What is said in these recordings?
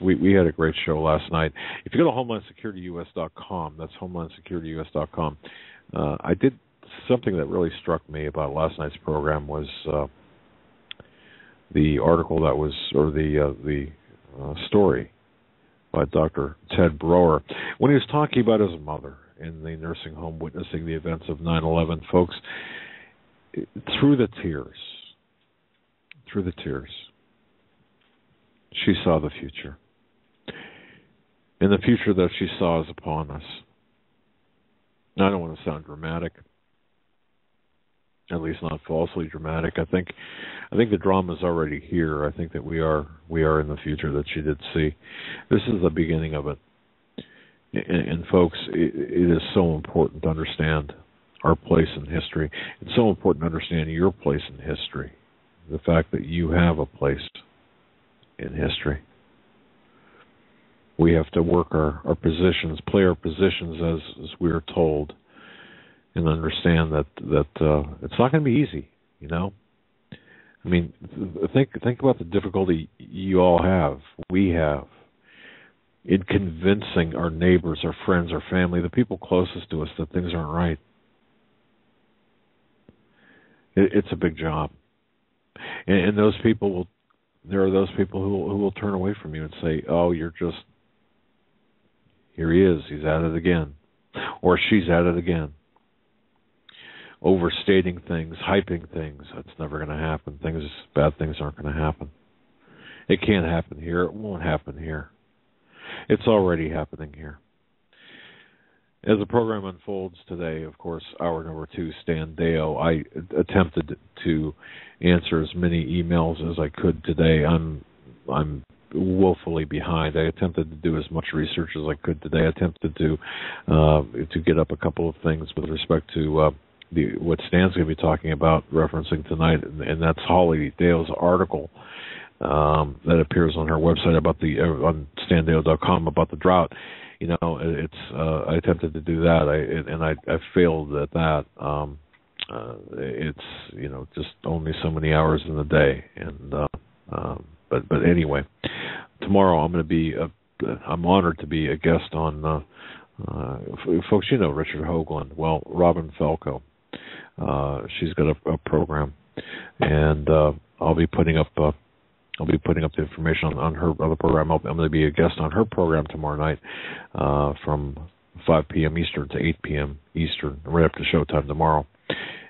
we had a great show last night. If you go to HomelandSecurityUS.com, that's HomelandSecurityUS.com. I did something that really struck me about last night's program was the article that was, or the story by Dr. Ted Broer when he was talking about his mother in the nursing home witnessing the events of 9/11. Folks, through the tears, she saw the future. And the future that she saw is upon us. Now, I don't want to sound dramatic, at least not falsely dramatic. I think the drama is already here. I think that we are in the future that she did see. This is the beginning of it. And folks, it is so important to understand our place in history. It's so important to understand your place in history. The fact that you have a place in history. We have to work our positions, play our positions as we are told, and understand that it's not going to be easy, you know? I mean, think about the difficulty you all have, we have, in convincing our neighbors, our friends, our family, the people closest to us that things aren't right. It's a big job. And those people there are those people who will turn away from you and say, oh, you're just, here he is, he's at it again. Or she's at it again. Overstating things, hyping things. That's never going to happen. Bad things aren't going to happen. It can't happen here. It won't happen here. It's already happening here. As the program unfolds today, of course, hour number 2, Stan Deyo, I attempted to answer as many emails as I could today. I'm woefully behind. I attempted to do as much research as I could today. I attempted to get up a couple of things with respect to what Stan's going to be talking about, referencing tonight, and that's Holly Deyo's article that appears on her website on standeyo.com about the drought. You know, I attempted to do that, I failed at that. It's just only so many hours in the day, and but anyway, tomorrow I'm honored to be a guest on folks. You know Richard Hoagland. Well, Robin Falco. She's got a program, and I'll be putting up the information on her other program. I'm going to be a guest on her program tomorrow night from 5 p.m. Eastern to 8 p.m. Eastern, right up to showtime tomorrow.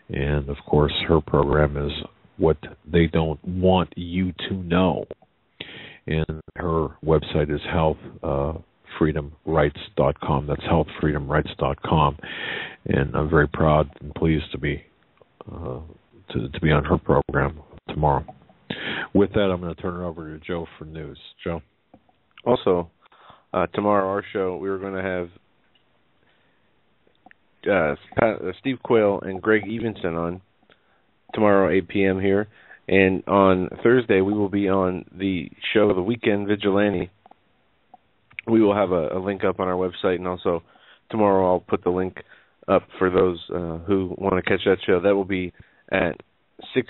And, of course, her program is What They Don't Want You to Know. And her website is healthfreedomrights.com. That's healthfreedomrights.com. And I'm very proud and pleased to be on her program tomorrow. With that, I'm going to turn it over to Joe for news. Joe? Also, tomorrow, our show, we were going to have Steve Quayle and Greg Evenson on tomorrow, 8 p.m. here. And on Thursday, we will be on the show, The Weekend Vigilante. We will have a link up on our website, and also tomorrow I'll put the link up for those who want to catch that show. That will be at 6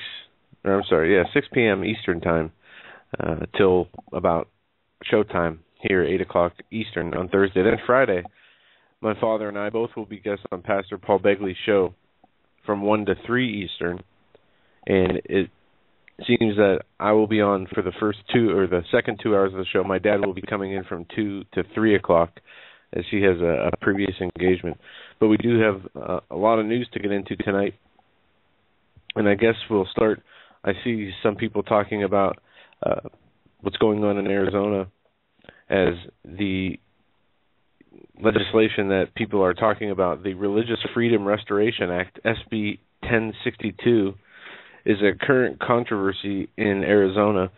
p.m. Eastern time till about showtime here, 8 o'clock Eastern on Thursday. Then Friday, my father and I both will be guests on Pastor Paul Begley's show from 1 to 3 Eastern. And it seems that I will be on for the second 2 hours of the show. My dad will be coming in from 2 to 3 o'clock as he has a previous engagement. But we do have a lot of news to get into tonight. And I guess we'll start. I see some people talking about what's going on in Arizona as the legislation that people are talking about, the Religious Freedom Restoration Act, SB 1062, is a current controversy in Arizona.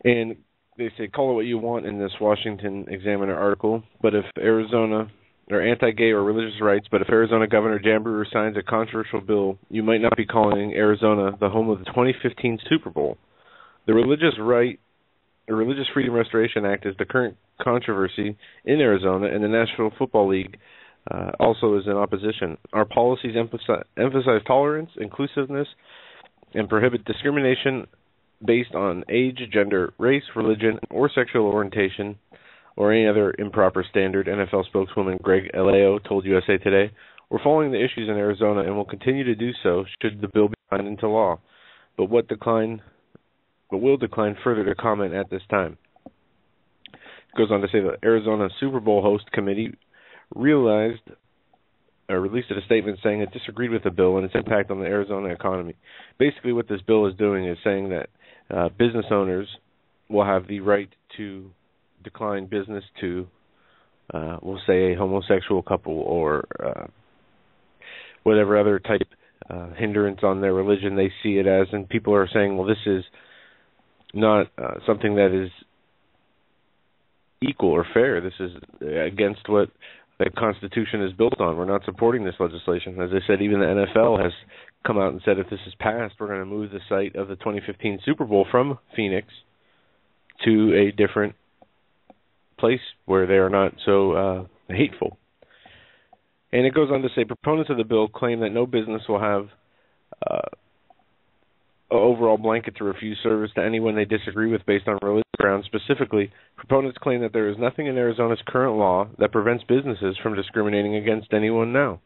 And they say, call it what you want in this Washington Examiner article, but if Arizona, or anti-gay or religious rights, but if Arizona Governor Jan Brewer signs a controversial bill, you might not be calling Arizona the home of the 2015 Super Bowl. The Religious Freedom Restoration Act is the current controversy in Arizona, and the National Football League also is in opposition. Our policies emphasize tolerance, inclusiveness, and prohibit discrimination based on age, gender, race, religion, or sexual orientation, or any other improper standard, NFL spokeswoman Greg Eleo told USA Today. We're following the issues in Arizona and will continue to do so should the bill be signed into law, but will decline further to comment at this time. It goes on to say the Arizona Super Bowl host committee released a statement saying it disagreed with the bill and its impact on the Arizona economy. Basically, what this bill is doing is saying that business owners will have the right to decline business to, we'll say, a homosexual couple or whatever other type hindrance on their religion they see it as. And people are saying, well, this is not something that is equal or fair. This is against what the Constitution is built on. We're not supporting this legislation. As I said, even the NFL has come out and said if this is passed, we're going to move the site of the 2015 Super Bowl from Phoenix to a different place where they are not so hateful. And it goes on to say proponents of the bill claim that no business will have an overall blanket to refuse service to anyone they disagree with based on religious grounds. Specifically, proponents claim that there is nothing in Arizona's current law that prevents businesses from discriminating against anyone now.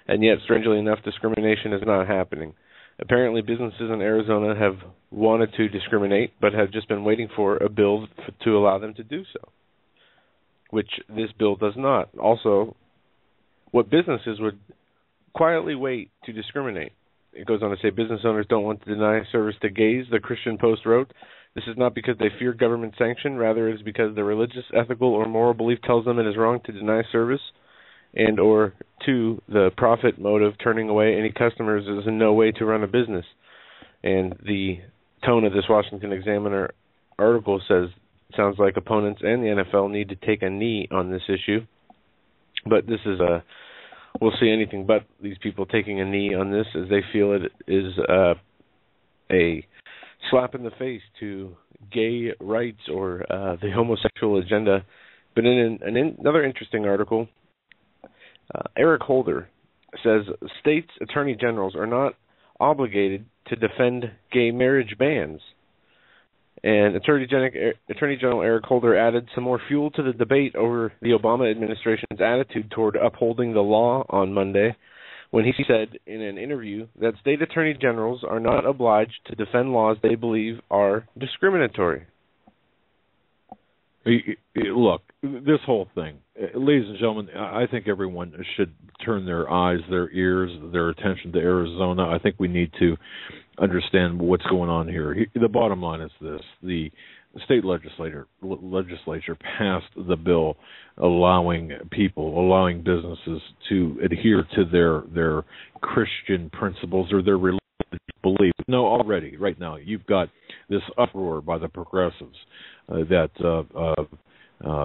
And yet, strangely enough, discrimination is not happening. Apparently, businesses in Arizona have wanted to discriminate, but have just been waiting for a bill to allow them to do so, which this bill does not. Also, what businesses would quietly wait to discriminate. It goes on to say business owners don't want to deny service to gays, the Christian Post wrote. This is not because they fear government sanction, rather it is because their religious, ethical, or moral belief tells them it is wrong to deny service, and or two, the profit motive turning away any customers is in no way to run a business. And the tone of this Washington Examiner article says, sounds like opponents and the NFL need to take a knee on this issue. But this is we'll see anything but these people taking a knee on this, as they feel it is a slap in the face to gay rights or the homosexual agenda. But in another interesting article, Eric Holder says states' attorney generals are not obligated to defend gay marriage bans. And Attorney General Eric Holder added some more fuel to the debate over the Obama administration's attitude toward upholding the law on Monday, when he said in an interview that state attorney generals are not obliged to defend laws they believe are discriminatory. Look, this whole thing, ladies and gentlemen, I think everyone should turn their eyes, their ears, their attention to Arizona. I think we need to understand what's going on here. The bottom line is this. The state legislature passed the bill allowing businesses to adhere to their Christian principles or their religious beliefs. No, already, right now, you've got this uproar by the progressives that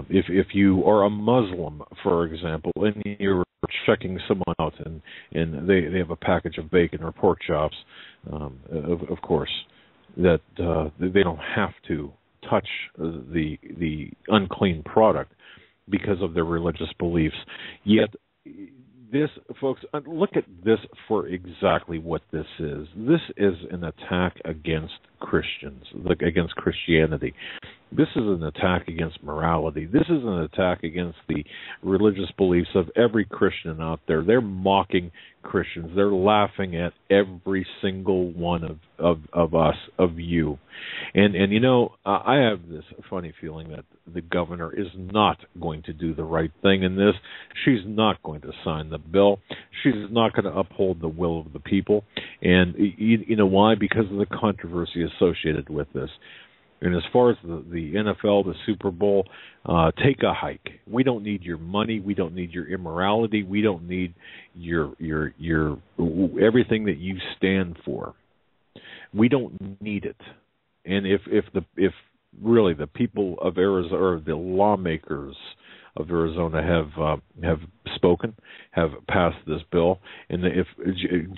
if you are a Muslim, for example, and you're checking someone out and they have a package of bacon or pork chops, of course, that they don't have to touch the unclean product because of their religious beliefs. Yet this, folks, look at this for exactly what this is. This is an attack against Christians, against Christianity. This is an attack against morality. This is an attack against the religious beliefs of every Christian out there. They're mocking Christians. They're laughing at every single one of us, of you. And you know, I have this funny feeling that the governor is not going to do the right thing in this. She's not going to sign the bill. She's not going to uphold the will of the people. And you know why? Because of the controversy associated with this. And as far as the NFL, the Super Bowl, take a hike. We don't need your money. We don't need your immorality. We don't need your everything that you stand for. We don't need it. And if really the people of Arizona, or the lawmakers of Arizona have spoken, have passed this bill, and if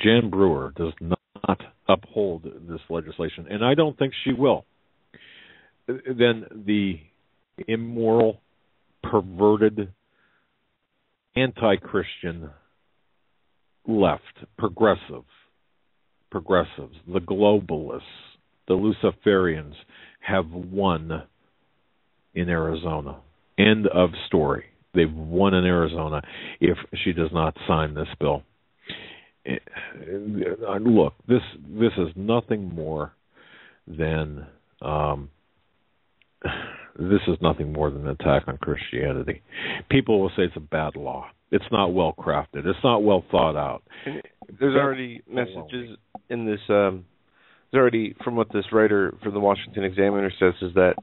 Jan Brewer does not uphold this legislation, and I don't think she will, then the immoral, perverted, anti-Christian left, progressives, the globalists, The Luciferians have won in Arizona. End of story. They've won in Arizona if she does not sign this bill. Look, this is nothing more than an attack on Christianity. People will say it's a bad law. It's not well crafted. It's not well thought out. And there's already messages in this. There's already, from what this writer for the Washington Examiner says, is that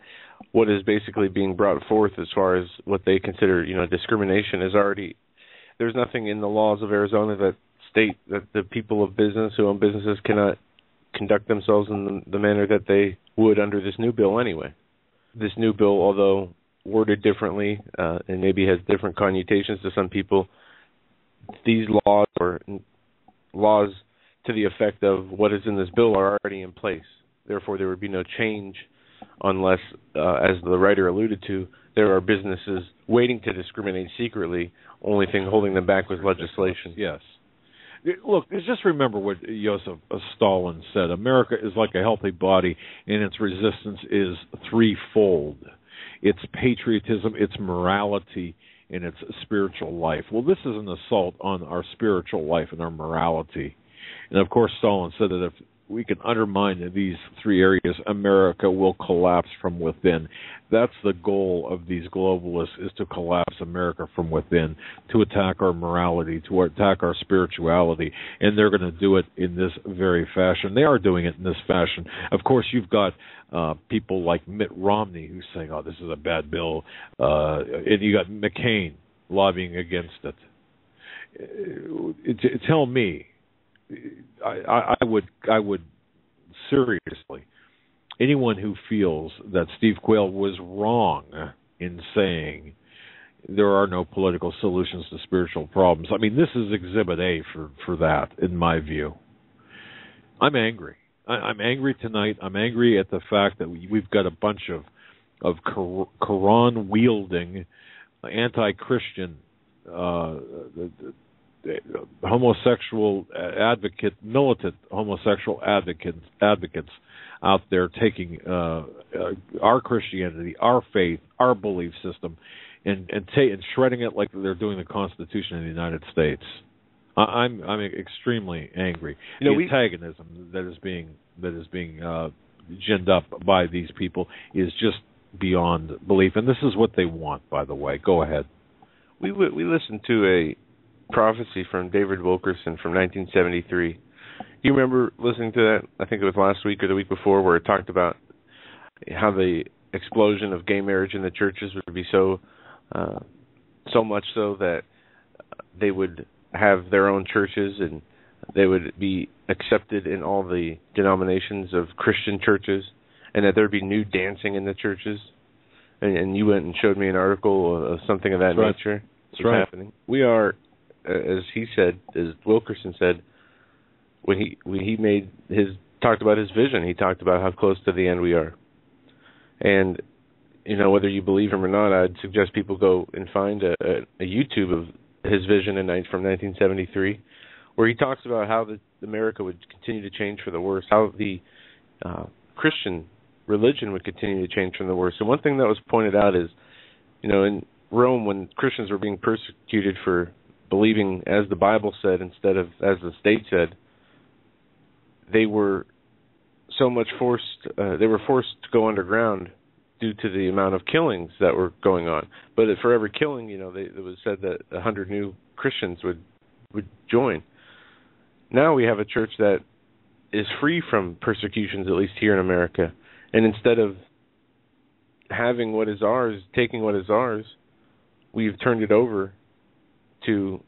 what is basically being brought forth as far as what they consider, discrimination is already. There's nothing in the laws of Arizona that state that the people of business who own businesses cannot conduct themselves in the manner that they would under this new bill anyway. This new bill, although worded differently and maybe has different connotations to some people, these laws or laws to the effect of what is in this bill are already in place. Therefore, there would be no change unless, as the writer alluded to, there are businesses waiting to discriminate secretly. Only thing holding them back was legislation. Yes. Look, just remember what Joseph Stalin said. America is like a healthy body, and its resistance is threefold. It's patriotism, its morality, and its spiritual life. Well, this is an assault on our spiritual life and our morality. And, of course, Stalin said that if we can undermine these three areas, America will collapse from within. That's the goal of these globalists, is to collapse America from within, to attack our morality, to attack our spirituality. And they're going to do it in this very fashion. They are doing it in this fashion. Of course, you've got people like Mitt Romney who's saying, oh, this is a bad bill. And you got McCain lobbying against it. Tell me, I would seriously, anyone who feels that Steve Quayle was wrong in saying there are no political solutions to spiritual problems. I mean, this is Exhibit A for that, in my view. I'm angry. I'm angry tonight. I'm angry at the fact that we've got a bunch of Quran-wielding, anti-Christian homosexual advocate, militant homosexual advocates out there taking our Christianity, our faith, our belief system, and shredding it like they're doing the Constitution of the United States. I'm extremely angry. The antagonism that is being ginned up by these people is just beyond belief, and this is what they want. By the way, go ahead. We listened to a prophecy from David Wilkerson from 1973. You remember listening to that? I think it was last week or the week before, where it talked about how the explosion of gay marriage in the churches would be so much so that they would have their own churches and they would be accepted in all the denominations of Christian churches, and that there'd be new dancing in the churches. And you went and showed me an article of something of that nature. That's right. Happening. We are, as he said, as Wilkerson said, when he talked about his vision, he talked about how close to the end we are. And, whether you believe him or not, I'd suggest people go and find a YouTube of his vision from 1973, where he talks about how America would continue to change for the worse, how the Christian religion would continue to change from the worse. And one thing that was pointed out is, in Rome, when Christians were being persecuted for believing as the Bible said instead of as the state said, they were forced to go underground due to the amount of killings that were going on. But for every killing, it was said that 100 new Christians would join. Now we have a church that is free from persecutions, at least here in America. And instead of having what is ours, taking what is ours, we've turned it over to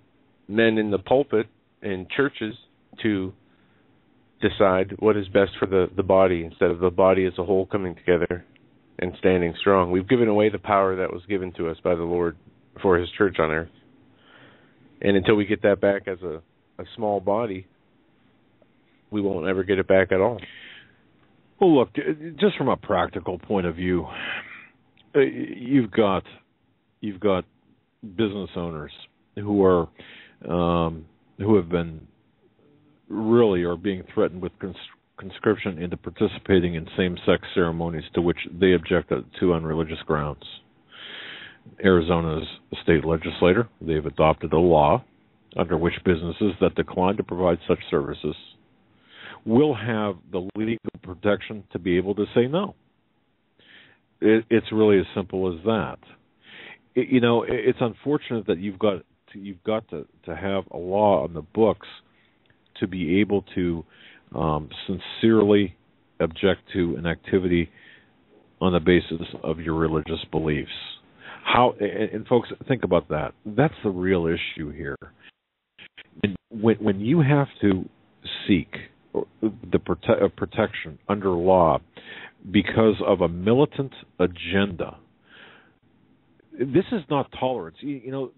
men in the pulpit and churches to decide what is best for the body, instead of the body as a whole coming together and standing strong. We've given away the power that was given to us by the Lord for his church on earth. And until we get that back as a small body, we won't ever get it back at all. Well, look, just from a practical point of view, you've got business owners who have been really are being threatened with conscription into participating in same-sex ceremonies to which they objected to on religious grounds. Arizona's state legislature, they've adopted a law under which businesses that decline to provide such services will have the legal protection to be able to say no. It's really as simple as that. It's unfortunate that you've got to have a law on the books to be able to sincerely object to an activity on the basis of your religious beliefs. And folks, think about that. That's the real issue here. When you have to seek the protection under law because of a militant agenda, this is not tolerance.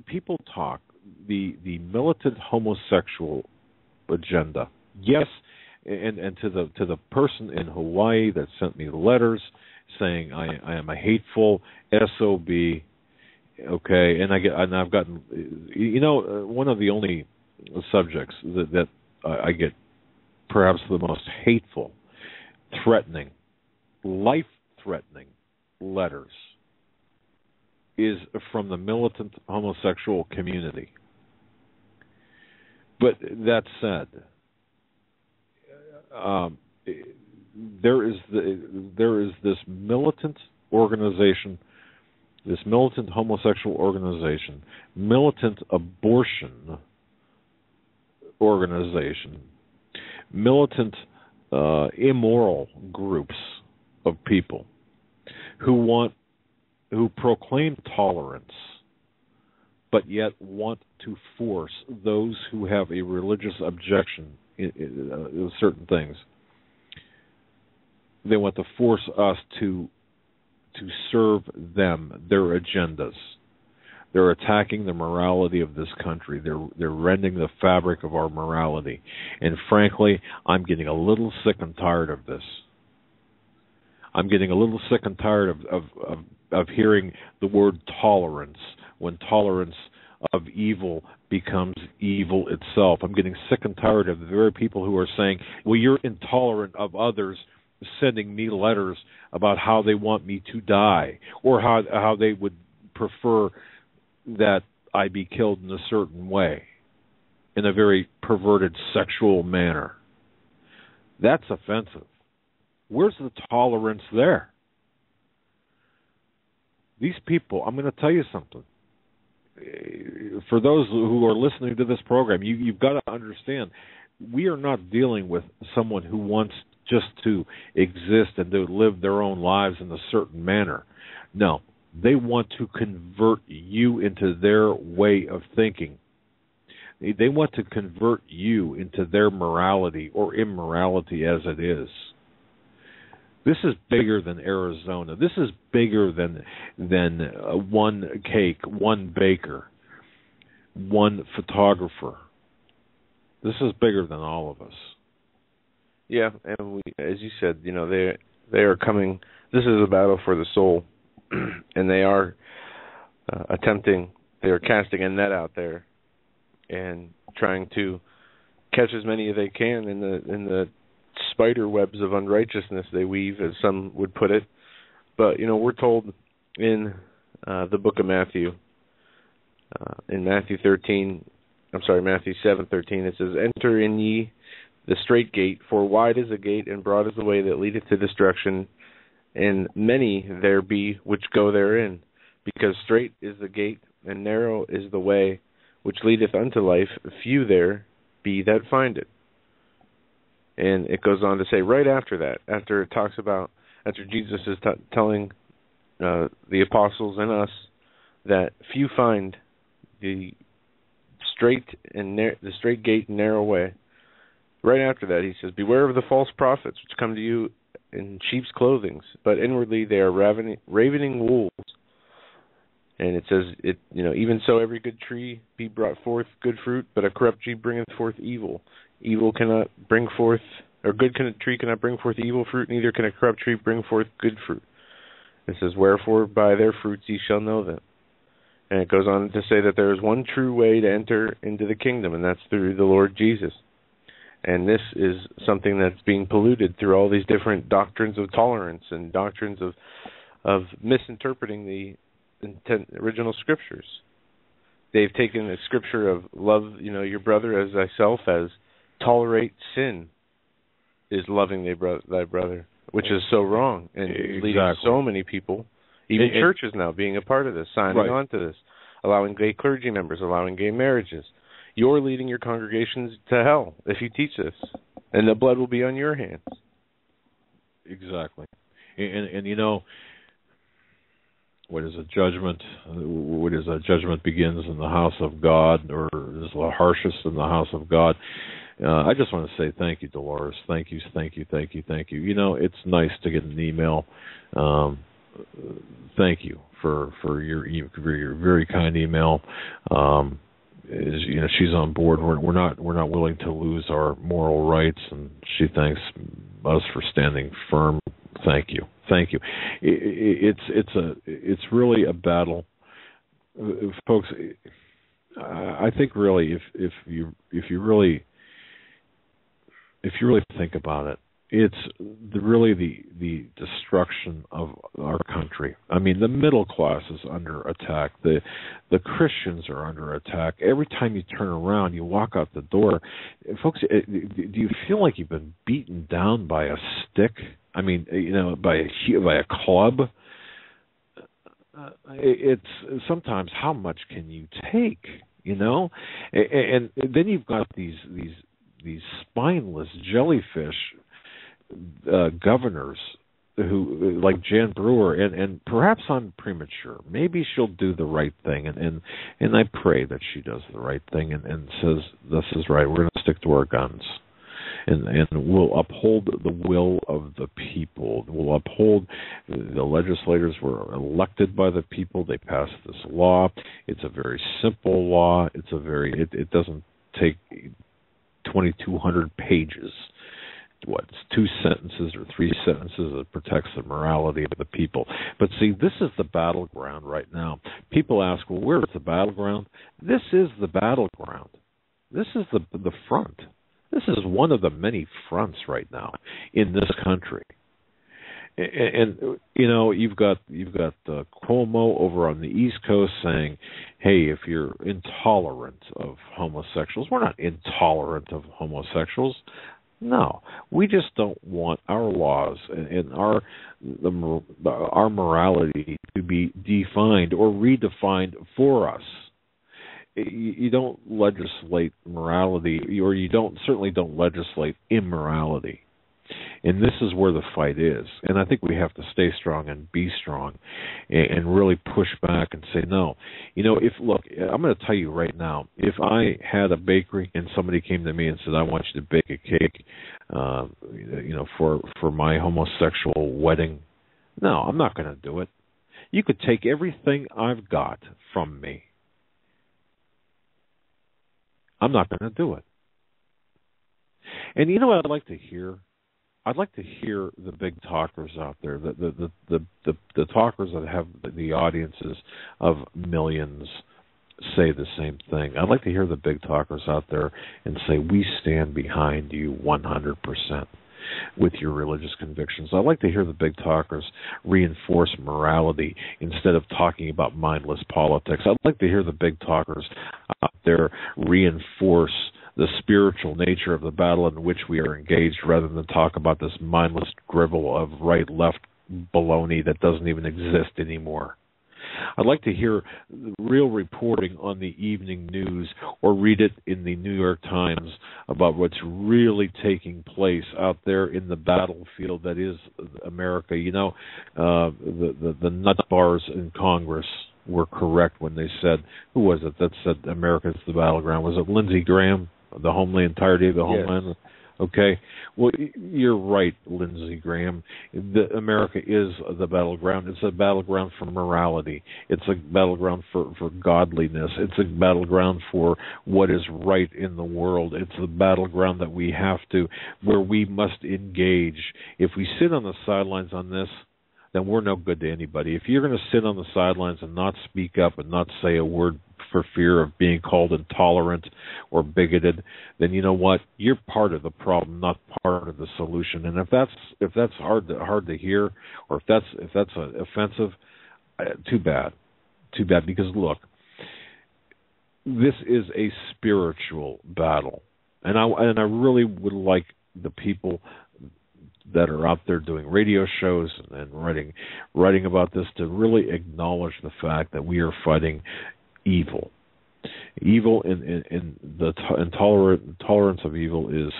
People talk the militant homosexual agenda. Yes, and to the person in Hawaii that sent me letters saying I am a hateful SOB. Okay, and I've gotten one of the only subjects that I get perhaps the most hateful, threatening, life-threatening letters is from the militant homosexual community. But that said, there is this militant organization, this militant homosexual organization, militant abortion organization, militant immoral groups of people who proclaim tolerance, but yet want to force those who have a religious objection in certain things. They want to force us to serve them, their agendas. They're attacking the morality of this country. They're rending the fabric of our morality. And frankly, I'm getting a little sick and tired of this. I'm getting a little sick and tired of hearing the word tolerance when tolerance of evil becomes evil itself. I'm getting sick and tired of the very people who are saying, well, you're intolerant of others, sending me letters about how they want me to die or how they would prefer that I be killed in a certain way, in a very perverted sexual manner. That's offensive. Where's the tolerance there? These people, I'm going to tell you something. For those who are listening to this program, you've got to understand, we are not dealing with someone who wants just to exist and to live their own lives in a certain manner. No, they want to convert you into their way of thinking. They want to convert you into their morality or immorality as it is. This is bigger than Arizona. This is bigger than one cake, one baker, one photographer. This is bigger than all of us. Yeah, and as you said, they are coming. This is a battle for the soul, and they are they are casting a net out there and trying to catch as many as they can in the spider webs of unrighteousness they weave, as some would put it. But we're told in the book of Matthew, in Matthew 7:13, it says, "Enter in ye the strait gate, for wide is the gate and broad is the way that leadeth to destruction, and many there be which go therein. Because strait is the gate and narrow is the way which leadeth unto life, few there be that find it." And it goes on to say right after that, after Jesus is telling the apostles and us that few find the straight gate and narrow way. Right after that, he says, "Beware of the false prophets which come to you in sheep's clothing, but inwardly they are ravening wolves." And it says, "Even so, every good tree be brought forth good fruit, but a corrupt tree bringeth forth evil. Evil cannot bring forth, or good tree cannot bring forth evil fruit, neither can a corrupt tree bring forth good fruit." It says, "Wherefore by their fruits ye shall know them." And it goes on to say that there is one true way to enter into the kingdom, and that's through the Lord Jesus. And this is something that's being polluted through all these different doctrines of tolerance and doctrines of misinterpreting the original scriptures. They've taken a scripture of love, your brother as thyself, as tolerate sin is loving thy brother, which is so wrong and leading so many people, even churches now, being a part of this, signing on to this, allowing gay clergy members, allowing gay marriages. You're leading your congregations to hell if you teach this, and the blood will be on your hands. Exactly. And what is a judgment? What is a judgment begins in the house of God, or is the harshest in the house of God? I just want to say thank you, Dolores. Thank you. It's nice to get an email. Thank you for your very kind email. She's on board. We're not willing to lose our moral rights, and she thanks us for standing firm. Thank you. It's really a battle, folks. I think really if you really think about it, it's really the destruction of our country. I mean, the middle class is under attack. The Christians are under attack. Every time you turn around, you walk out the door, folks. Do you feel like you've been beaten down by a stick? I mean, by a club. It's sometimes how much can you take? And then you've got these spineless jellyfish governors who, like Jan Brewer, and perhaps I'm premature. Maybe she'll do the right thing, and I pray that she does the right thing and says this is right. We're going to stick to our guns, and we'll uphold the will of the people. We'll uphold the legislators were elected by the people. They passed this law. It's a very simple law. It doesn't take 2,200 pages. It's 2 sentences or 3 sentences that protects the morality of the people. But see, this is the battleground right now. People ask, well, where's the battleground? This is the battleground. This is the front. This is one of the many fronts right now in this country. And you've got Cuomo over on the East Coast saying, hey, if you're intolerant of homosexuals, we're not intolerant of homosexuals. No, we just don't want our laws and our morality to be defined or redefined for us. You don't legislate morality, or certainly don't legislate immorality. And this is where the fight is. And I think we have to stay strong and be strong and really push back and say, no. Look, I'm going to tell you right now, if I had a bakery and somebody came to me and said, I want you to bake a cake, for my homosexual wedding, no, I'm not going to do it. You could take everything I've got from me. I'm not going to do it. And you know what I'd like to hear? I'd like to hear the big talkers out there, the talkers that have the audiences of millions say the same thing. I'd like to hear the big talkers out there and say, we stand behind you 100% with your religious convictions. I'd like to hear the big talkers reinforce morality instead of talking about mindless politics. I'd like to hear the big talkers out there reinforce the spiritual nature of the battle in which we are engaged, rather than talk about this mindless drivel of right-left baloney that doesn't even exist anymore. I'd like to hear real reporting on the evening news, or read it in the New York Times about what's really taking place out there in the battlefield that is America. The nut bars in Congress were correct when they said, who was it that said America's the battleground? Was it Lindsey Graham? The entirety of the Homeland? Yes. Okay. Well, you're right, Lindsey Graham. America is the battleground. It's a battleground for morality. It's a battleground for godliness. It's a battleground for what is right in the world. It's the battleground that where we must engage. If we sit on the sidelines on this, then we're no good to anybody. If you're going to sit on the sidelines and not speak up and not say a word for fear of being called intolerant or bigoted, then you know what? You're part of the problem, not part of the solution. And if that's hard to hear, or if that's offensive, too bad, because look, this is a spiritual battle, and I really would like the people that are out there doing radio shows and writing about this to really acknowledge the fact that we are fighting evil. Evil in the intolerance of evil is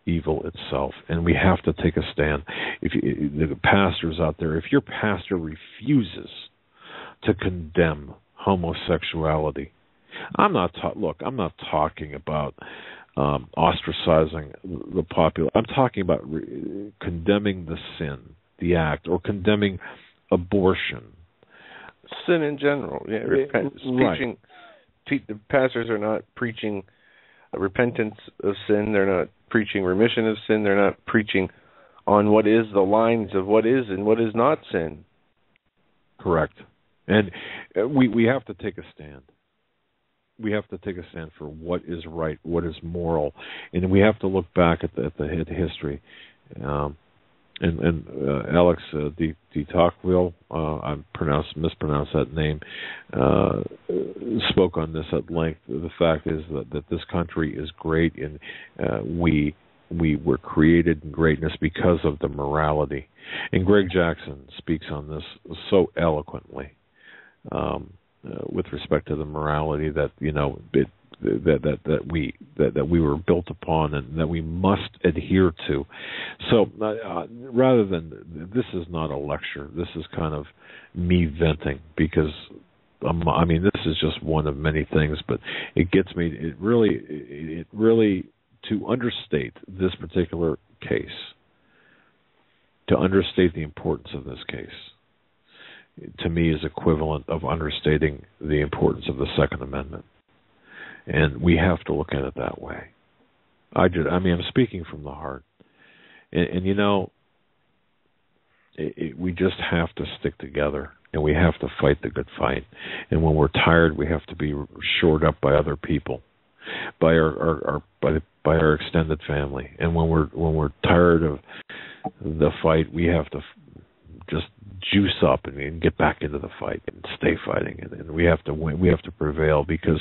evil itself, and we have to take a stand. The pastors out there, if your pastor refuses to condemn homosexuality, I'm not talking about ostracizing the popular. I'm talking about condemning the sin, the act, or condemning abortion. Sin in general. Yeah, right. The pastors are not preaching repentance of sin. They're not preaching remission of sin. They're not preaching on what is the lines of what is and what is not sin. Correct. And we have to take a stand. We have to take a stand for what is right, what is moral, and we have to look back at the history. And Alex de Tocqueville, I mispronounced that name, spoke on this at length. The fact is that this country is great, and we were created in greatness because of the morality. And Greg Jackson speaks on this so eloquently. With respect to the morality that that we were built upon and that we must adhere to. So rather than, this is not a lecture. This is kind of me venting, because this is just one of many things, but it gets me. It really to understate this particular case, to understate the importance of this case, to me is equivalent of understating the importance of the Second Amendment. And we have to look at it that way. I'm speaking from the heart. And we just have to stick together, and we have to fight the good fight. And when we're tired, we have to be shored up by other people, by our extended family. And when we're tired of the fight, we have to just juice up and get back into the fight and stay fighting, and we have to win. We have to prevail, because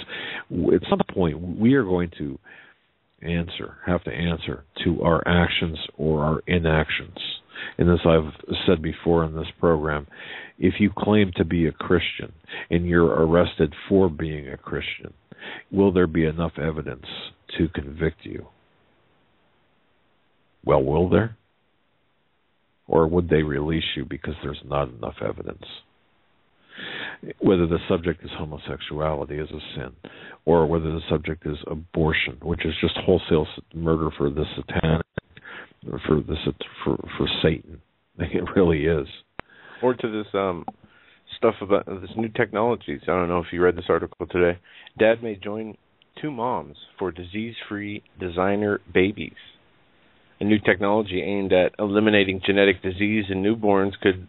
at some point we are going to have to answer to our actions or our inactions. And as I've said before in this program, if you claim to be a Christian and you're arrested for being a Christian, will there be enough evidence to convict you? Well, will there? Or would they release you because there's not enough evidence? Whether the subject is homosexuality is a sin, or whether the subject is abortion, which is just wholesale murder for the satanic, for Satan. It really is. Or to this stuff about this new technologies. I don't know if you read this article today. Dad may join two moms for disease-free designer babies. A new technology aimed at eliminating genetic disease in newborns could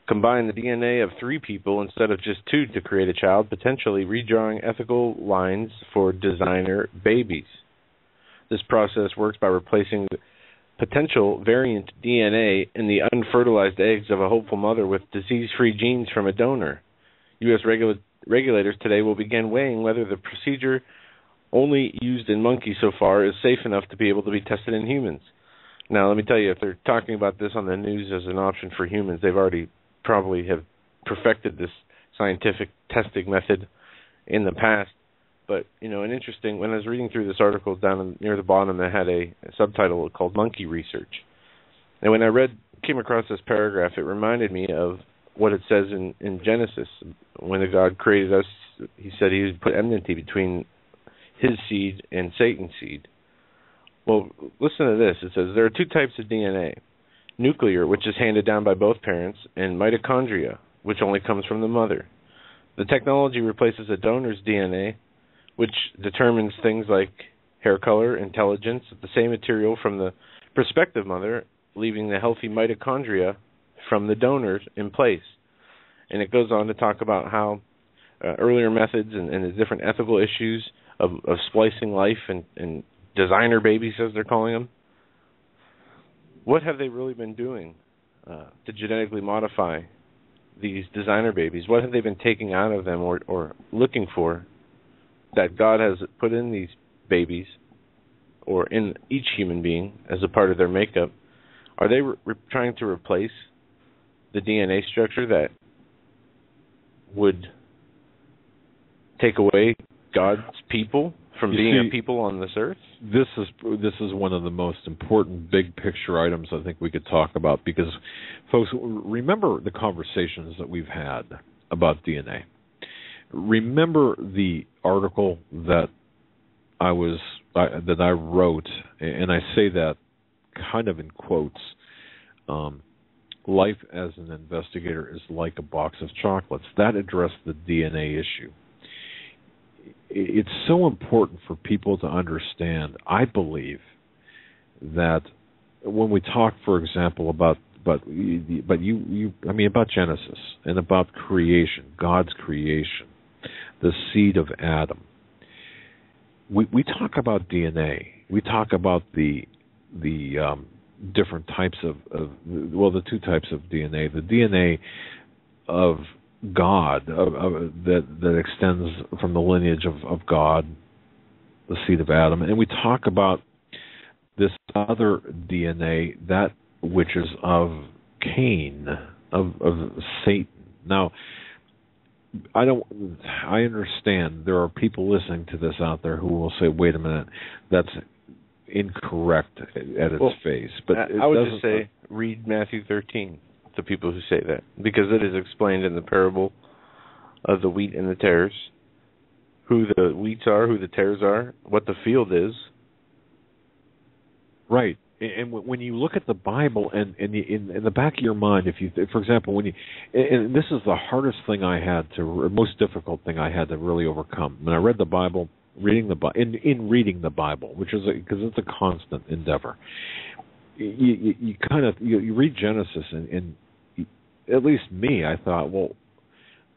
combine the DNA of three people instead of just two to create a child, potentially redrawing ethical lines for designer babies. This process works by replacing potential variant DNA in the unfertilized eggs of a hopeful mother with disease-free genes from a donor. U.S. regulators today will begin weighing whether the procedure, only used in monkeys so far, is safe enough to be able to be tested in humans. Now, let me tell you, if they're talking about this on the news as an option for humans, they've already probably have perfected this scientific testing method in the past. But, an interesting, when I was reading through this article down near the bottom, it had a subtitle called Monkey Research. And when I came across this paragraph, it reminded me of what it says in Genesis. When the God created us, he said he would put enmity between his seed and Satan's seed. Well, listen to this. It says there are two types of DNA. Nuclear, which is handed down by both parents, and mitochondria, which only comes from the mother. The technology replaces a donor's DNA, which determines things like hair color, intelligence, the same material from the prospective mother, leaving the healthy mitochondria from the donors in place. And it goes on to talk about how earlier methods and the different ethical issues of splicing life and designer babies, as they're calling them, what have they really been doing to genetically modify these designer babies? What have they been taking out of them or looking for that God has put in these babies or in each human being as a part of their makeup? Are they trying to replace the DNA structure that would take away God's people from being a people on this earth? This is one of the most important big picture items I think we could talk about, because, folks, remember the conversations that we've had about DNA. Remember the article that I wrote, and I say that kind of in quotes. Life as an investigator is like a box of chocolates. That addressed the DNA issue. It's so important for people to understand, I believe, that when we talk, for example, about Genesis and about creation, God's creation, the seed of Adam, we talk about DNA. We talk about the different types the two types of DNA. The DNA of God, that extends from the lineage of God, the seed of Adam. And we talk about this other DNA, that which is of Cain, of Satan. Now, I understand there are people listening to this out there who will say, wait a minute, that's incorrect at its face. But I would just say, read Matthew 13 to people who say that, because it is explained in the parable of the wheat and the tares, who the wheats are, who the tares are, what the field is. Right. And when you look at the Bible, and in the back of your mind, for example, and this is the hardest thing most difficult thing I had to really overcome. When I read the Bible, reading the Bible, which is because it's a constant endeavor. You read Genesis, and at least me, I thought, well,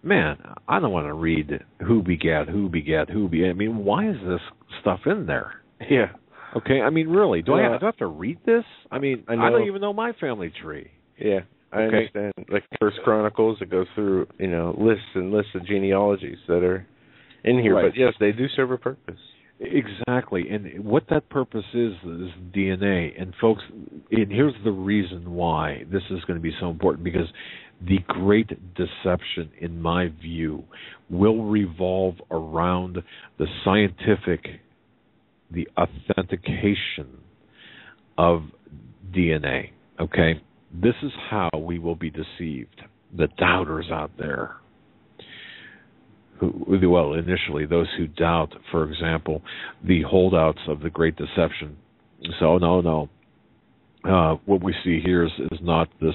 man, I don't want to read who begat. I mean, why is this stuff in there? Yeah. Okay, I mean, really, do I have to read this? I mean, I don't even know my family tree. Yeah, I understand. Like First Chronicles, it goes through, lists and lists of genealogies that are in here. Right. But yes, they do serve a purpose. Exactly, and what that purpose is DNA. And folks, and here's the reason why this is going to be so important, because the great deception, in my view, will revolve around the scientific, the authentication of DNA. Okay, this is how we will be deceived. The doubters out there, initially those who doubt, for example, the holdouts of the Great Deception. So no. What we see here is not this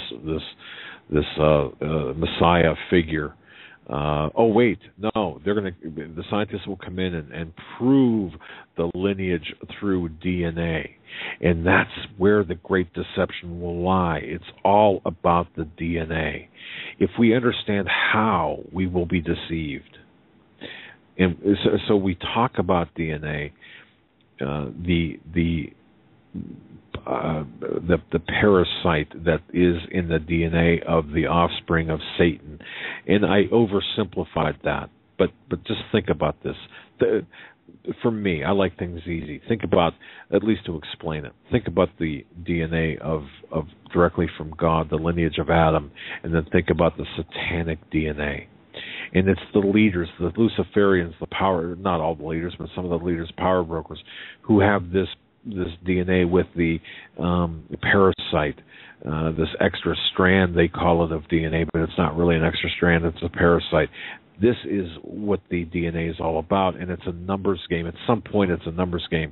Messiah figure. The scientists will come in and prove the lineage through DNA, and that's where the great deception will lie. It's all about the DNA. If we understand how, we will be deceived. And so we talk about DNA, the parasite that is in the DNA of the offspring of Satan. And I oversimplified that, but just think about this. For me, I like things easy. Think about, at least to explain it, think about the DNA of directly from God, the lineage of Adam, and then think about the satanic DNA. And it's the leaders, the Luciferians, the power, not all the leaders, but some of the leaders, power brokers, who have this DNA with the parasite, this extra strand, they call it, of DNA, but it's not really an extra strand, it's a parasite. This is what the DNA is all about, and it's a numbers game. At some point, it's a numbers game.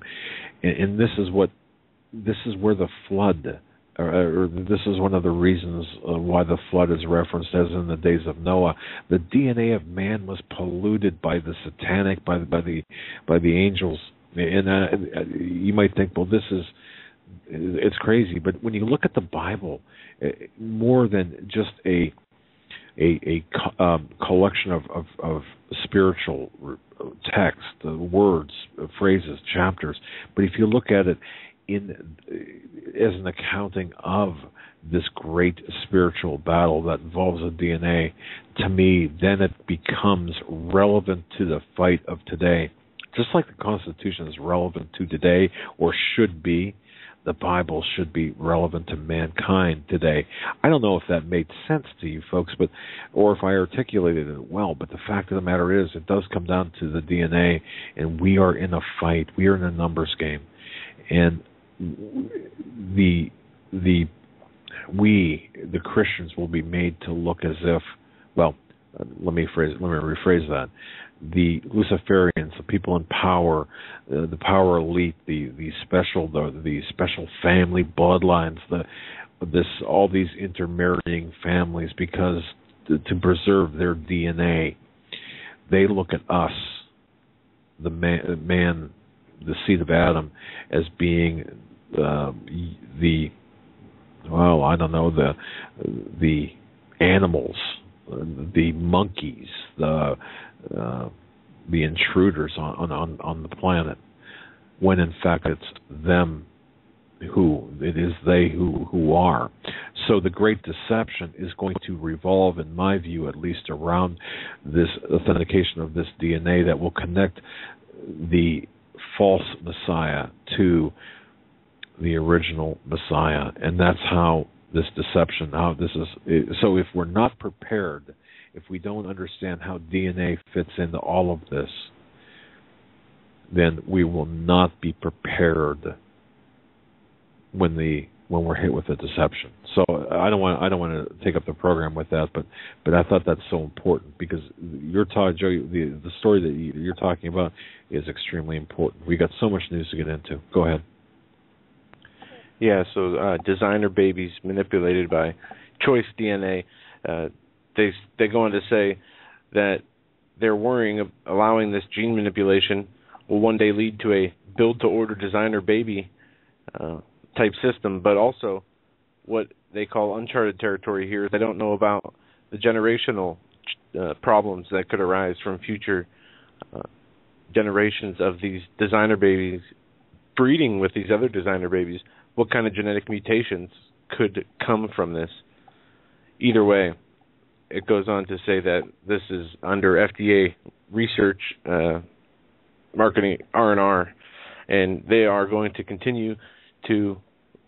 And this is where the flood, or this is one of the reasons why the flood is referenced as in the days of Noah. The DNA of man was polluted by the satanic, by the angels. And you might think, well, it's crazy. But when you look at the Bible, more than just a collection of spiritual text, words, phrases, chapters. But if you look at it as an accounting of this great spiritual battle that involves the DNA, to me, then it becomes relevant to the fight of today. Just like the Constitution is relevant to today, or should be, the Bible should be relevant to mankind today. I don't know if that made sense to you folks, or if I articulated it well, but the fact of the matter is, it does come down to the DNA, and we are in a fight. We are in a numbers game. And we, the Christians, will be made to look as if, well, let me rephrase that. The Luciferians, the people in power, the power elite, the special family bloodlines, all these intermarrying families, because to preserve their DNA, they look at us, the man, the seed of Adam, as being the animals, the monkeys, the intruders on the planet, when in fact it's them who are. So the great deception is going to revolve, in my view at least, around this authentication of this DNA that will connect the false Messiah to the original Messiah. And that's how this deception, so if we're not prepared, if we don't understand how DNA fits into all of this, then we will not be prepared when we're hit with the deception. So I don't want to take up the program with that, but I thought that's so important, because Joe, the story that you're talking about is extremely important. We got so much news to get into. Go ahead. Yeah, so designer babies manipulated by choice DNA. They go on to say that they're worrying of allowing this gene manipulation will one day lead to a build-to-order designer baby type system, but also what they call uncharted territory here. They don't know about the generational problems that could arise from future generations of these designer babies breeding with these other designer babies. What kind of genetic mutations could come from this? Either way, it goes on to say that this is under FDA research, marketing, R&R, and they are going to continue to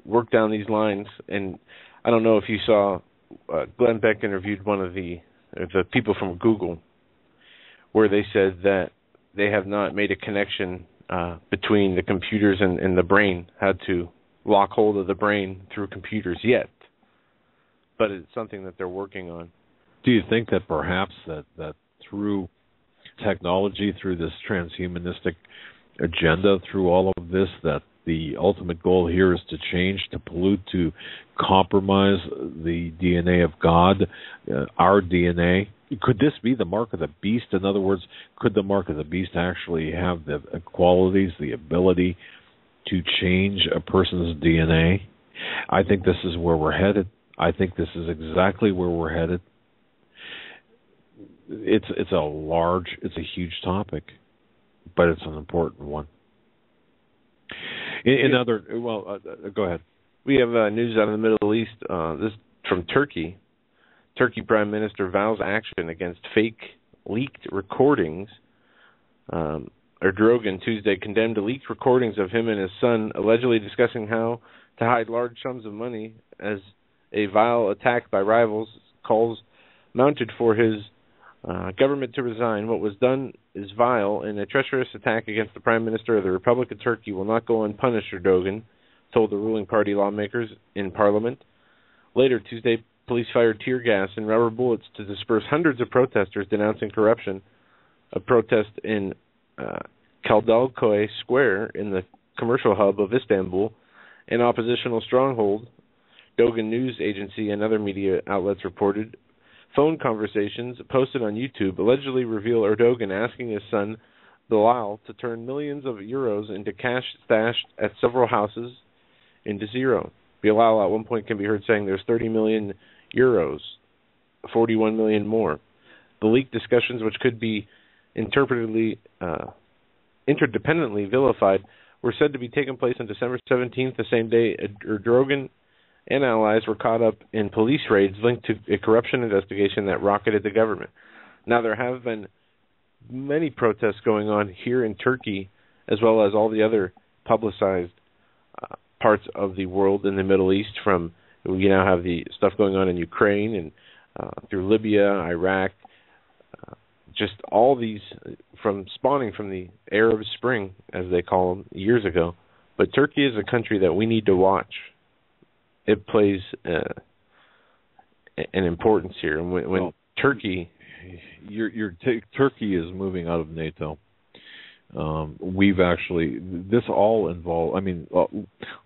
work down these lines. And I don't know if you saw, Glenn Beck interviewed one of the people from Google, where they said that they have not made a connection between the computers and the brain, how to lock hold of the brain through computers yet. But it's something that they're working on. Do you think that perhaps that through technology, through this transhumanistic agenda, through all of this, that the ultimate goal here is to change, to pollute, to compromise the DNA of God, our DNA? Could this be the mark of the beast? In other words, could the mark of the beast actually have the qualities, the ability to change a person's DNA? I think this is where we're headed. I think this is exactly where we're headed. It's a huge topic, but it's an important one. Go ahead. We have news out of the Middle East. This from Turkey. Turkey Prime Minister vows action against fake leaked recordings. Erdogan Tuesday condemned leaked recordings of him and his son allegedly discussing how to hide large sums of money as a vile attack by rivals, calls mounted for his government to resign. What was done is vile, and a treacherous attack against the Prime Minister of the Republic of Turkey will not go unpunished, Erdogan told the ruling party lawmakers in Parliament. Later Tuesday, police fired tear gas and rubber bullets to disperse hundreds of protesters denouncing corruption. A protest in Kaldalkoy Square in the commercial hub of Istanbul, an oppositional stronghold, Dogan News Agency and other media outlets reported. Phone conversations posted on YouTube allegedly reveal Erdogan asking his son Bilal to turn millions of euros into cash stashed at several houses into zero. Bilal at one point can be heard saying there's 30 million euros 41 million more. The leaked discussions, which could be interdependently vilified, were said to be taking place on December 17th, the same day Erdogan and allies were caught up in police raids linked to a corruption investigation that rocketed the government. Now, there have been many protests going on here in Turkey, as well as all the other publicized parts of the world in the Middle East. From, we now have the stuff going on in Ukraine and through Libya, Iraq, just all these from spawning from the Arab Spring, as they call them, years ago. But Turkey is a country that we need to watch. It plays an importance here. And when Turkey... Turkey is moving out of NATO. We've actually... This all involved... I mean,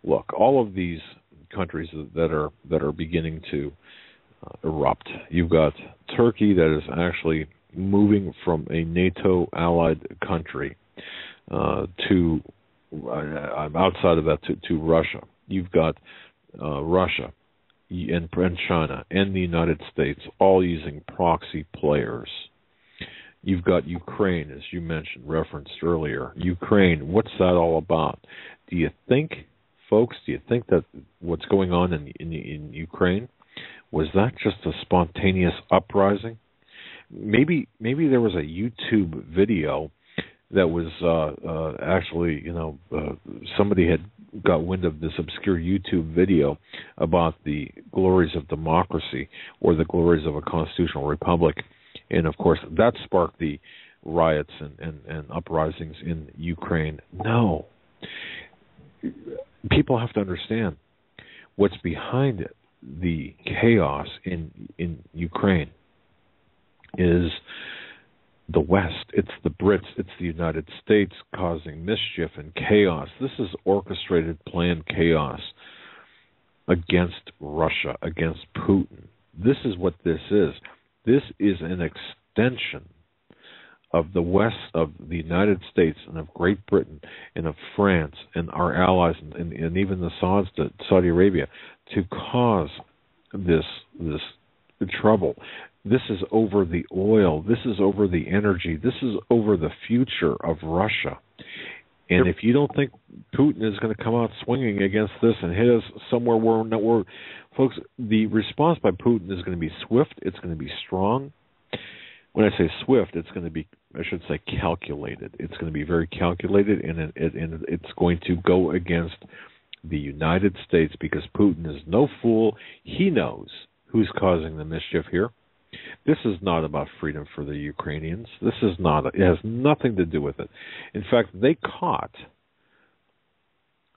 look, all of these countries that are beginning to erupt. You've got Turkey that is actually moving from a NATO allied country to outside of that to Russia. You've got Russia and China and the United States all using proxy players. You've got Ukraine, as you mentioned, referenced earlier. Ukraine, what's that all about? Do you think, folks, that what's going on in Ukraine, was that just a spontaneous uprising? Maybe there was a YouTube video that was actually, somebody had got wind of this obscure YouTube video about the glories of democracy or the glories of a constitutional republic. And, of course, that sparked the riots and uprisings in Ukraine. No. People have to understand what's behind it. The chaos in Ukraine is the West. It's the Brits. It's the United States causing mischief and chaos. This is orchestrated, planned chaos against Russia, against Putin. This is what this is. This is an extension of the West, of the United States, and of Great Britain, and of France, and our allies, and even the Saudi Arabia, to cause this trouble. This is over the oil. This is over the energy. This is over the future of Russia. And if you don't think Putin is going to come out swinging against this and hit us somewhere where folks, the response by Putin is going to be swift. It's going to be strong. When I say swift, it's going to be, I should say, calculated. It's going to be very calculated, and it's going to go against the United States, because Putin is no fool. He knows who's causing the mischief here. This is not about freedom for the Ukrainians. This is not. It has nothing to do with it. In fact, they caught,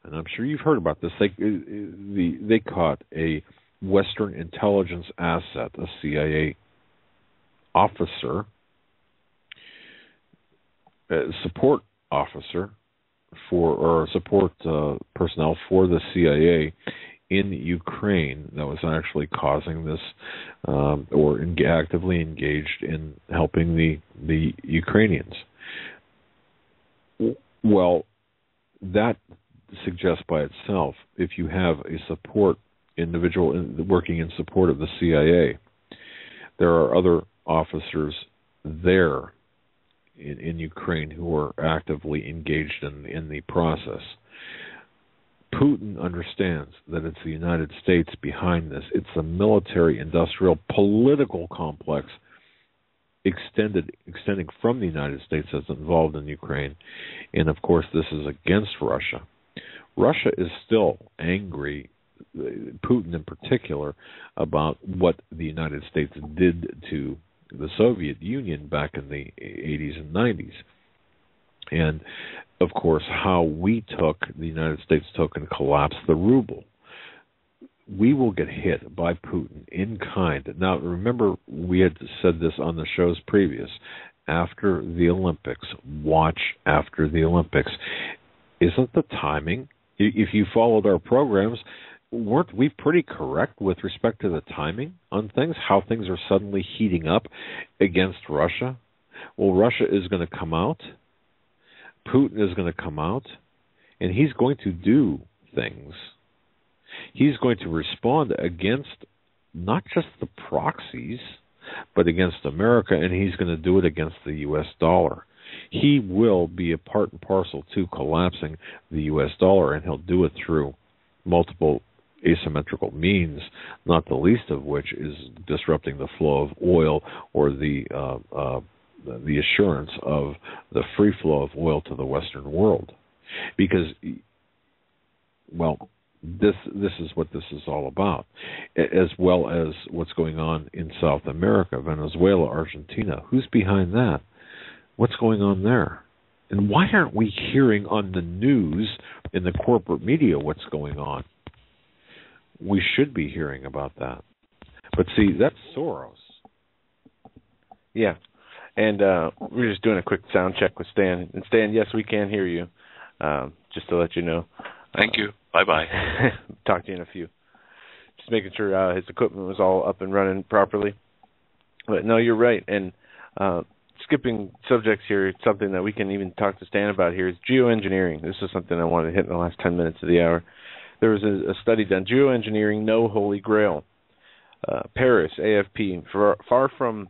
and I'm sure you've heard about this, they caught a Western intelligence asset, a CIA officer, support officer or support personnel for the CIA in Ukraine that was actually causing this, or actively engaged in helping the Ukrainians. Well, that suggests by itself, if you have a support individual working in support of the CIA, there are other officers there in Ukraine who are actively engaged in the process. Putin understands that it's the United States behind this. It's a military, industrial, political complex extending from the United States that's involved in Ukraine. And, of course, this is against Russia. Russia is still angry, Putin in particular, about what the United States did to the Soviet Union back in the 80s and 90s. And, of course, how the United States took and collapsed the ruble. We will get hit by Putin in kind. Now, remember, we had said this on the shows previous. After the Olympics, watch after the Olympics. Isn't the timing, if you followed our programs, weren't we pretty correct with respect to the timing on things, how things are suddenly heating up against Russia? Well, Russia is going to come out. Putin is going to come out, and he's going to do things. He's going to respond against not just the proxies, but against America, and he's going to do it against the U.S. dollar. He will be a part and parcel to collapsing the U.S. dollar, and he'll do it through multiple asymmetrical means, not the least of which is disrupting the flow of oil or the assurance of the free flow of oil to the Western world. Because, well, this is what this is all about, as well as what's going on in South America, Venezuela, Argentina. Who's behind that? What's going on there? And why aren't we hearing on the news, in the corporate media, what's going on? We should be hearing about that. But see, that's Soros. Yeah. And we're just doing a quick sound check with Stan. And Stan, yes, we can hear you, just to let you know. Thank you. Bye-bye. Talk to you in a few. Just making sure his equipment was all up and running properly. But no, you're right. And skipping subjects here, it's something that we can even talk to Stan about here, is geoengineering. This is something I wanted to hit in the last 10 minutes of the hour. There was a study done, Geoengineering, No Holy Grail. Paris, AFP, far from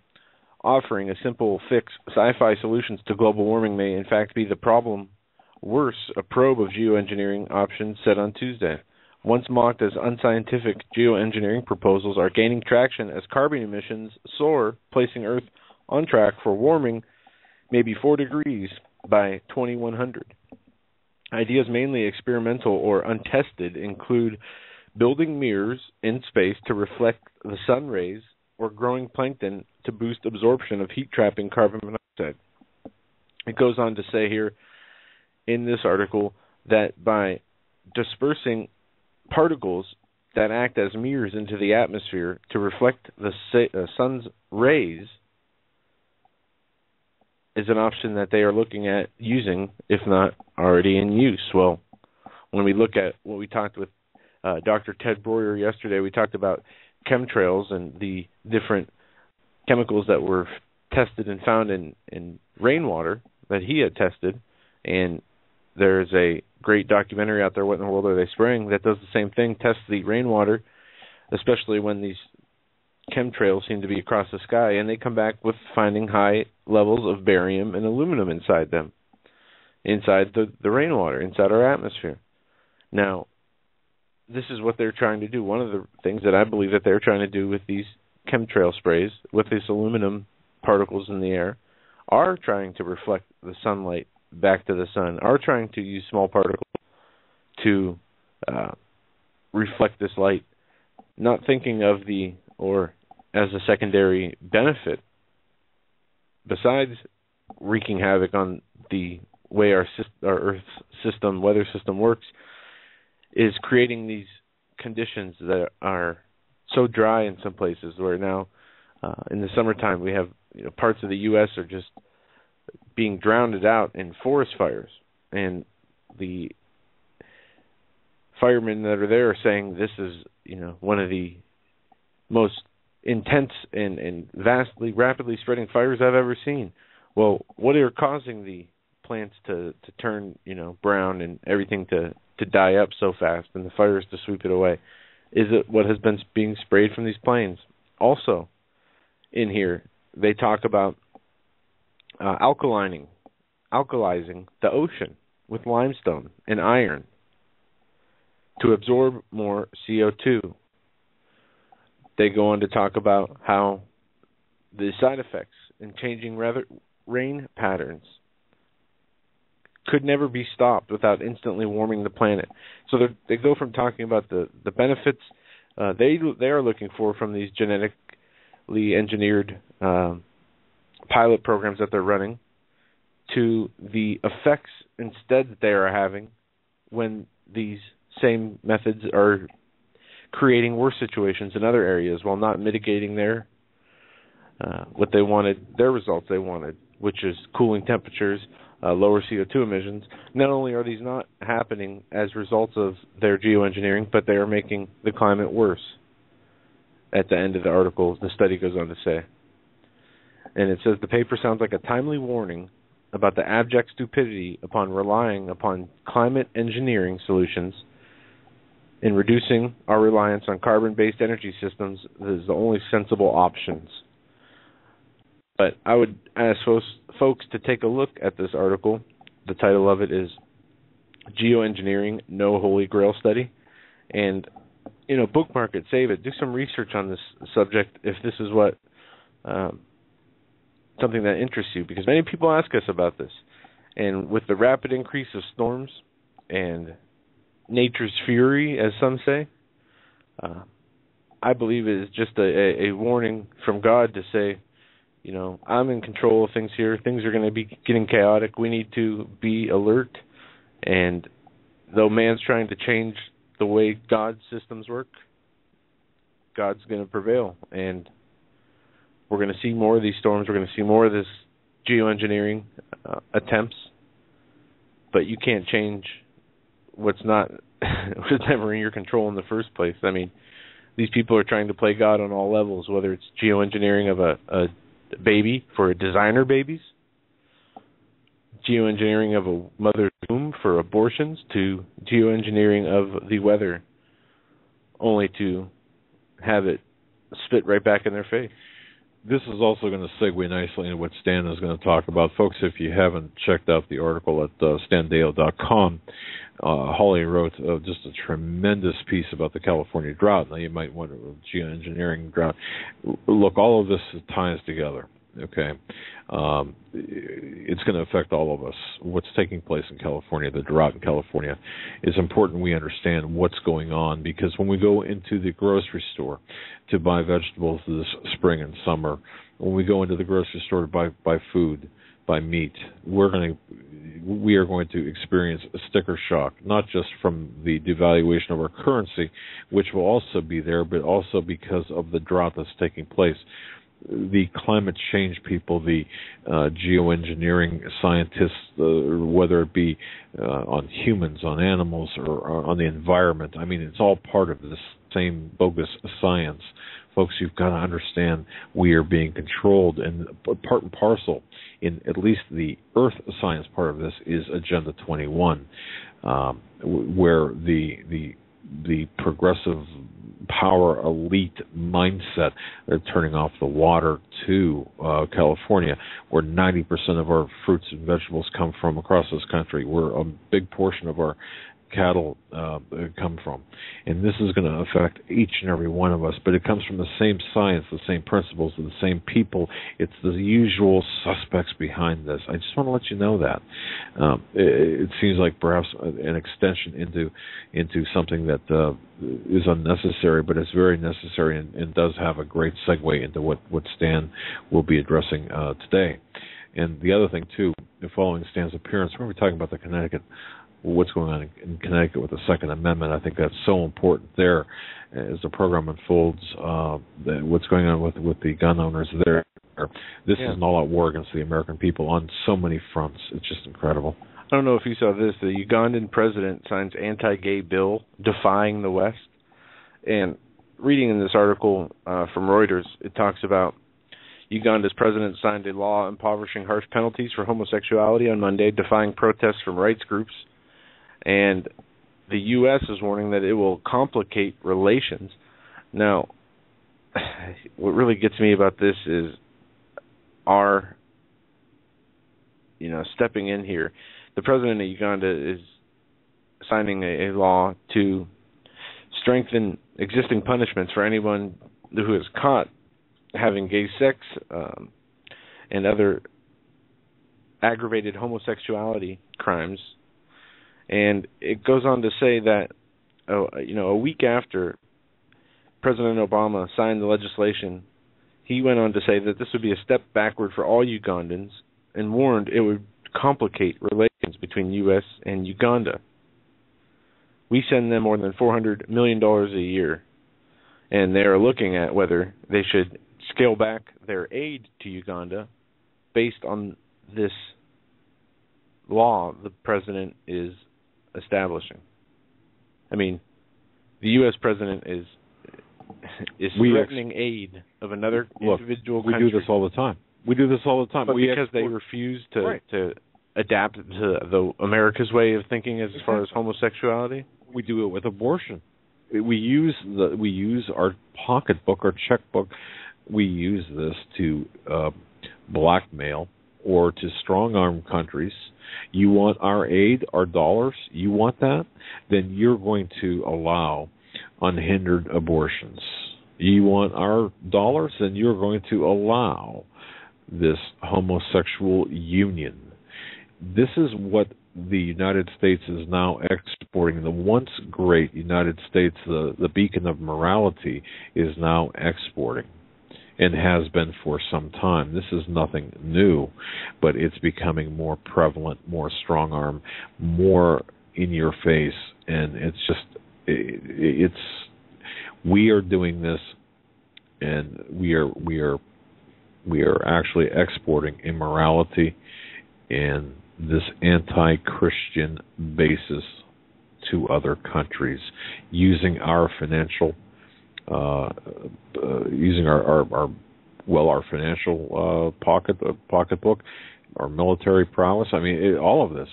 offering a simple fix, sci-fi solutions to global warming may in fact be the problem. Worse, a probe of geoengineering options said on Tuesday. Once mocked as unscientific, geoengineering proposals are gaining traction as carbon emissions soar, placing Earth on track for warming maybe 4 degrees by 2100. Ideas mainly experimental or untested include building mirrors in space to reflect the sun rays or growing plankton to boost absorption of heat-trapping carbon monoxide. It goes on to say here in this article that by dispersing particles that act as mirrors into the atmosphere to reflect the sun's rays is an option that they are looking at using, if not already in use. Well, when we look at what we talked with Dr. Ted Breuer yesterday, we talked about chemtrails and the different chemicals that were tested and found in rainwater that he had tested. And there's a great documentary out there, What in the World Are They Spraying?, that does the same thing, tests the rainwater, especially when these chemtrails seem to be across the sky, and they come back with finding high levels of barium and aluminum inside them, inside the rainwater, inside our atmosphere. Now, this is what they're trying to do. One of the things that I believe that they're trying to do with these chemtrail sprays, with these aluminum particles in the air, are trying to reflect the sunlight back to the sun, are trying to use small particles to reflect this light, not thinking of or as a secondary benefit, besides wreaking havoc on the way our Earth's system, weather system works, is creating these conditions that are so dry in some places where now in the summertime we have parts of the U.S. are just being drowned out in forest fires, and the firemen that are there are saying this is one of the most intense and rapidly spreading fires I've ever seen. Well, what are causing the plants to turn brown and everything to die up so fast and the fires to sweep it away? Is it what has been being sprayed from these planes? Also, in here, they talk about alkalizing the ocean with limestone and iron to absorb more CO2. They go on to talk about how the side effects in changing rain patterns could never be stopped without instantly warming the planet. So they go from talking about the benefits they are looking for from these genetically engineered pilot programs that they're running, to the effects instead that they are having when these same methods are creating worse situations in other areas while not mitigating their results they wanted, which is cooling temperatures, lower CO2 emissions. Not only are these not happening as results of their geoengineering, but they are making the climate worse. At the end of the article, the study goes on to say. And it says, the paper sounds like a timely warning about the abject stupidity upon relying upon climate engineering solutions in reducing our reliance on carbon-based energy systems. This is the only sensible options. But I would ask folks to take a look at this article. The title of it is Geoengineering, No Holy Grail Study. And, bookmark it, save it, do some research on this subject if this is what something that interests you, because many people ask us about this. And with the rapid increase of storms and nature's fury, as some say, I believe it is just a warning from God to say, I'm in control of things here. Things are going to be getting chaotic. We need to be alert. And though man's trying to change the way God's systems work, God's going to prevail. And we're going to see more of these storms. We're going to see more of this geoengineering attempts. But you can't change what's never in your control in the first place. I mean, these people are trying to play God on all levels, whether it's geoengineering of a baby for designer babies, geoengineering of a mother's womb for abortions, to geoengineering of the weather, only to have it spit right back in their face. This is also going to segue nicely into what Stan is going to talk about. Folks, if you haven't checked out the article at standeyo.com, Holly wrote just a tremendous piece about the California drought. Now, you might wonder, geoengineering drought. Look, all of this ties together, okay? It's going to affect all of us. What's taking place in California, the drought in California, is important we understand what's going on, because when we go into the grocery store to buy vegetables this spring and summer, when we go into the grocery store to buy food, buy meat, we are going to experience a sticker shock, not just from the devaluation of our currency, which will also be there, but also because of the drought that's taking place. The climate change people, the geoengineering scientists, whether it be on humans, on animals, or on the environment, I mean, it's all part of this same bogus science. Folks, you've got to understand we are being controlled, and part and parcel in at least the Earth science part of this is Agenda 21, where the progressive power elite mindset, they're turning off the water to California, where 90% of our fruits and vegetables come from across this country, where a big portion of our cattle come from. And this is going to affect each and every one of us, but it comes from the same science, the same principles, the same people. It's the usual suspects behind this. I just want to let you know that. It seems like perhaps an extension into something that is unnecessary, but it's very necessary and does have a great segue into what Stan will be addressing today. And the other thing, too, following Stan's appearance, we're going to be talking about the Connecticut, what's going on in Connecticut with the Second Amendment. I think that's so important there as the program unfolds, what's going on with the gun owners there. This is an all-out war against the American people on so many fronts. It's just incredible. I don't know if you saw this. The Ugandan president signs anti-gay bill defying the West. And reading in this article from Reuters, it talks about Uganda's president signed a law impoverishing harsh penalties for homosexuality on Monday, defying protests from rights groups. And the U.S. is warning that it will complicate relations. Now, what really gets me about this is our, stepping in here. The president of Uganda is signing a law to strengthen existing punishments for anyone who is caught having gay sex and other aggravated homosexuality crimes. And it goes on to say that, a week after President Obama signed the legislation, he went on to say that this would be a step backward for all Ugandans and warned it would complicate relations between U.S. and Uganda. We send them more than $400 million a year, and they are looking at whether they should scale back their aid to Uganda based on this law the president is establishing. I mean, the U.S. president is threatening aid of another individual country. We do this all the time. But because they refuse to adapt to the America's way of thinking as far as homosexuality, we do it with abortion. We use our pocketbook, our checkbook. We use this to blackmail or to strong-arm countries, you want our aid, our dollars, you want that, then you're going to allow unhindered abortions. You want our dollars, then you're going to allow this homosexual union. This is what the United States is now exporting. The once great United States, the beacon of morality, is now exporting and has been for some time. This is nothing new, but it's becoming more prevalent, more strong-arm, more in your face, and it's just we are doing this, and we are actually exporting immorality and this anti-Christian basis to other countries, using our financial, using our financial pocketbook, our military prowess. I mean, all of this.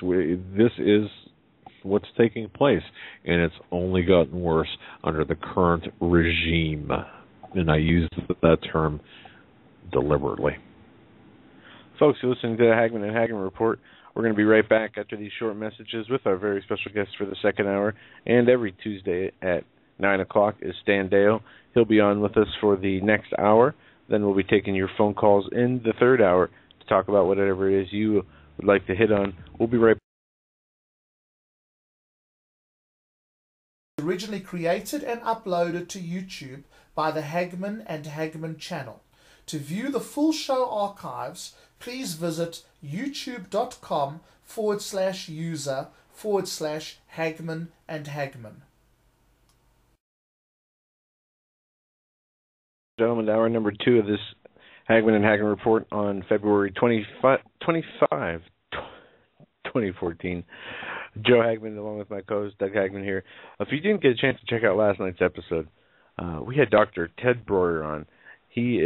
This is what's taking place, and it's only gotten worse under the current regime. And I use that term deliberately. Folks, you're listening to the Hagmann and Hagmann Report. We're going to be right back after these short messages with our very special guest for the second hour. And every Tuesday at 9 o'clock is Stan Deyo. He'll be on with us for the next hour. Then we'll be taking your phone calls in the third hour to talk about whatever it is you would like to hit on. We'll be right back. Originally created and uploaded to YouTube by the Hagmann and Hagmann channel. To view the full show archives, please visit youtube.com/user/Hagmann and Hagmann. Gentlemen, hour number 2 of this Hagmann and Hagmann Report on February 25, 2014. Joe Hagmann, along with my co-host Doug Hagmann here. If you didn't get a chance to check out last night's episode, we had Dr. Ted Breuer on. He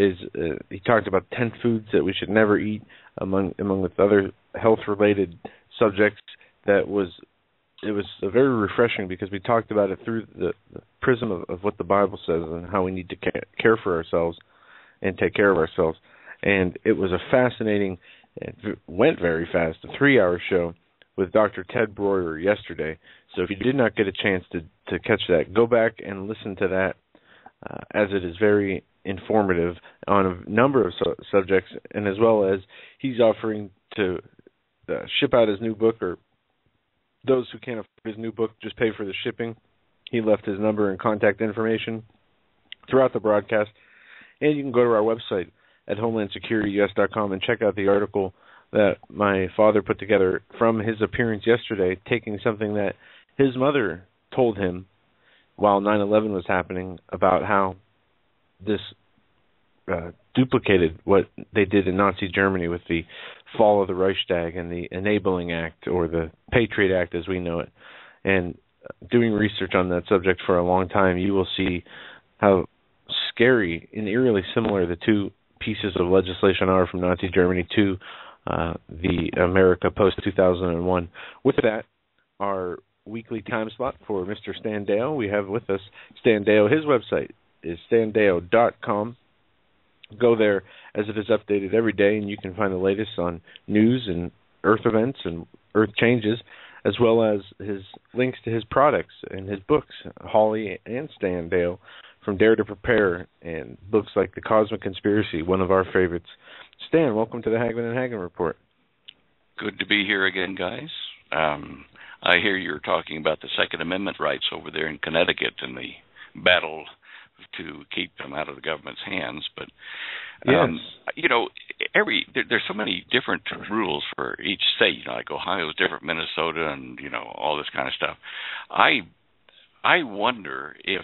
talked about 10 foods that we should never eat, among with other health-related subjects. It was very refreshing because we talked about it through the prism of what the Bible says and how we need to care for ourselves and take care of ourselves. And it was a fascinating, it went very fast, a 3-hour show with Dr. Ted Breuer yesterday. So if you did not get a chance to catch that, go back and listen to that, as it is very informative on a number of subjects, and as well as he's offering to ship out his new book, or those who can't afford his new book just pay for the shipping. He left his number and contact information throughout the broadcast, and you can go to our website at homelandsecurityus.com and check out the article that my father put together from his appearance yesterday, taking something that his mother told him while 9/11 was happening about how this duplicated what they did in Nazi Germany with the fall of the Reichstag and the Enabling Act, or the Patriot Act as we know it. And doing research on that subject for a long time, you will see how scary and eerily similar the two pieces of legislation are from Nazi Germany to the America post-2001. With that, our weekly time slot for Mr. Stan Deyo. We have with us Stan Deyo. His website is standeyo.com. Go there, as it is updated every day, and you can find the latest on news and Earth events and Earth changes, as well as his links to his products and his books, Holly and Stan Deyo, from Dare to Prepare, and books like The Cosmic Conspiracy, one of our favorites. Stan, welcome to the Hagmann and Hagmann Report. Good to be here again, guys. I hear you're talking about the Second Amendment rights over there in Connecticut and the battle to keep them out of the government's hands. But, yes. You know, there's so many different rules for each state. You know, like Ohio's different, Minnesota, and, you know, all this kind of stuff. I wonder if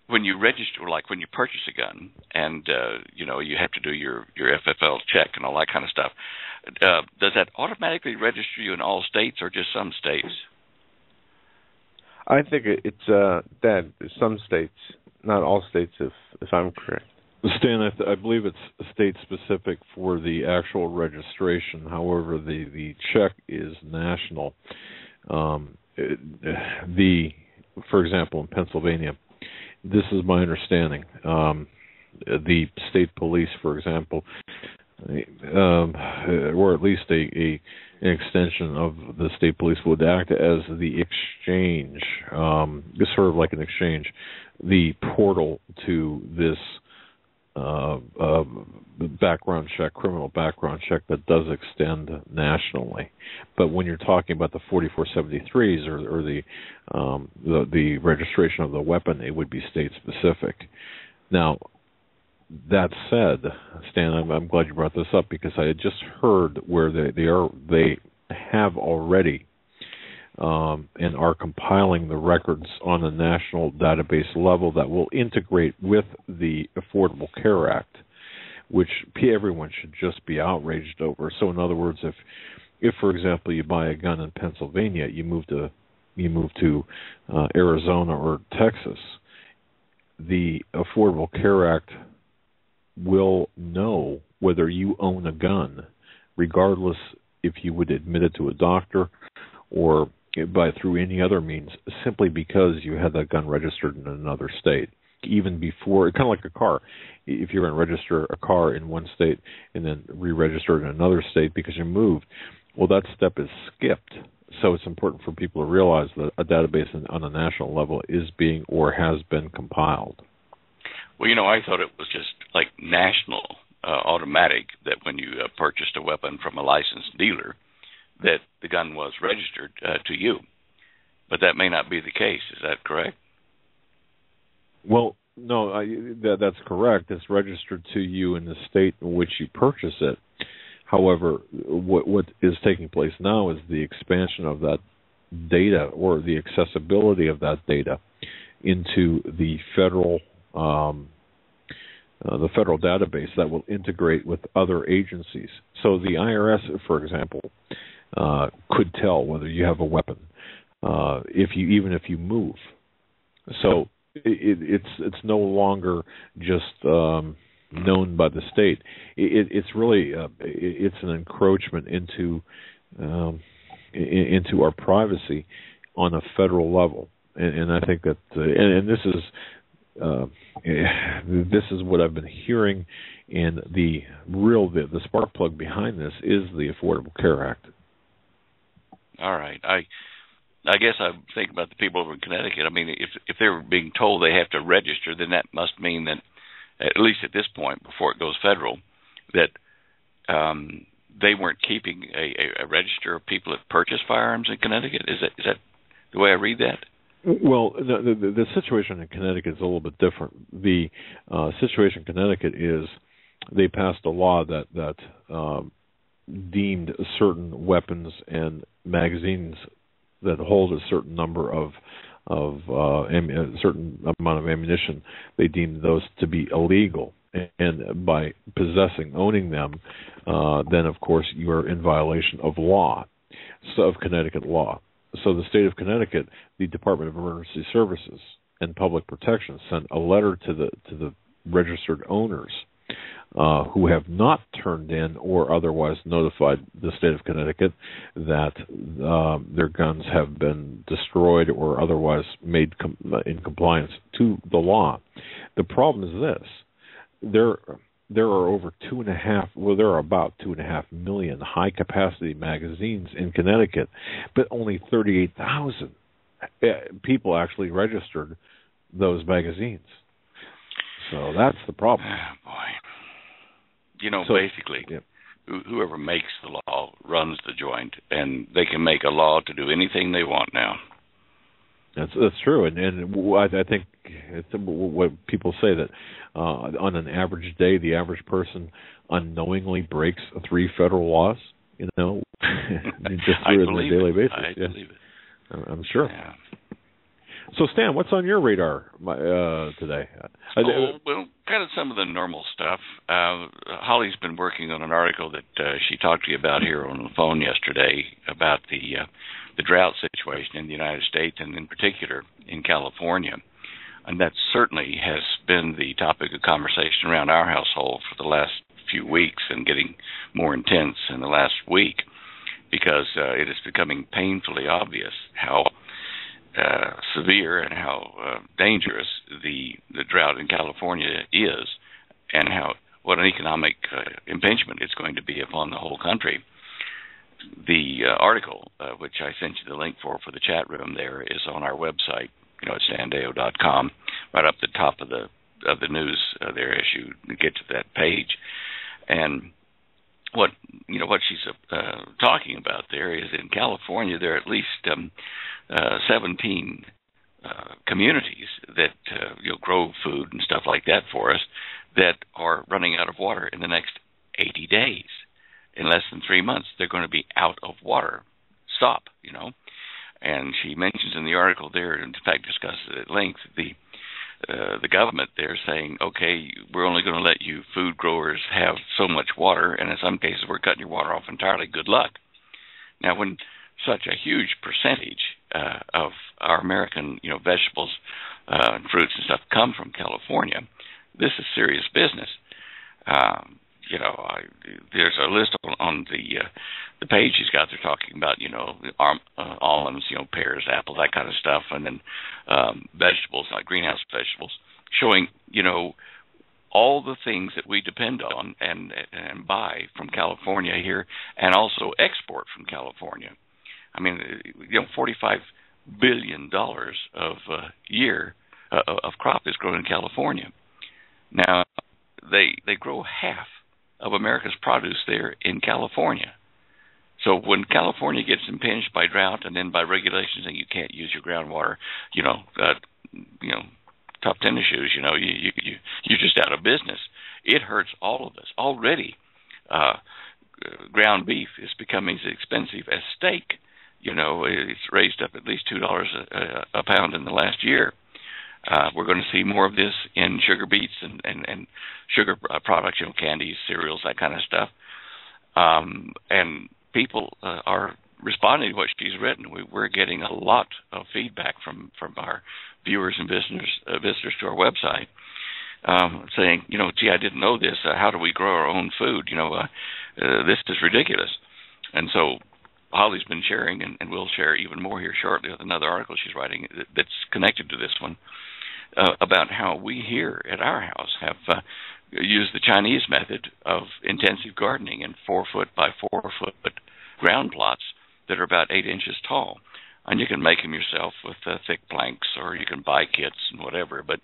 when you register, like when you purchase a gun and, you know, you have to do your FFL check and all that kind of stuff, does that automatically register you in all states or just some states? I think it's some states, not all states, if I'm correct. Stan, I believe it's state-specific for the actual registration. However, the check is national. For example, in Pennsylvania, this is my understanding. The state police, for example, or at least an extension of the state police would act as the exchange, sort of like an exchange, the portal to this background check, criminal background check that does extend nationally. But when you're talking about the 4473s or the registration of the weapon, it would be state specific. Now, that said, Stan, I'm glad you brought this up because I had just heard where they have already and are compiling the records on a national database level that will integrate with the Affordable Care Act, which everyone should just be outraged over. So, in other words, if for example you buy a gun in Pennsylvania, you move to Arizona or Texas, the Affordable Care Act will know whether you own a gun, regardless if you would admit it to a doctor or through any other means, simply because you had that gun registered in another state. Even before, kind of like a car. If you're going to register a car in one state and then re-register it in another state because you moved, well, that step is skipped. So it's important for people to realize that a database on a national level is being or has been compiled. Well, I thought it was just like national, automatic, that when you purchased a weapon from a licensed dealer, that the gun was registered to you. But that may not be the case. Is that correct? Well, no, that's correct. It's registered to you in the state in which you purchase it. However, what is taking place now is the expansion of that data or the accessibility of that data into the federal database that will integrate with other agencies. So the IRS, for example, could tell whether you have a weapon if you move. So it's no longer just known by the state. It's really it's an encroachment into our privacy on a federal level, and I think that and this is what I've been hearing, and the spark plug behind this is the Affordable Care Act. All right, I guess I think about the people over in Connecticut. I mean, if they're being told they have to register, then that must mean that, at least at this point, before it goes federal, that they weren't keeping a register of people that purchase firearms in Connecticut. Is that the way I read that? Well, the situation in Connecticut is a little bit different. The situation in Connecticut is they passed a law that deemed certain weapons and magazines that hold a certain number of a certain amount of ammunition, they deemed those to be illegal. And by owning them, then of course you are in violation of Connecticut law. So the state of Connecticut, the Department of Emergency Services and Public Protection sent a letter to the registered owners who have not turned in or otherwise notified the state of Connecticut that their guns have been destroyed or otherwise made in compliance to the law. The problem is this: there are over 2.5. There are about 2.5 million high-capacity magazines in Connecticut, but only 38,000 people actually registered those magazines. So that's the problem. Oh, boy. Basically, yeah. Whoever makes the law runs the joint, and they can make a law to do anything they want now. That's true, and I think it's what people say that on an average day, the average person unknowingly breaks 3 federal laws. Just through on a daily basis. I believe it. I'm sure. Yeah. So, Stan, what's on your radar today? Well, kind of some of the normal stuff. Holly's been working on an article that she talked to you about here on the phone yesterday about the drought situation in the United States, and in particular in California. And that certainly has been the topic of conversation around our household for the last few weeks, and getting more intense in the last week, because it is becoming painfully obvious how severe and how dangerous the drought in California is, and how what an economic impingement it's going to be upon the whole country. The article, which I sent you the link for the chat room there, is on our website, at standeyo.com, right up the top of the news there as you get to that page. And what she's talking about there is in California there are at least 17 communities that grow food and stuff like that for us that are running out of water in the next 80 days. In less than 3 months, they're going to be out of water. Stop, And she mentions in the article there, and in fact discusses it at length, the government there saying, okay, we're only going to let you food growers have so much water, and in some cases we're cutting your water off entirely. Good luck. Now, when such a huge percentage of our American, vegetables and fruits and stuff come from California, this is serious business. There's a list on the page he's got. They're talking about, almonds, pears, apples, that kind of stuff, and then vegetables like greenhouse vegetables, showing, all the things that we depend on and buy from California here, and also export from California. I mean, $45 billion of year of crop is grown in California. Now, they grow half of America's produce there in California. So when California gets impinged by drought and then by regulations saying you can't use your groundwater, top tennis shoes, you're just out of business. It hurts all of us. Already, ground beef is becoming as expensive as steak. It's raised up at least $2 a pound in the last year. We're going to see more of this in sugar beets and sugar products, candies, cereals, that kind of stuff. And people are responding to what she's written. We're getting a lot of feedback from our viewers and visitors to our website, saying, gee, I didn't know this. How do we grow our own food? This is ridiculous. And so Holly's been sharing, and we'll share even more here shortly with another article she's writing that's connected to this one, about how we here at our house have used the Chinese method of intensive gardening in 4-foot by 4-foot ground plots that are about 8 inches tall. And you can make them yourself with thick planks, or you can buy kits and whatever, but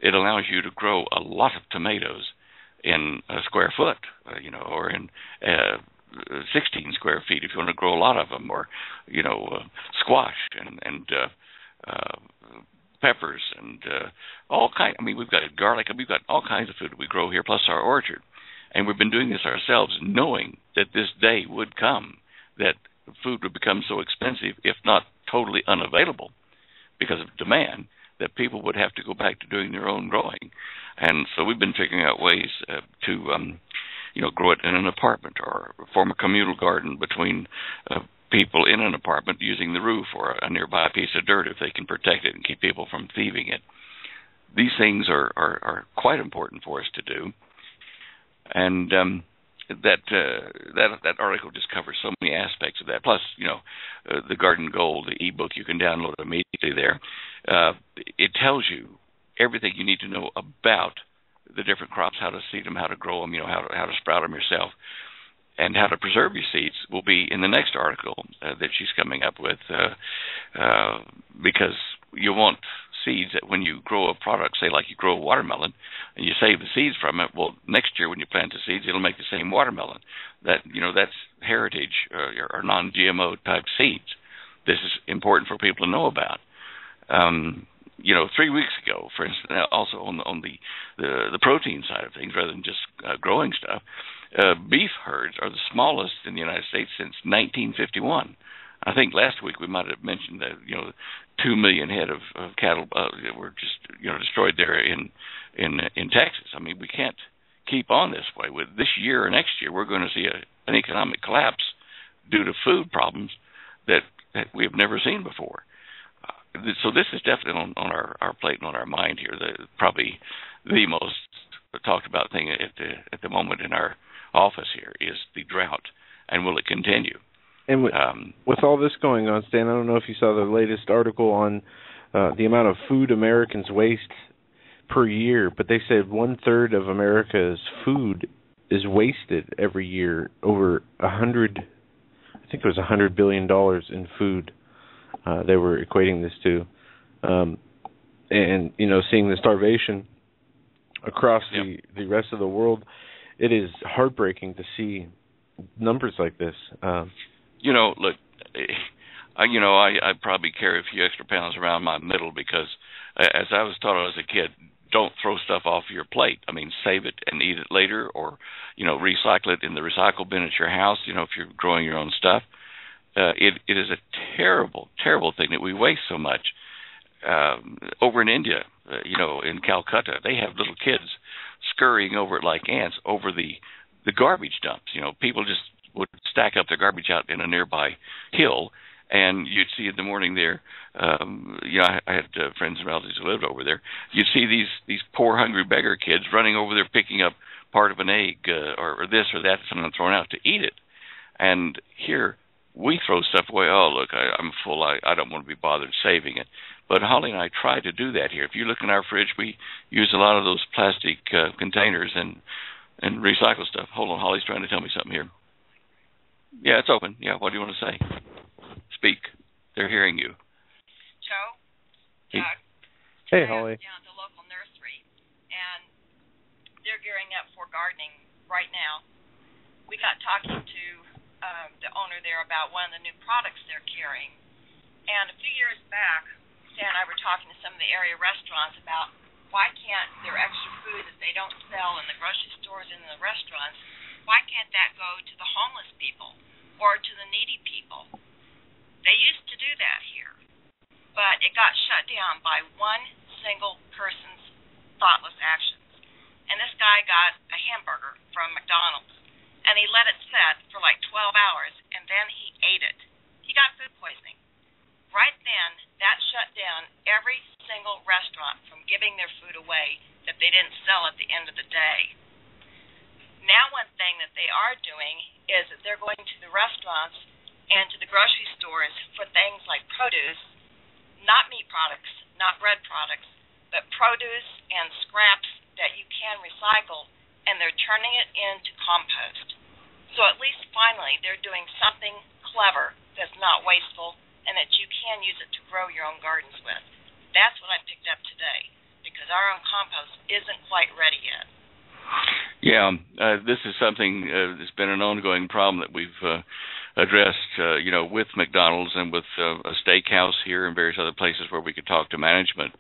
it allows you to grow a lot of tomatoes in a square foot, or in 16 square feet if you want to grow a lot of them, or, squash and peppers and all kinds. I mean, we've got garlic, and we've got all kinds of food that we grow here, plus our orchard. And we've been doing this ourselves, knowing that this day would come that food would become so expensive, if not totally unavailable because of demand, that people would have to go back to doing their own growing. And so we've been figuring out ways to grow it in an apartment, or form a communal garden between people in an apartment using the roof or a nearby piece of dirt if they can protect it and keep people from thieving it. These things are quite important for us to do. And that article just covers so many aspects of that. Plus, the Garden Gold, the ebook you can download immediately there. It tells you everything you need to know about the different crops, how to seed them, how to grow them, how to sprout them yourself, and how to preserve your seeds will be in the next article that she's coming up with, because you want seeds that when you grow a product, say like you grow a watermelon, and you save the seeds from it, well, next year when you plant the seeds, it'll make the same watermelon. That's heritage or non-GMO type seeds. This is important for people to know about. 3 weeks ago, for instance, also on the protein side of things, rather than just growing stuff, beef herds are the smallest in the United States since 1951. I think last week we might have mentioned that 2 million head of cattle were just destroyed there in Texas. I mean, we can't keep on this way. With this year or next year, we're going to see an economic collapse due to food problems that we have never seen before. So this is definitely on our plate and on our mind here. Probably the most talked about thing at the moment in our office here is the drought, and will it continue? And with all this going on, Stan, I don't know if you saw the latest article on the amount of food Americans waste per year, but they said 1/3 of America's food is wasted every year. Over I think it was $100 billion in food they were equating this to. And, seeing the starvation across the rest of the world, it is heartbreaking to see numbers like this. Look, I probably carry a few extra pounds around my middle because, as I was taught as a kid, don't throw stuff off your plate. I mean, save it and eat it later, or, recycle it in the recycle bin at your house, if you're growing your own stuff. It is a terrible, terrible thing that we waste so much. Over in India, in Calcutta, they have little kids scurrying over it like ants over the garbage dumps. People just would stack up their garbage out in a nearby hill, and you'd see in the morning there, I had friends and relatives who lived over there. You'd see these poor, hungry beggar kids running over there picking up part of an egg or this or that, something thrown out to eat it. And here, we throw stuff away. Oh, look, I'm full. I don't want to be bothered saving it. But Holly and I try to do that here. If you look in our fridge, we use a lot of those plastic containers and recycle stuff. Hold on, Holly's trying to tell me something here. Yeah, it's open. Yeah, what do you want to say? Speak. They're hearing you. Joe, Doug. Hey, Holly. Down at the local nursery, and they're gearing up for gardening right now. We got talking to the owner there about one of the new products they're carrying. And a few years back, Stan and I were talking to some of the area restaurants about why can't their extra food that they don't sell in the grocery stores and in the restaurants, why can't that go to the homeless people or to the needy people? They used to do that here, but it got shut down by one single person's thoughtless actions. And this guy got a hamburger from McDonald's, and he let it set for like 12 hours, and then he ate it. He got food poisoning. Right then, that shut down every single restaurant from giving their food away that they didn't sell at the end of the day. Now one thing that they are doing is that they're going to the restaurants and to the grocery stores for things like produce, not meat products, not bread products, but produce and scraps that you can recycle, and they're turning it into compost. So at least finally they're doing something clever that's not wasteful and that you can use it to grow your own gardens with. That's what I picked up today, because our own compost isn't quite ready yet. Yeah, this is something that's been an ongoing problem that we've addressed, with McDonald's and with a steakhouse here and various other places where we could talk to management.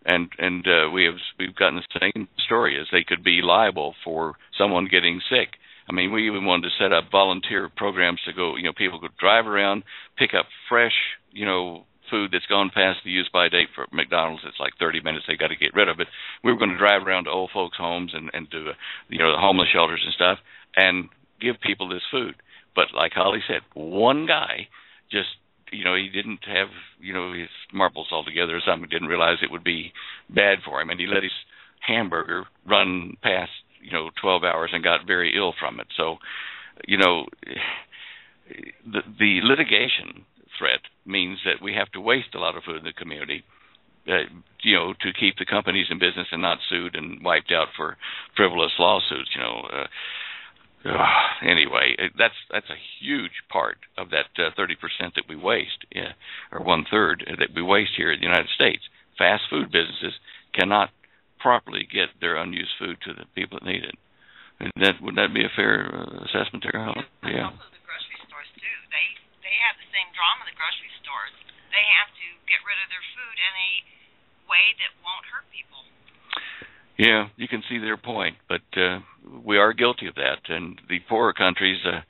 And we've gotten the same story, as they could be liable for someone getting sick. I mean, we even wanted to set up volunteer programs to go, people could drive around, pick up fresh, food that's gone past the use-by date for McDonald's. It's like 30 minutes. They got to get rid of it. We were going to drive around to old folks' homes and do, the homeless shelters and stuff and give people this food. But like Holly said, one guy just, he didn't have, his marbles all together or something. Didn't realize it would be bad for him. And he let his hamburger run past, 12 hours and got very ill from it. So, the litigation threat means that we have to waste a lot of food in the community, to keep the companies in business and not sued and wiped out for frivolous lawsuits, Anyway, that's a huge part of that 30% that we waste, or 1/3 that we waste here in the United States. Fast food businesses cannot properly get their unused food to the people that need it. And would that be a fair assessment there, Helen? Yeah. Also, the grocery stores too. They have the same drama. The grocery stores. They have to get rid of their food in a way that won't hurt people. Yeah, you can see their point, but we are guilty of that. And the poorer countries, not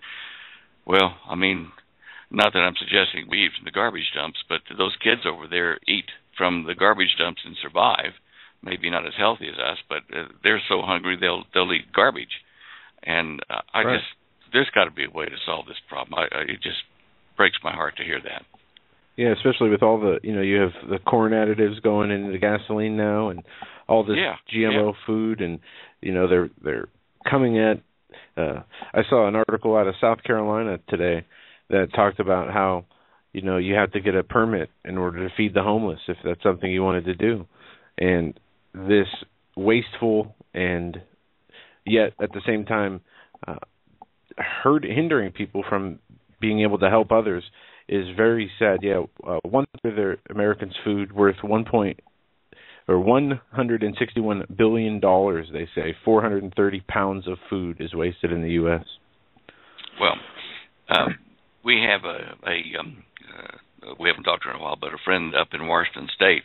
that I'm suggesting we eat from the garbage dumps, but those kids over there eat from the garbage dumps and survive. Maybe not as healthy as us, but they're so hungry they'll eat garbage. And there's got to be a way to solve this problem. It just breaks my heart to hear that. Yeah, especially with all the, you have the corn additives going into the gasoline now, and all this GMO food, and they're coming at. I saw an article out of South Carolina today that talked about how you have to get a permit in order to feed the homeless if that's something you wanted to do, and this wasteful, and yet at the same time hindering people from being able to help others is very sad. Yeah, 1/3 of Americans' food worth $161 billion, they say. 430 pounds of food is wasted in the U.S. Well, we haven't talked to her in a while, but a friend up in Washington State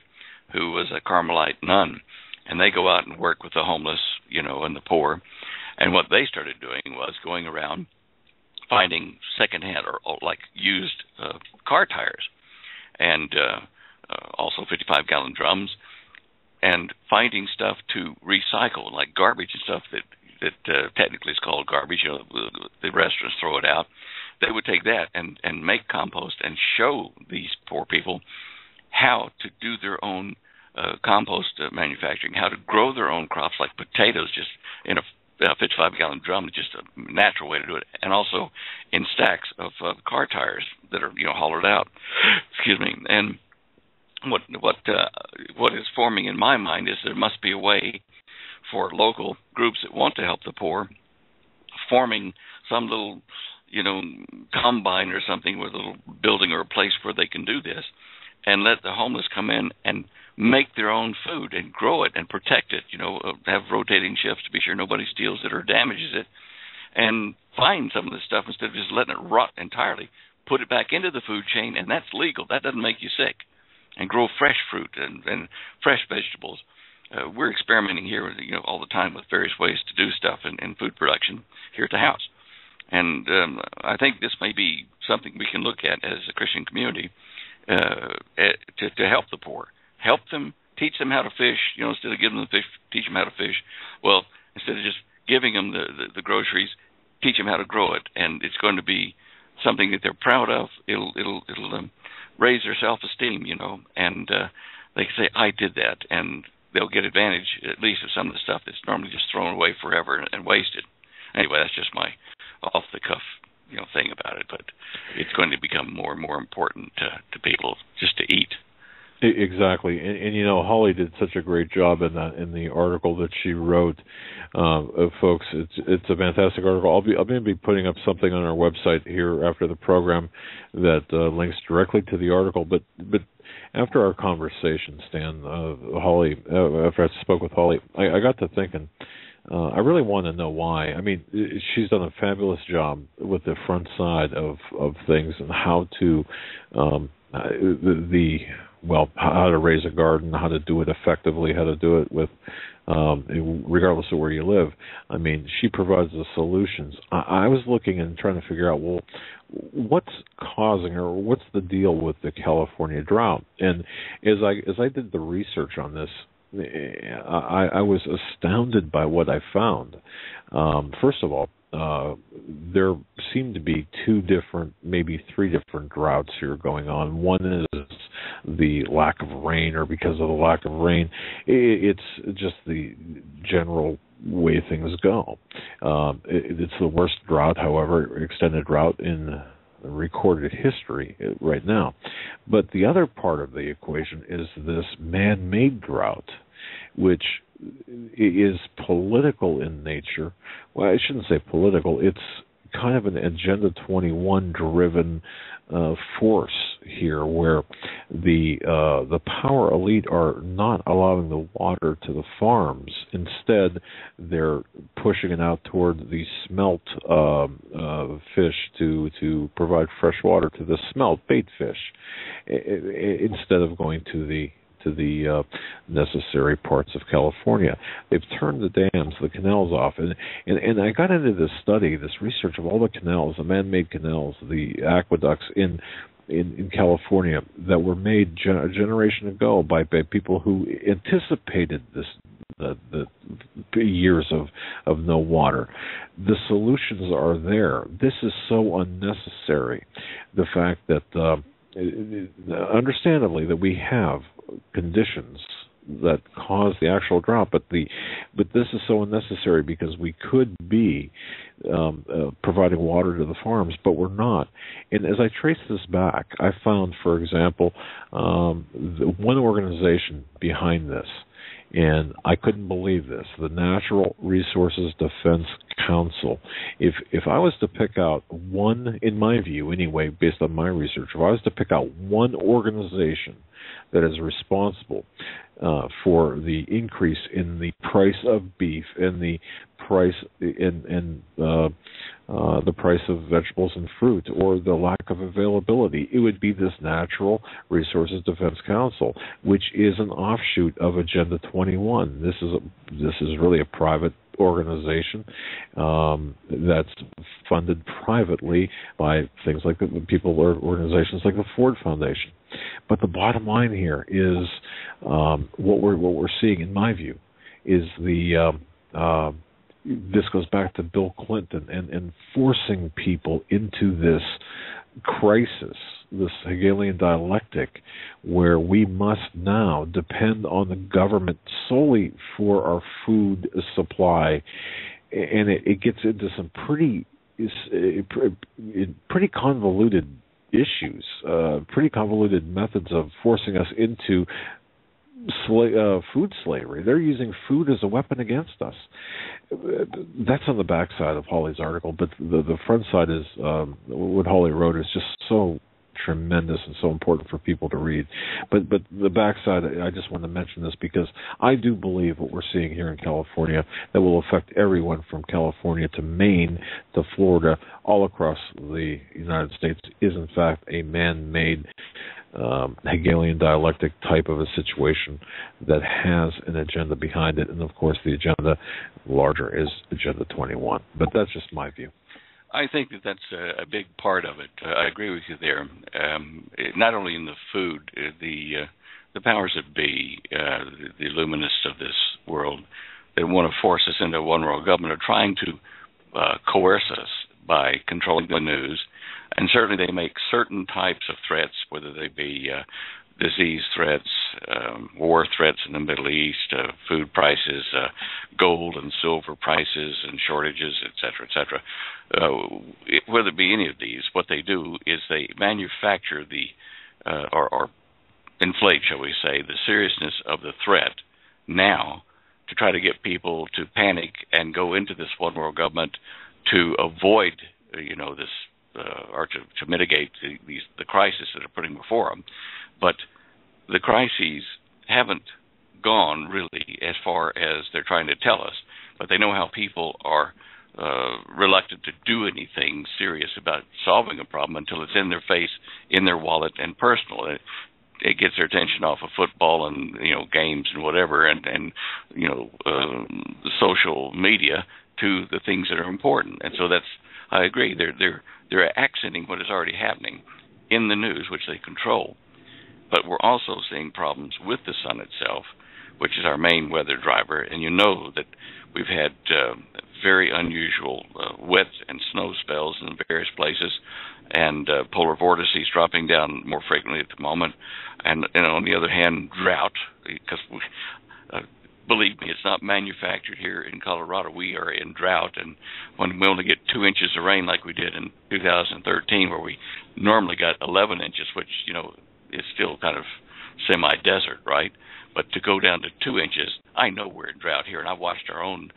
who was a Carmelite nun, and they go out and work with the homeless, and the poor. And what they started doing was going around finding secondhand or like used car tires, and also 55-gallon drums, and finding stuff to recycle, like garbage and stuff that technically is called garbage. The restaurants throw it out. They would take that and make compost and show these poor people how to do their own compost manufacturing, how to grow their own crops like potatoes just in a 55-gallon drum, just a natural way to do it, and also in stacks of car tires that are hollowed out. Excuse me. And what is forming in my mind is there must be a way for local groups that want to help the poor, forming some little combine or something with a little building or a place where they can do this, and let the homeless come in and make their own food and grow it and protect it, have rotating shifts to be sure nobody steals it or damages it, and find some of this stuff instead of just letting it rot entirely, put it back into the food chain, and that's legal. That doesn't make you sick. And grow fresh fruit and fresh vegetables. We're experimenting here, all the time with various ways to do stuff in food production here at the house. And I think this may be something we can look at as a Christian community to help the poor. Help them, teach them how to fish, instead of giving them the fish, teach them how to fish. Well, instead of just giving them the groceries, teach them how to grow it. And it's going to be something that they're proud of. It'll raise their self-esteem, and they can say, I did that, and they'll get advantage, at least of some of the stuff that's normally just thrown away forever and wasted. Anyway, that's just my off-the-cuff, thing about it, but it's going to become more and more important to people just to eat. Exactly, and Holly did such a great job in the article that she wrote. Folks, it's a fantastic article. I'm going to be putting up something on our website here after the program that links directly to the article. But after our conversation, Stan, Holly, after I spoke with Holly, I got to thinking. I really want to know why. I mean, she's done a fabulous job with the front side of things and how to how to raise a garden, how to do it effectively, how to do it with, regardless of where you live. I mean, she provides the solutions. I was looking and trying to figure out, well, what's causing or what's the deal with the California drought? And as I did the research on this, I was astounded by what I found. First of all, there seem to be two different, maybe three different droughts here going on. One is the lack of rain, or because of the lack of rain, it's just the general way things go. It's the worst drought, however, extended drought in recorded history right now. But the other part of the equation is this man-made drought, which is political in nature. Well, I shouldn't say political. It's kind of an Agenda 21 driven force here, where the power elite are not allowing the water to the farms. Instead, they're pushing it out toward the smelt fish to provide fresh water to the smelt bait fish, instead of going to the necessary parts of California. They've turned the dams, the canals off, and I got into this study, this research of all the canals, the man-made canals, the aqueducts in California that were made a generation ago by people who anticipated this, the years of no water. The solutions are there. This is so unnecessary. The fact that understandably that we have conditions that cause the actual drought, but this is so unnecessary because we could be providing water to the farms, but we're not. And as I trace this back, I found, for example, one organization behind this And I couldn't believe this. The Natural Resources Defense Council. If I was to pick out one, in my view anyway, based on my research, if I was to pick out one organization that is responsible for the increase in the price of beef and the price the price of vegetables and fruit, or the lack of availability, it would be this Natural Resources Defense Council, which is an offshoot of Agenda 21. This is really a private organization that's funded privately by things like the people or organizations like the Ford Foundation. But the bottom line here is what we're seeing, in my view, is this goes back to Bill Clinton and forcing people into this crisis, this Hegelian dialectic, where we must now depend on the government solely for our food supply, and it gets into some pretty convoluted issues, pretty convoluted methods of forcing us into food slavery. They're using food as a weapon against us. That's on the backside of Holly's article, but the front side is what Holly wrote is just so tremendous and so important for people to read. But the backside, I just want to mention this because I do believe what we're seeing here in California that will affect everyone from California to Maine to Florida, all across the United States, is in fact a man-made Hegelian dialectic type of a situation that has an agenda behind it. And of course the agenda larger is Agenda 21. But that's just my view. I think that's a big part of it. I agree with you there. Not only in the food, the powers that be, the illuminists of this world that want to force us into a one-world government are trying to coerce us by controlling the news. And certainly they make certain types of threats, whether they be disease threats, war threats in the Middle East, food prices, gold and silver prices and shortages, et cetera, whether it be any of these, what they do is they manufacture or inflate, shall we say, the seriousness of the threat now to try to get people to panic and go into this one world government to avoid, this or to mitigate the crisis that are putting before them. But the crises haven't gone really as far as they're trying to tell us. But they know how people are reluctant to do anything serious about solving a problem until it's in their face, in their wallet, and personal. It gets their attention off of football and games and whatever, and the social media to the things that are important. And so I agree. They're accenting what is already happening in the news, which they control. But we're also seeing problems with the sun itself, which is our main weather driver. And you know that we've had very unusual wet and snow spells in various places, and polar vortices dropping down more frequently at the moment. And on the other hand, drought, because believe me, it's not manufactured here in Colorado. We are in drought, and when we only get 2 inches of rain like we did in 2013, where we normally got 11 inches, which, is still kind of semi-desert, right? But to go down to 2 inches, I know we're in drought here, and I've watched our own,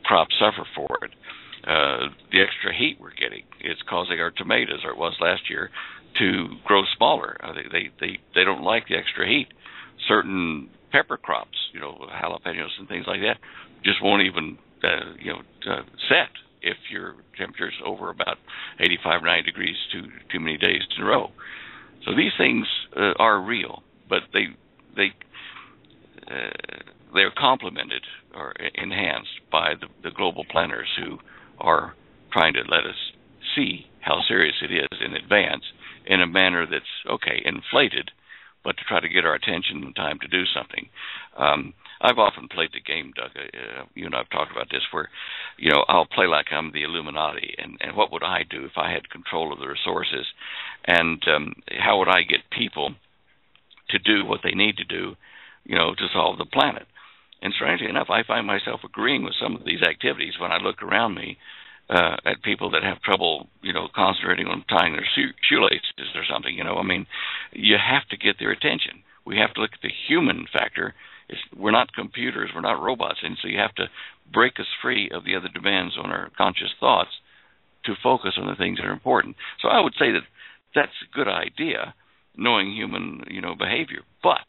crops suffer for it. The extra heat we're getting is causing our tomatoes, or it was last year, to grow smaller. They don't like the extra heat. Certain pepper crops, jalapenos and things like that, just won't even, set if your temperature's over about 85, 90 degrees too many days in a row. So these things are real, but they're complemented or enhanced by the global planners who are trying to let us see how serious it is in advance in a manner that's, inflated, but to try to get our attention and time to do something. I've often played the game, Doug. You and I have talked about this, where, I'll play like I'm the Illuminati, and what would I do if I had control of the resources, and how would I get people to do what they need to do, to solve the planet? And strangely enough, I find myself agreeing with some of these activities when I look around me at people that have trouble, concentrating on tying their shoelaces or something. You have to get their attention. We have to look at the human factor We're not computers, we're not robots, and so you have to break us free of the other demands on our conscious thoughts to focus on the things that are important. So I would say that that's a good idea, knowing human, behavior. But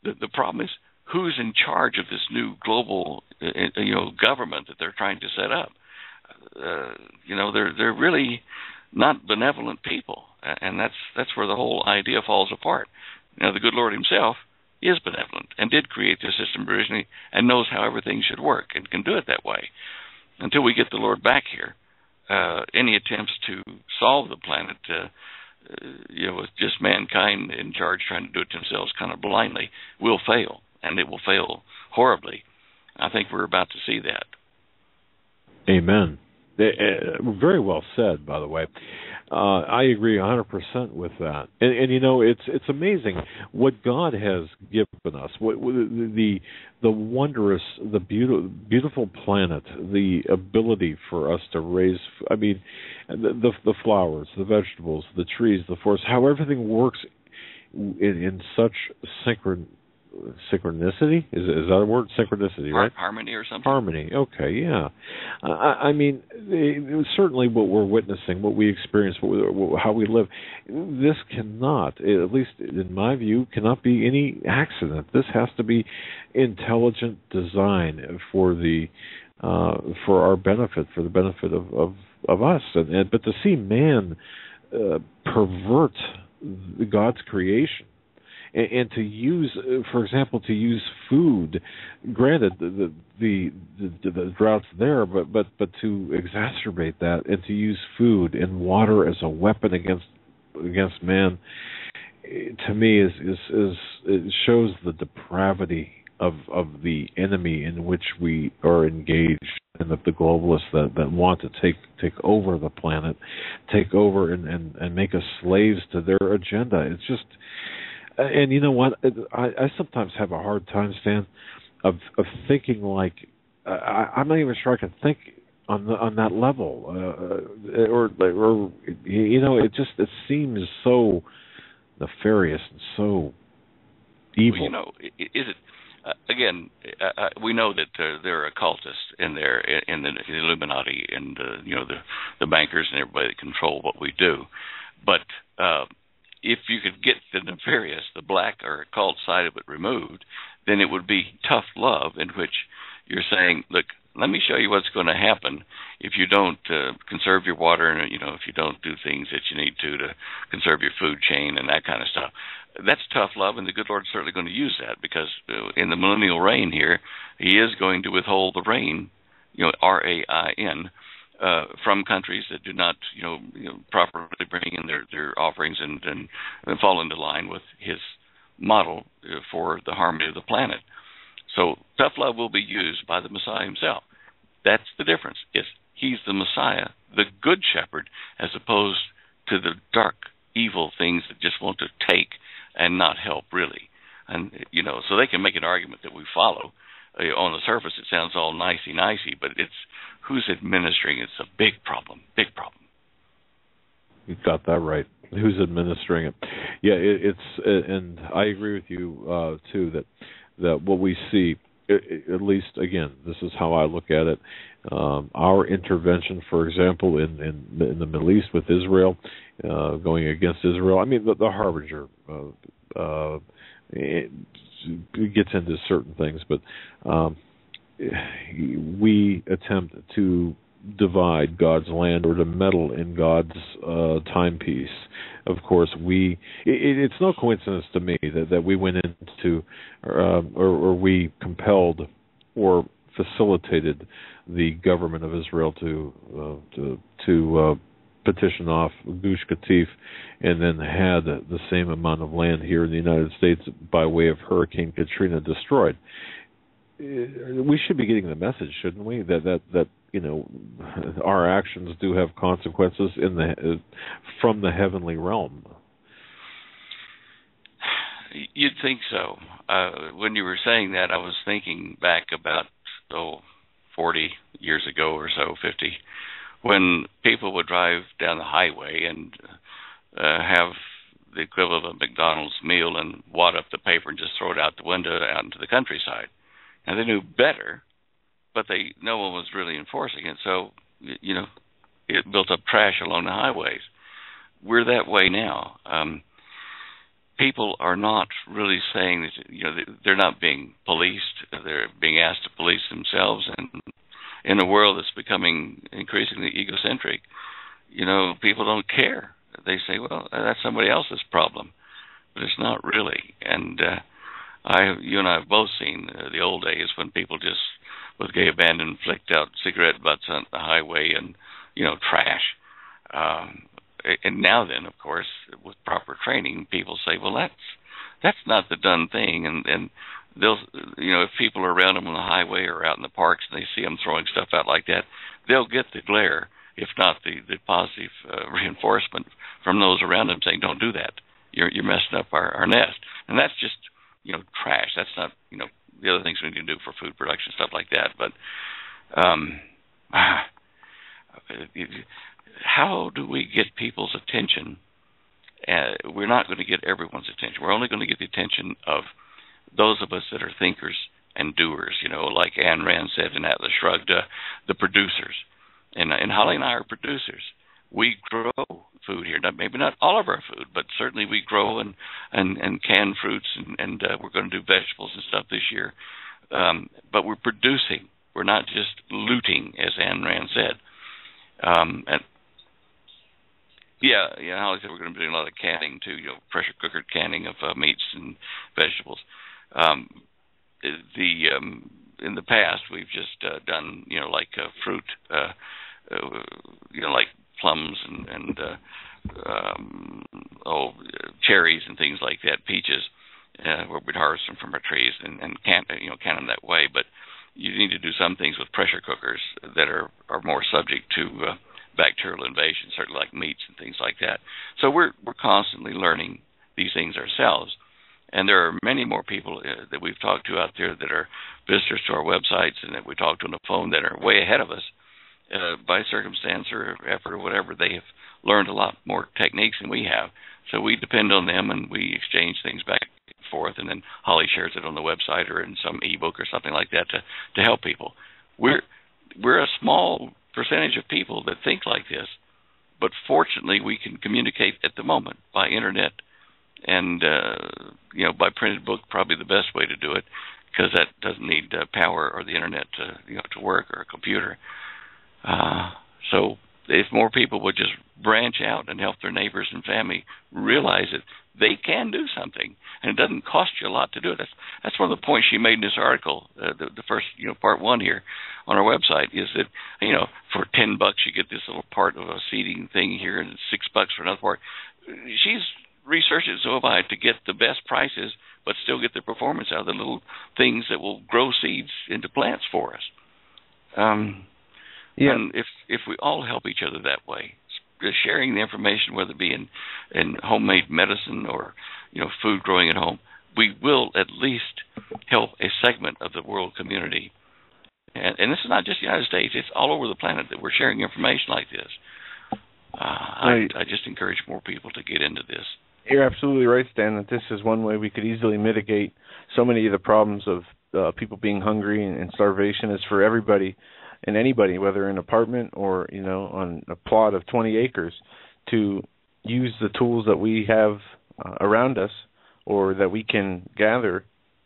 the problem is, who's in charge of this new global, government that they're trying to set up? They're really not benevolent people, and that's where the whole idea falls apart. The good Lord Himself is benevolent and did create this system originally and knows how everything should work and can do it that way. Until we get the Lord back here, any attempts to solve the planet, with just mankind in charge trying to do it themselves kind of blindly, will fail, and it will fail horribly. I think we're about to see that. Amen. Very well said, by the way. I agree 100% with that. And it's amazing what God has given us. What the wondrous, the beautiful planet, the ability for us to raise. I mean, the flowers, the vegetables, the trees, the forest. How everything works in such synchronicity? Is that a word? Synchronicity, right? Harmony or something? Harmony, okay, yeah. I mean, certainly what we're witnessing, what we experience, how we live, this cannot, at least in my view, cannot be any accident. This has to be intelligent design for our benefit, for the benefit of us. But to see man pervert God's creation, and to use, for example, food. Granted, the drought's there, but to exacerbate that and to use food and water as a weapon against man, to me it shows the depravity of the enemy in which we are engaged, and of the globalists that want to take over the planet, take over and make us slaves to their agenda. It's just. And you know what? I sometimes have a hard time, Stan, of thinking like I'm not even sure I can think on that level, or it seems so nefarious and so evil. Well, is it? Again, we know that there are occultists in there, in the Illuminati, and the bankers and everybody that control what we do, but. If you could get the nefarious, the black or occult side of it removed, then it would be tough love, in which you're saying, look, let me show you what's going to happen if you don't conserve your water and, if you don't do things that you need to conserve your food chain and that kind of stuff. That's tough love, and the good Lord's certainly going to use that, because in the millennial reign here, He is going to withhold the rain, RAIN, from countries that do not, properly bring in their offerings and fall into line with His model for the harmony of the planet. So tough love will be used by the Messiah Himself. That's the difference. He's the Messiah, the good shepherd, as opposed to the dark, evil things that just want to take and not help, really. And, so they can make an argument that we follow. On the surface, it sounds all nicey, but it's who's administering. It's a big problem. You got that right. Who's administering it? Yeah, and I agree with you too that what we see, at least again, this is how I look at it. Our intervention, for example, in the Middle East with Israel, going against Israel. I mean, the harbinger. It gets into certain things, but we attempt to divide God's land or to meddle in God's timepiece. Of course, it's no coincidence to me that we went into or we compelled or facilitated the government of Israel to petition off Gush Katif, and then had the same amount of land here in the United States by way of Hurricane Katrina destroyed. We should be getting the message, shouldn't we? That our actions do have consequences from the heavenly realm. You'd think so. When you were saying that, I was thinking back about 40 years ago or so, 50. When people would drive down the highway and have the equivalent of a McDonald's meal and wad up the paper and just throw it out the window out into the countryside. And they knew better, but no one was really enforcing it. So, it built up trash along the highways. We're that way now. People are not really saying that, they're not being policed. They're being asked to police themselves. And in a world that's becoming increasingly egocentric, people don't care. They say, well, that's somebody else's problem. But it's not really. And you and I have both seen the old days when people just, with gay abandon, flicked out cigarette butts on the highway and, trash. And now then, of course, with proper training, people say, well, that's not the done thing. And they'll, if people are around them on the highway or out in the parks and they see them throwing stuff out like that, they'll get the glare, if not the positive reinforcement from those around them saying, don't do that. You're messing up our nest. And that's just, trash. That's not, the other things we need to do for food production, stuff like that. But how do we get people's attention? We're not going to get everyone's attention. We're only going to get the attention of those of us that are thinkers and doers, like Ayn Rand said in Atlas Shrugged, the producers. And Holly and I are producers. We grow food here. Maybe not all of our food, but certainly we grow and can fruits, and we're going to do vegetables and stuff this year. But we're producing. We're not just looting, as Ayn Rand said. Holly said we're going to be doing a lot of canning too, pressure cooker canning of meats and vegetables. In the past, we've just done, like fruit, like plums and cherries and things like that, peaches, where we'd harvest them from our trees and can them that way. But you need to do some things with pressure cookers that are more subject to bacterial invasion, certainly like meats and things like that. So we're constantly learning these things ourselves. And there are many more people that we've talked to out there that are visitors to our websites and that we talk to on the phone that are way ahead of us by circumstance or effort or whatever. They have learned a lot more techniques than we have. So we depend on them and we exchange things back and forth, and then Holly shares it on the website or in some ebook or something like that to help people. We're a small percentage of people that think like this, but fortunately we can communicate at the moment by internet and by printed book, probably the best way to do it, because that doesn't need power or the internet to work, or a computer. So if more people would just branch out and help their neighbors and family realize that they can do something, and it doesn't cost you a lot to do it. That's one of the points she made in this article, the first, part one here on our website, is that, for $10 you get this little part of a seeding thing here, and $6 for another part. She's researched it, so have I, to get the best prices, but still get the performance out of the little things that will grow seeds into plants for us. And if we all help each other that way, sharing the information, whether it be in homemade medicine or food growing at home, we will at least help a segment of the world community. And this is not just the United States; it's all over the planet that we're sharing information like this. I just encourage more people to get into this. You're absolutely right, Stan, that this is one way we could easily mitigate so many of the problems of people being hungry and starvation. Is for everybody and anybody, whether in an apartment or on a plot of 20 acres, to use the tools that we have around us or that we can gather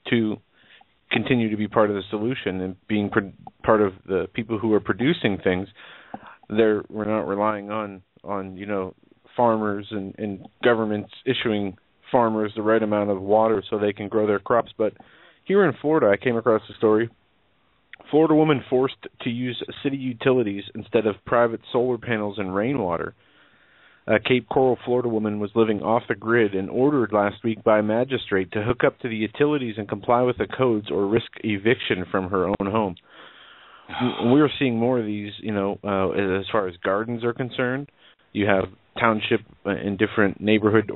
to continue to be part of the solution and being part of the people who are producing things. We're not relying on farmers and governments issuing farmers the right amount of water so they can grow their crops. But here in Florida, I came across a story. Florida woman forced to use city utilities instead of private solar panels and rainwater. A Cape Coral, Florida woman was living off the grid and ordered last week by a magistrate to hook up to the utilities and comply with the codes or risk eviction from her own home. We're seeing more of these, as far as gardens are concerned. You have township and different neighborhood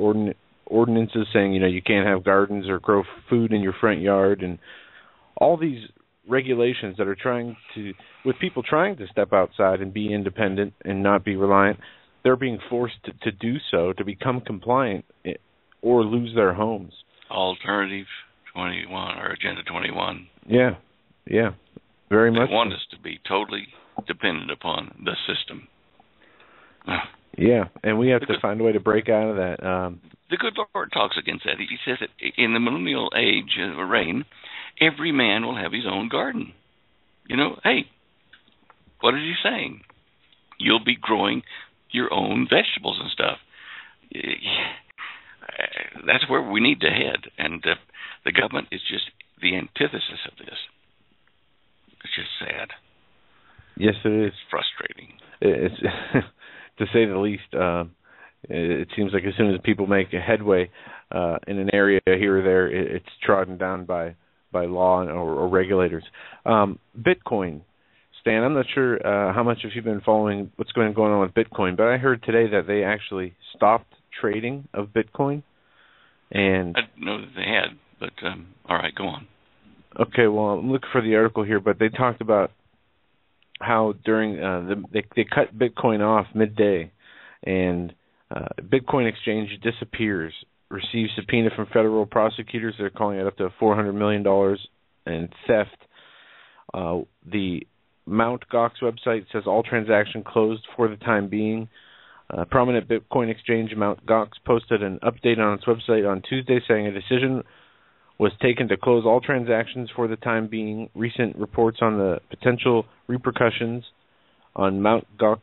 ordinances saying, you can't have gardens or grow food in your front yard, and all these regulations that are with people trying to step outside and be independent and not be reliant, they're being forced to do so, to become compliant or lose their homes. Alternative 21 or Agenda 21. Yeah, very much. They want us to be totally dependent upon the system. Yeah, and we have to find a way to break out of that. The good Lord talks against that. He says that in the millennial age of reign, every man will have his own garden. Hey, what is he saying? You'll be growing your own vegetables and stuff. That's where we need to head, and the government is just the antithesis of this. It's just sad. Yes, it is. It's frustrating. It's to say the least. It seems like as soon as people make a headway in an area here or there, it's trodden down by law or regulators. Bitcoin, Stan, I'm not sure how much have you been following what's going on with Bitcoin, but I heard today that they actually stopped trading of Bitcoin. And I didn't know that they had, but all right, go on. Okay, well, I'm looking for the article here, but they talked about how during they cut Bitcoin off midday, and Bitcoin exchange disappears. Receives subpoena from federal prosecutors. They're calling it up to $400 million in theft. The Mt. Gox website says all transaction closed for the time being. Prominent Bitcoin exchange Mt. Gox posted an update on its website on Tuesday saying a decision was taken to close all transactions for the time being. Recent reports on the potential repercussions on Mt. Gox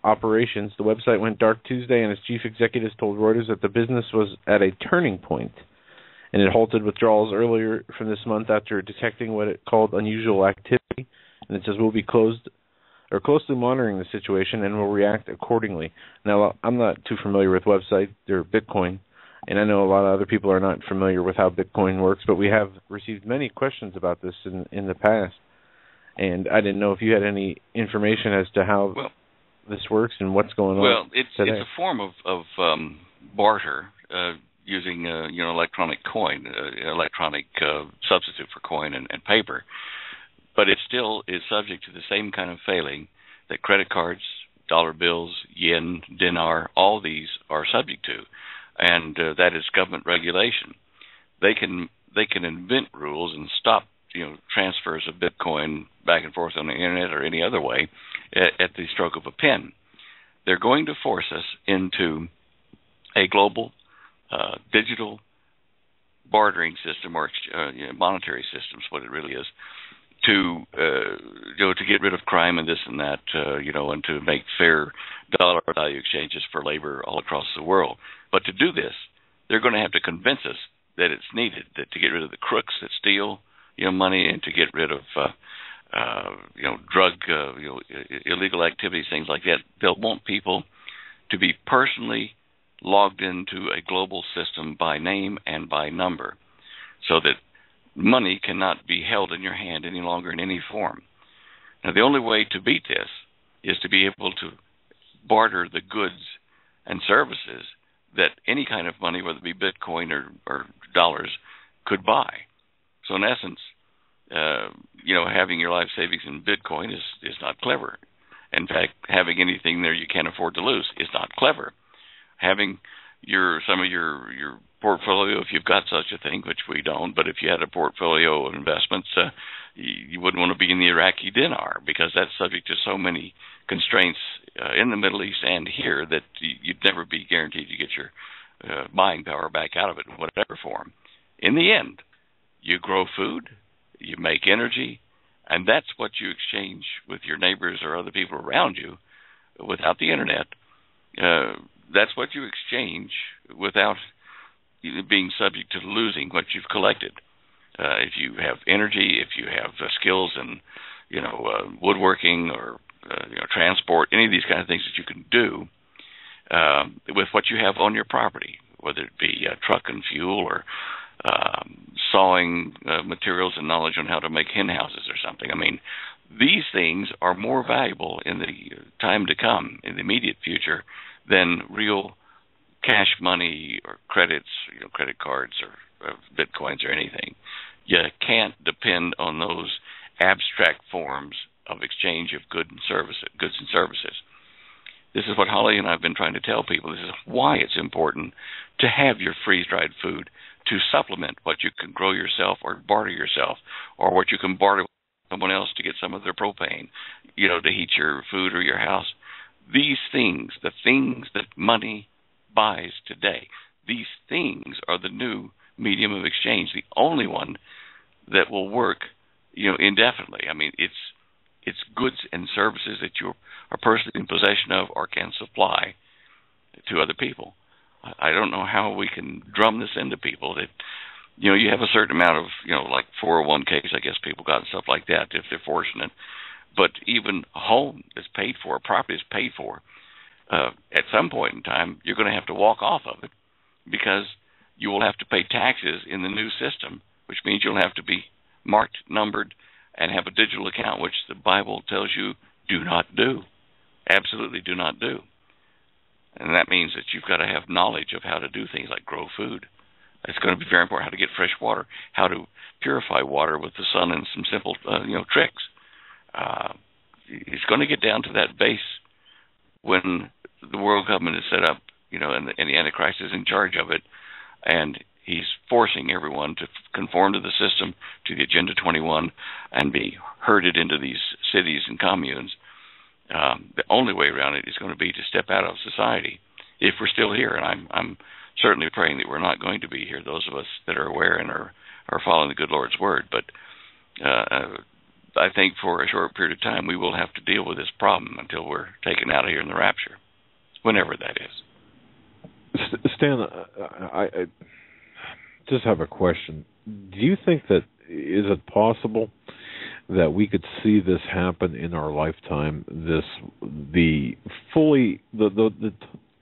operations. The website went dark Tuesday, and its chief executives told Reuters that the business was at a turning point, and it halted withdrawals earlier from this month after detecting what it called unusual activity. And it says we'll be closely monitoring the situation and will react accordingly. Now, I'm not too familiar with websites or Bitcoin, and I know a lot of other people are not familiar with how Bitcoin works, but we have received many questions about this in the past, and I didn't know if you had any information as to how this works and what's going on. Well, it's today. a form of barter using electronic coin, electronic substitute for coin and paper, but it still is subject to the same kind of failing that credit cards, dollar bills, yen, dinar, all these are subject to, and that is government regulation. They can invent rules and stop transfers of Bitcoin back and forth on the internet or any other way at the stroke of a pen. They're going to force us into a global digital bartering system or monetary system is what it really is, to get rid of crime and this and that, and to make fair dollar value exchanges for labor all across the world. But to do this, they're going to have to convince us that it's needed, that to get rid of the crooks that steal money, and to get rid of drug illegal activities, things like that. They'll want people to be personally logged into a global system by name and by number, so that money cannot be held in your hand any longer in any form. Now, the only way to beat this is to be able to barter the goods and services that any kind of money, whether it be Bitcoin or dollars, could buy. So in essence, having your life savings in Bitcoin is not clever. In fact, having anything there you can't afford to lose is not clever. Having some of your portfolio, if you've got such a thing, which we don't, but if you had a portfolio of investments, you wouldn't want to be in the Iraqi dinar, because that's subject to so many constraints in the Middle East and here that you'd never be guaranteed to get your buying power back out of it in whatever form. In the end, you grow food, you make energy, and that's what you exchange with your neighbors or other people around you without the internet. That's what you exchange without being subject to losing what you've collected. If you have energy, if you have skills in, woodworking or transport, any of these kind of things that you can do with what you have on your property, whether it be truck and fuel or sawing materials and knowledge on how to make hen houses or something. I mean, these things are more valuable in the time to come, in the immediate future, than real cash money or credits, credit cards or Bitcoins or anything. You can't depend on those abstract forms of exchange of goods and services. This is what Holly and I have been trying to tell people. This is why it's important to have your freeze-dried food to supplement what you can grow yourself or barter yourself, or what you can barter with someone else to get some of their propane, to heat your food or your house. These things, the things that money buys today, these things are the new medium of exchange, the only one that will work, indefinitely. I mean, it's goods and services that you are personally in possession of or can supply to other people. I don't know how we can drum this into people that, you have a certain amount of, like 401ks, I guess people got and stuff like that if they're fortunate. But even a home is paid for, a property is paid for. At some point in time, you're going to have to walk off of it because you will have to pay taxes in the new system, which means you'll have to be marked, numbered, and have a digital account, which the Bible tells you do not do. Absolutely do not do. And that means that you've got to have knowledge of how to do things like grow food. It's going to be very important how to get fresh water, how to purify water with the sun, and some simple, tricks. It's going to get down to that base when the world government is set up, and the Antichrist is in charge of it, and he's forcing everyone to conform to the system, to the Agenda 21, and be herded into these cities and communes. The only way around it is going to be to step out of society, if we're still here. And I'm certainly praying that we're not going to be here, those of us that are aware and are following the good Lord's word. But I think for a short period of time we will have to deal with this problem until we're taken out of here in the rapture, whenever that is. Stan, I just have a question. Do you think that is it possible that we could see this happen in our lifetime? The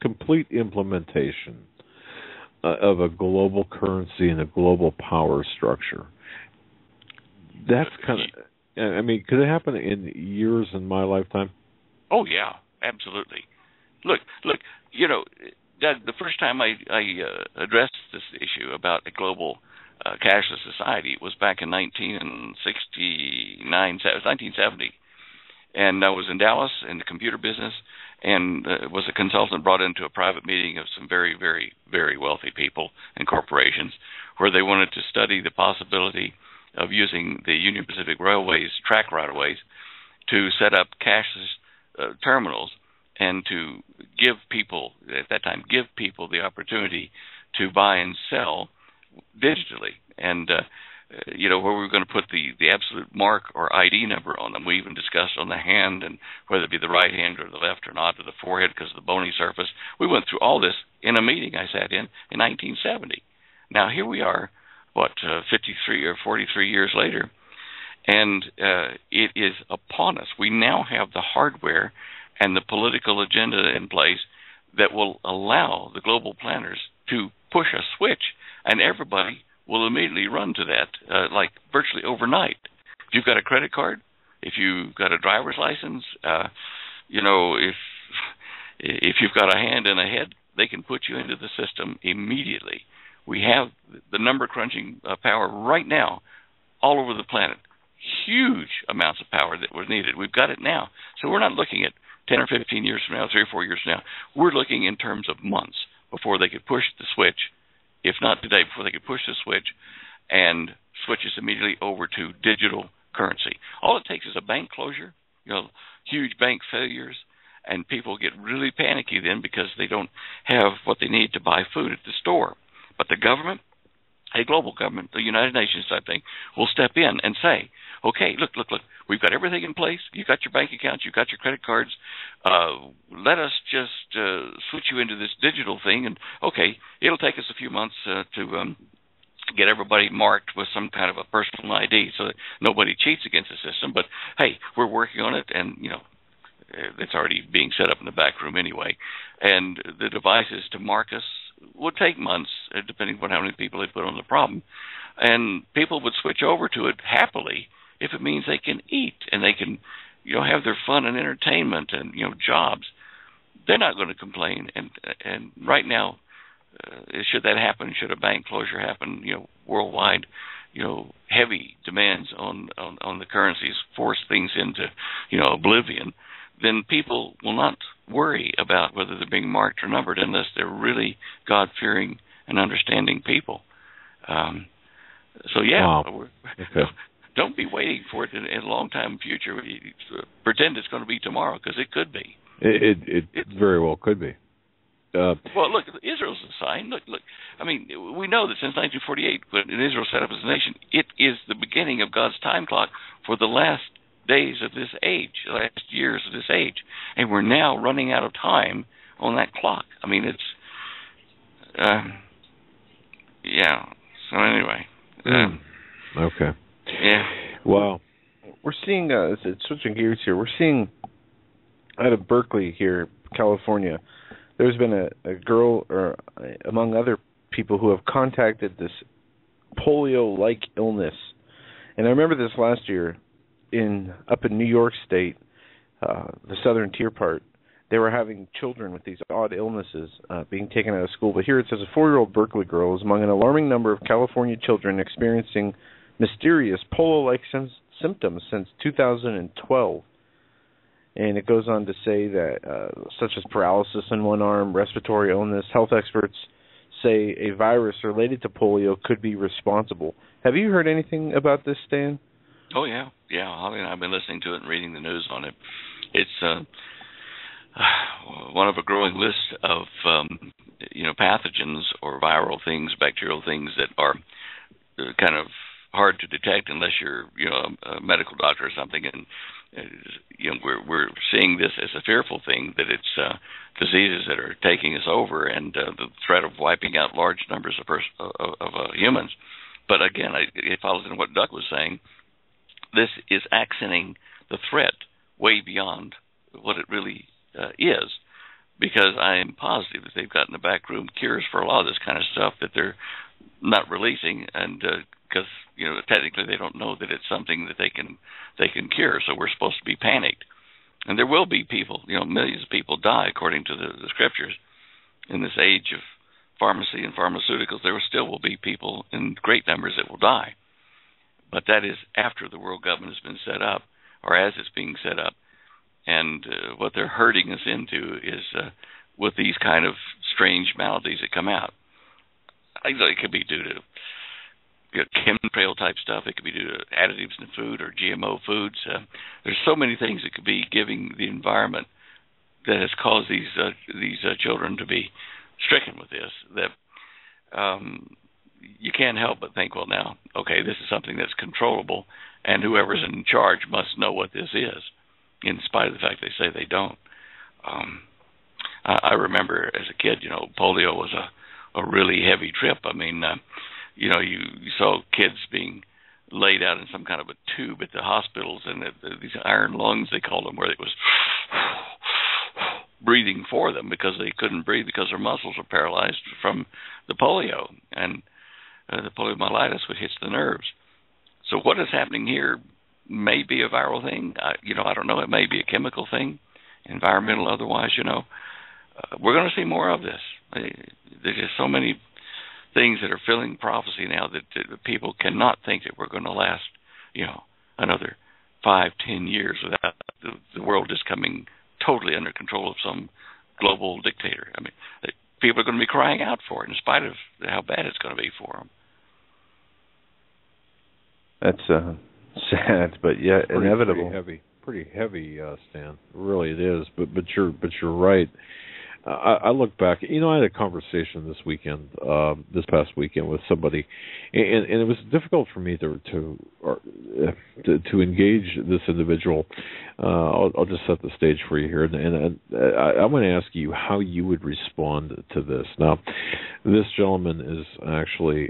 complete implementation of a global currency and a global power structure. That's kind of. I mean, could it happen in years in my lifetime? Oh yeah, absolutely. Look. Doug, the first time I addressed this issue about a global cashless society was back in 1970, and I was in Dallas in the computer business, and was a consultant brought into a private meeting of some very, very, very wealthy people and corporations, where they wanted to study the possibility of using the Union Pacific Railway's track right-of-ways to set up cashless terminals, and to give people, at that time, the opportunity to buy and sell digitally. And, where we were going to put the absolute mark or ID number on them. We even discussed on the hand, and whether it be the right hand or the left or not, or the forehead because of the bony surface. We went through all this in a meeting I sat in 1970. Now, here we are, 53 or 43 years later, and it is upon us. We now have the hardware and the political agenda in place that will allow the global planners to push a switch, and everybody will immediately run to that, like virtually overnight. If you've got a credit card, if you've got a driver's license, if you've got a hand and a head, they can put you into the system immediately. We have the number crunching power right now all over the planet. Huge amounts of power that was needed. We've got it now. So we're not looking at 10 or 15 years from now, 3 or 4 years from now. We're looking in terms of months before they could push the switch, if not today, before they could push the switch and switch us immediately over to digital currency. All it takes is a bank closure, huge bank failures, and people get really panicky then because they don't have what they need to buy food at the store. But the government, a global government, the United Nations type thing, will step in and say, okay, look, we've got everything in place. You've got your bank accounts. You've got your credit cards. Let us just switch you into this digital thing. And, okay, it'll take us a few months to get everybody marked with some kind of a personal ID so that nobody cheats against the system. But, hey, we're working on it, and, it's already being set up in the back room anyway. And the devices to mark us would take months, depending on how many people they put on the problem. And people would switch over to it happily if it means they can eat and they can, have their fun and entertainment and, jobs. They're not going to complain. And right now, should that happen, should a bank closure happen, worldwide, heavy demands on the currencies force things into, oblivion. then people will not worry about whether they're being marked or numbered unless they're really God-fearing and understanding people. So yeah, wow. Okay. Don't be waiting for it in a long time future. Pretend it's going to be tomorrow, because it could be. It very well could be. Well, look, Israel's a sign. Look. I mean, we know that since 1948, when Israel set up as a nation, it is the beginning of God's time clock for the last days of this age, the last years of this age, and we're now running out of time on that clock. I mean, it's yeah. So anyway. Okay. Yeah. Wow. We're seeing, switching gears here, we're seeing out of Berkeley here, California, there's been a girl, or among other people, who have contacted this polio-like illness. And I remember this last year up in New York State, the southern tier part, they were having children with these odd illnesses being taken out of school. But here it says a 4-year-old Berkeley girl is among an alarming number of California children experiencing mysterious polio-like symptoms since 2012. And it goes on to say that such as paralysis in one arm, respiratory illness, health experts say a virus related to polio could be responsible. Have you heard anything about this, Stan? Oh, yeah. Yeah, I mean, I've been listening to it and reading the news on it. It's one of a growing list of, pathogens or viral things, bacterial things that are kind of hard to detect unless you're, a medical doctor or something. And, we're seeing this as a fearful thing, that it's diseases that are taking us over, and the threat of wiping out large numbers of humans. But again, it follows in what Doug was saying. This is accenting the threat way beyond what it really is, because I am positive that they've got in the back room cures for a lot of this kind of stuff that they're not releasing, and because technically they don't know that it's something that they can cure. So we're supposed to be panicked, and there will be people, millions of people die according to the scriptures. In this age of pharmacy and pharmaceuticals, there still will be people in great numbers that will die. But that is after the world government has been set up, or as it's being set up. And what they're herding us into is with these kind of strange maladies that come out. It could be due to chemtrail type stuff. It could be due to additives in food or GMO foods. There's so many things that could be giving the environment that has caused these children to be stricken with this, that you can't help but think, well, now, okay, this is something that's controllable, and whoever's in charge must know what this is, in spite of the fact they say they don't. I remember as a kid, polio was a really heavy trip. I mean, you saw kids being laid out in some kind of a tube at the hospitals, and these iron lungs, they called them, where it was breathing for them because they couldn't breathe because their muscles were paralyzed from the polio, and the poliomyelitis, which hits the nerves. So what is happening here may be a viral thing. I don't know. It may be a chemical thing, environmental, otherwise. We're going to see more of this. There's just so many things that are filling prophecy now that people cannot think that we're going to last, another 5-10 years without the world just coming totally under control of some global dictator. I mean, people are going to be crying out for it, in spite of how bad it's going to be for them. That's sad, but yet inevitable. Pretty heavy, Stan. Really, it is. But you're right. I look back. I had a conversation this past weekend with somebody, and it was difficult for me to engage this individual. I'll just set the stage for you here, and I want to ask you how you would respond to this. Now, this gentleman is actually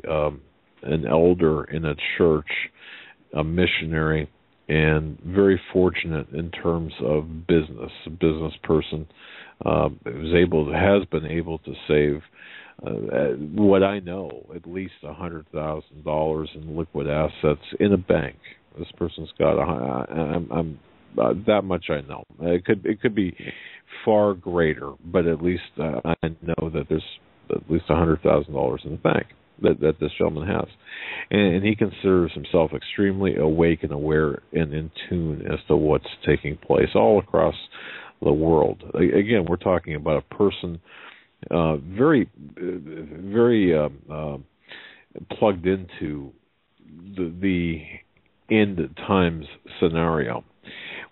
an elder in a church, a missionary, and very fortunate in terms of business, a business person. Has been able to save what I know, at least $100,000 in liquid assets in a bank. This person's got that much I know. It could be far greater, but at least I know that there's at least $100,000 in the bank. that this gentleman has. And he considers himself extremely awake and aware and in tune as to what's taking place all across the world. Again, we're talking about a person very plugged into the end times scenario.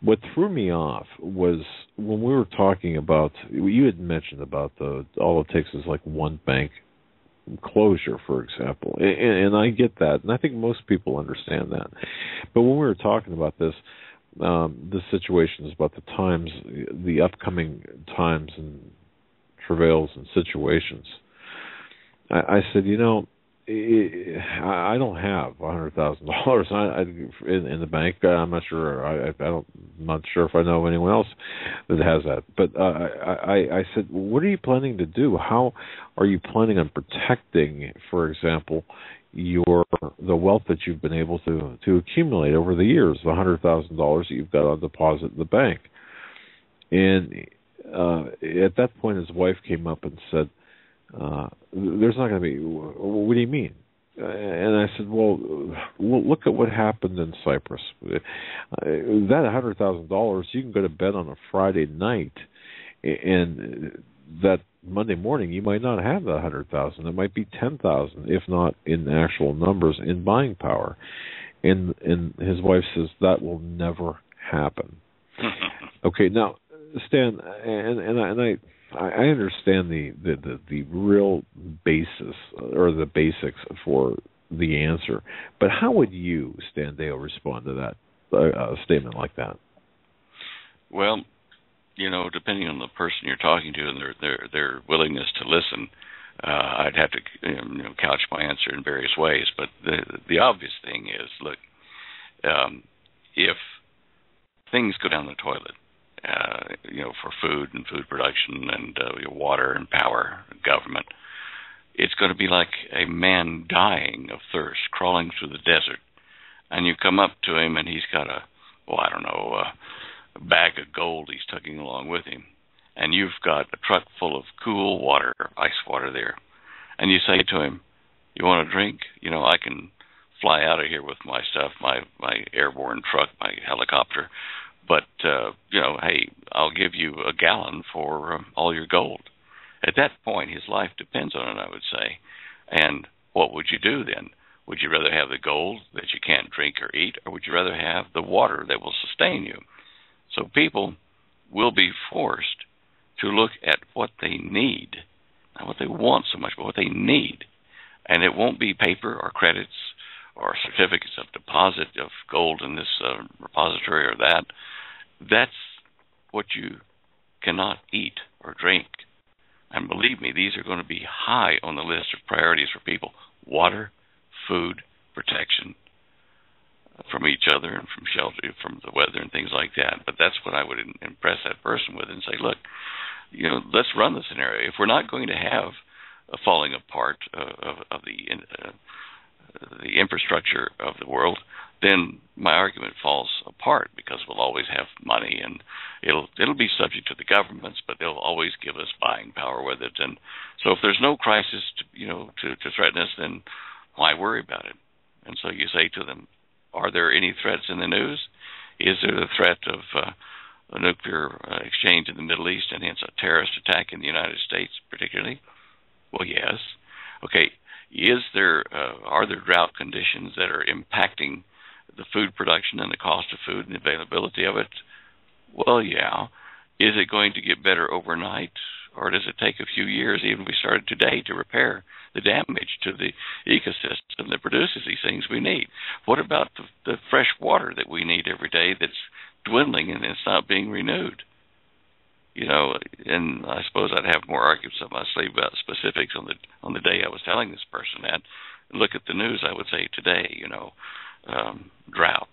What threw me off was when we were talking about, you had mentioned about all it takes is like one bank closure, for example, and I get that, and I think most people understand that. But when we were talking about this, the situations about the times, the upcoming times and travails and situations, I said, I don't have $100,000 in the bank. I'm not sure. I'm not sure if I know of anyone else that has that. But I said, what are you planning to do? How are you planning on protecting, for example, the wealth that you've been able to accumulate over the years, the $100,000 that you've got on deposit in the bank? And at that point, his wife came up and said, there's not going to be. What do you mean? And I said, well, look at what happened in Cyprus. That $100,000, you can go to bed on a Friday night, and that Monday morning you might not have that $100,000. It might be $10,000, if not in actual numbers in buying power. And his wife says that will never happen. Okay, now Stan, and I understand the real basis or the basics for the answer, but how would you, Stan Deyo, respond to that statement like that? Well, depending on the person you're talking to and their willingness to listen, I'd have to couch my answer in various ways. But the obvious thing is, look, if things go down the toilet, for food and food production and water and power, government, it's going to be like a man dying of thirst, crawling through the desert, and you come up to him and he's got a bag of gold he's tugging along with him, and you've got a truck full of cool water, ice water there, and you say to him, you want a drink? I can fly out of here with my stuff, my airborne truck, my helicopter, but, hey, I'll give you a gallon for all your gold. At that point, his life depends on it, I would say. And what would you do then? Would you rather have the gold that you can't drink or eat, or would you rather have the water that will sustain you? So people will be forced to look at what they need, not what they want so much, but what they need. And it won't be paper or credits or certificates of deposit of gold in this repository or that. That's what you cannot eat or drink. And believe me, these are going to be high on the list of priorities for people. Water, food, protection from each other and from shelter, from the weather and things like that. But that's what I would impress that person with and say, look, let's run the scenario. If we're not going to have a falling apart of the infrastructure of the world, then my argument falls apart, because we'll always have money and it'll be subject to the governments, but they'll always give us buying power with it. And so if there's no crisis to threaten us, then why worry about it? And so you say to them, are there any threats in the news? Is there the threat of a nuclear exchange in the Middle East and hence a terrorist attack in the United States particularly? Well, yes. Okay. Are there drought conditions that are impacting the food production and the cost of food and the availability of it? Well, yeah. Is it going to get better overnight, or does it take a few years, even if we started today, to repair the damage to the ecosystem that produces these things we need? What about the fresh water that we need every day that's dwindling and it's not being renewed? And I suppose I'd have more arguments up my sleeve about specifics on the day I was telling this person that. Look at the news, I would say today, drought,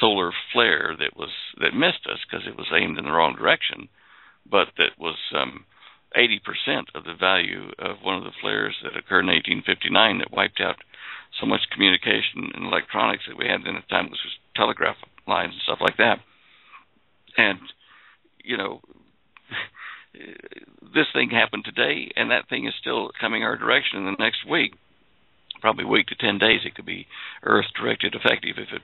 solar flare that missed us because it was aimed in the wrong direction, but that was 80% of the value of one of the flares that occurred in 1859 that wiped out so much communication and electronics that we had in the time. It was just telegraph lines and stuff like that. And, this thing happened today, and that thing is still coming our direction in the next week. probably a week to 10 days, it could be Earth-directed effective if it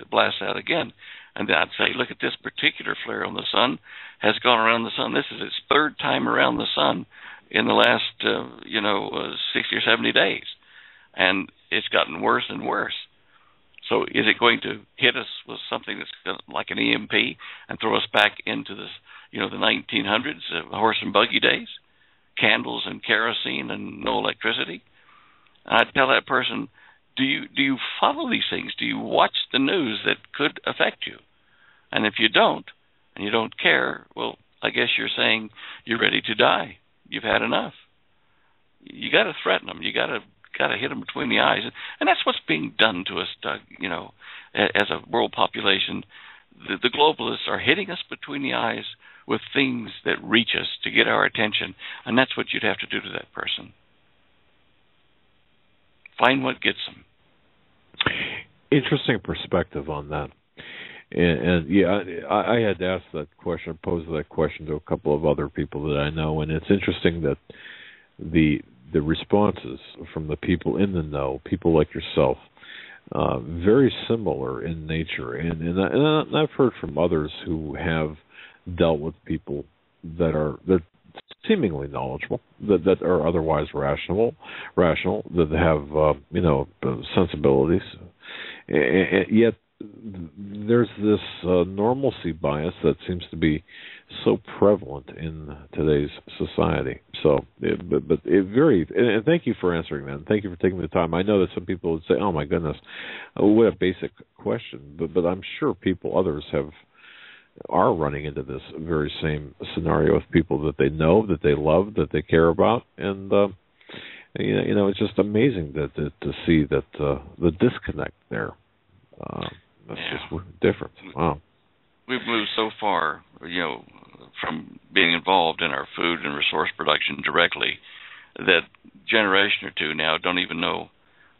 blasts out again. And then I'd say, look at this particular flare on the sun has gone around the sun. This is its third time around the sun in the last, 60 or 70 days. And it's gotten worse and worse. So is it going to hit us with something that's like an EMP and throw us back into this, the 1900s, horse and buggy days, candles and kerosene and no electricity? And I'd tell that person, do you follow these things? Do you watch the news that could affect you? And if you don't, and you don't care, well, I guess you're saying you're ready to die. You've had enough. You got to threaten them. You got to hit them between the eyes, and that's what's being done to us, Doug. As a world population, the globalists are hitting us between the eyes with things that reach us to get our attention, and that's what you'd have to do to that person. Find what gets them. Interesting perspective on that. And yeah, I had asked that question, posed that question to a couple of other people that I know, and it's interesting that the responses from the people in the know, people like yourself, very similar in nature. And I've heard from others who have dealt with people that are seemingly knowledgeable, that are otherwise rational, that have sensibilities, and yet there's this normalcy bias that seems to be so prevalent in today's society. So, and thank you for answering that. And thank you for taking the time. I know that some people would say, "Oh my goodness, what a basic question," but I'm sure others are running into this very same scenario with people that they know, that they love, that they care about, and it's just amazing to see that the disconnect there. That's just different. Wow. We've moved so far, from being involved in our food and resource production directly, that generation or two now don't even know,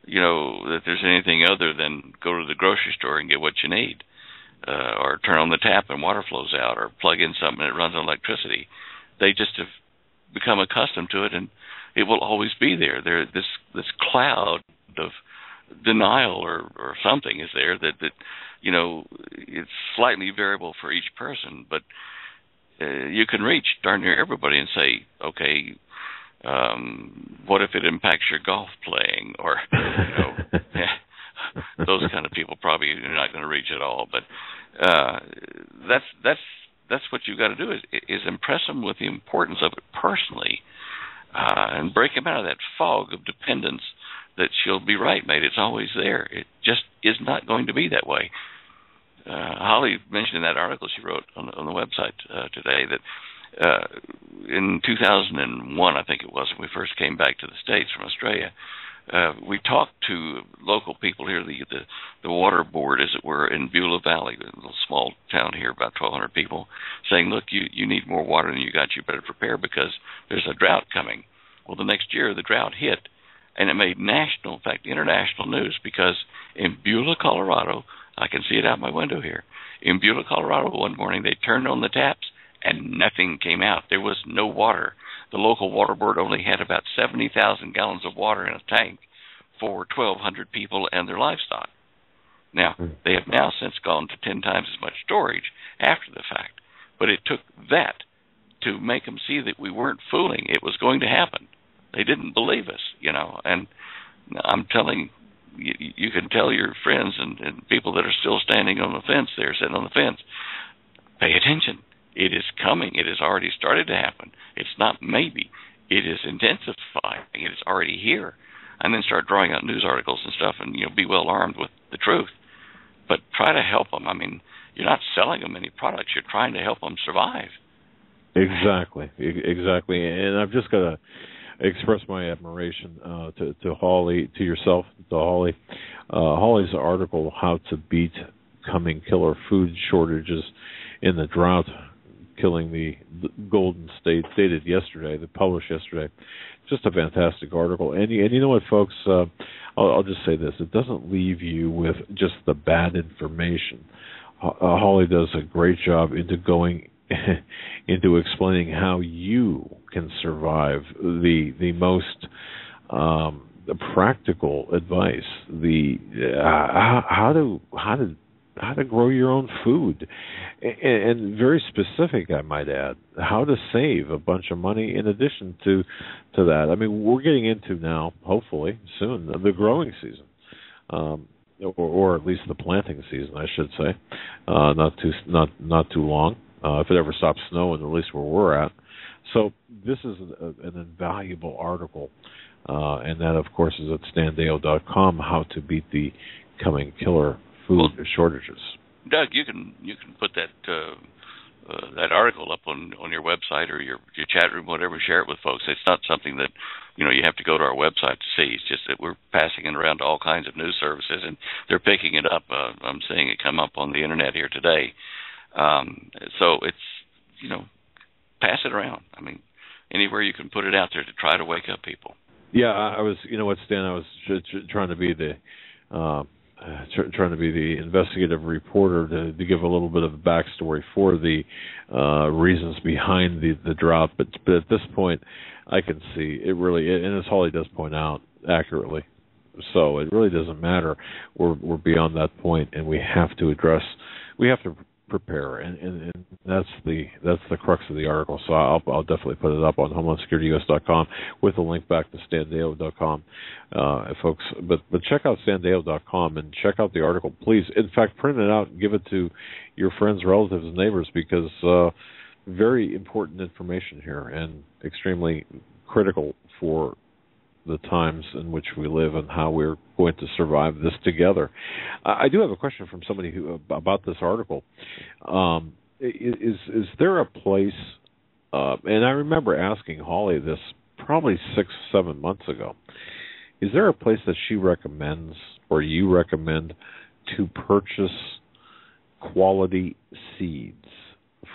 that there's anything other than go to the grocery store and get what you need, or turn on the tap and water flows out, or plug in something that runs on electricity. They just have become accustomed to it, and it will always be there. This cloud of denial or something is there that it's slightly variable for each person, but you can reach darn near everybody and say, okay, what if it impacts your golf playing, or those kind of people probably you're not going to reach at all. But that's what you got to do is impress them with the importance of it personally, and break them out of that fog of dependence. That she'll be right, mate. It's always there. It just is not going to be that way. Holly mentioned in that article she wrote on the website today that in 2001, I think it was, when we first came back to the States from Australia, we talked to local people here, the water board, as it were, in Beulah Valley, a little small town here, about 1,200 people, saying, look, you need more water than you got. You better prepare because there's a drought coming. Well, the next year the drought hit. And it made national, in fact, international news, because in Beulah, Colorado, I can see it out my window here. In Beulah, Colorado, one morning they turned on the taps and nothing came out. There was no water. The local water board only had about 70,000 gallons of water in a tank for 1,200 people and their livestock. Now, they have now since gone to 10 times as much storage after the fact. But it took that to make them see that we weren't fooling. It was going to happen. They didn't believe us, and I'm telling you can tell your friends and people that are still standing on the fence there, sitting on the fence, pay attention. It is coming. It has already started to happen. It's not maybe. It is intensifying. It is already here. And then start drawing out news articles and stuff and, be well armed with the truth. But try to help them. I mean, you're not selling them any products. You're trying to help them survive. Exactly. And I've just got to express my admiration to Holly, to yourself, to Holly. Holly's article, How to Beat Coming Killer Food Shortages in the Drought, Killing the Golden State, dated yesterday, published yesterday. Just a fantastic article. And you know what, folks, I'll just say this. It doesn't leave you with just the bad information. Holly does a great job into explaining how you can survive the most the practical advice, the how to grow your own food, and very specific, I might add, how to save a bunch of money in addition to that. I mean, we're getting into now, hopefully soon, the growing season, or at least the planting season, I should say. Not too long. If it ever stops snowing, at least where we're at. So this is an invaluable article, and that, of course, is at standeyo.com, how to beat the coming killer food shortages. Doug, you can put that that article up on your website or your chat room, whatever. Share it with folks. It's not something that you have to go to our website to see. It's just that we're passing it around to all kinds of news services, and they're picking it up. I'm seeing it come up on the internet here today. So it's pass it around. I mean, anywhere you can put it out there to try to wake up people. Yeah, I was. You know what, Stan? I was trying to be the investigative reporter to give a little bit of a backstory for the reasons behind the drought. But at this point, I can see it really, and as Holly does point out accurately, so it really doesn't matter. We're beyond that point, and we have to prepare, and that's the crux of the article. So I'll definitely put it up on HomelandSecurityUS.com with a link back to standeyo.com, folks. But check out standeyo.com and check out the article, please. In fact, print it out and give it to your friends, relatives, and neighbors, because very important information here and extremely critical for the times in which we live and how we're going to survive this together. I do have a question from somebody about this article. Is there a place, and I remember asking Holly this probably 6-7 months ago, is there a place that she recommends or you recommend to purchase quality seeds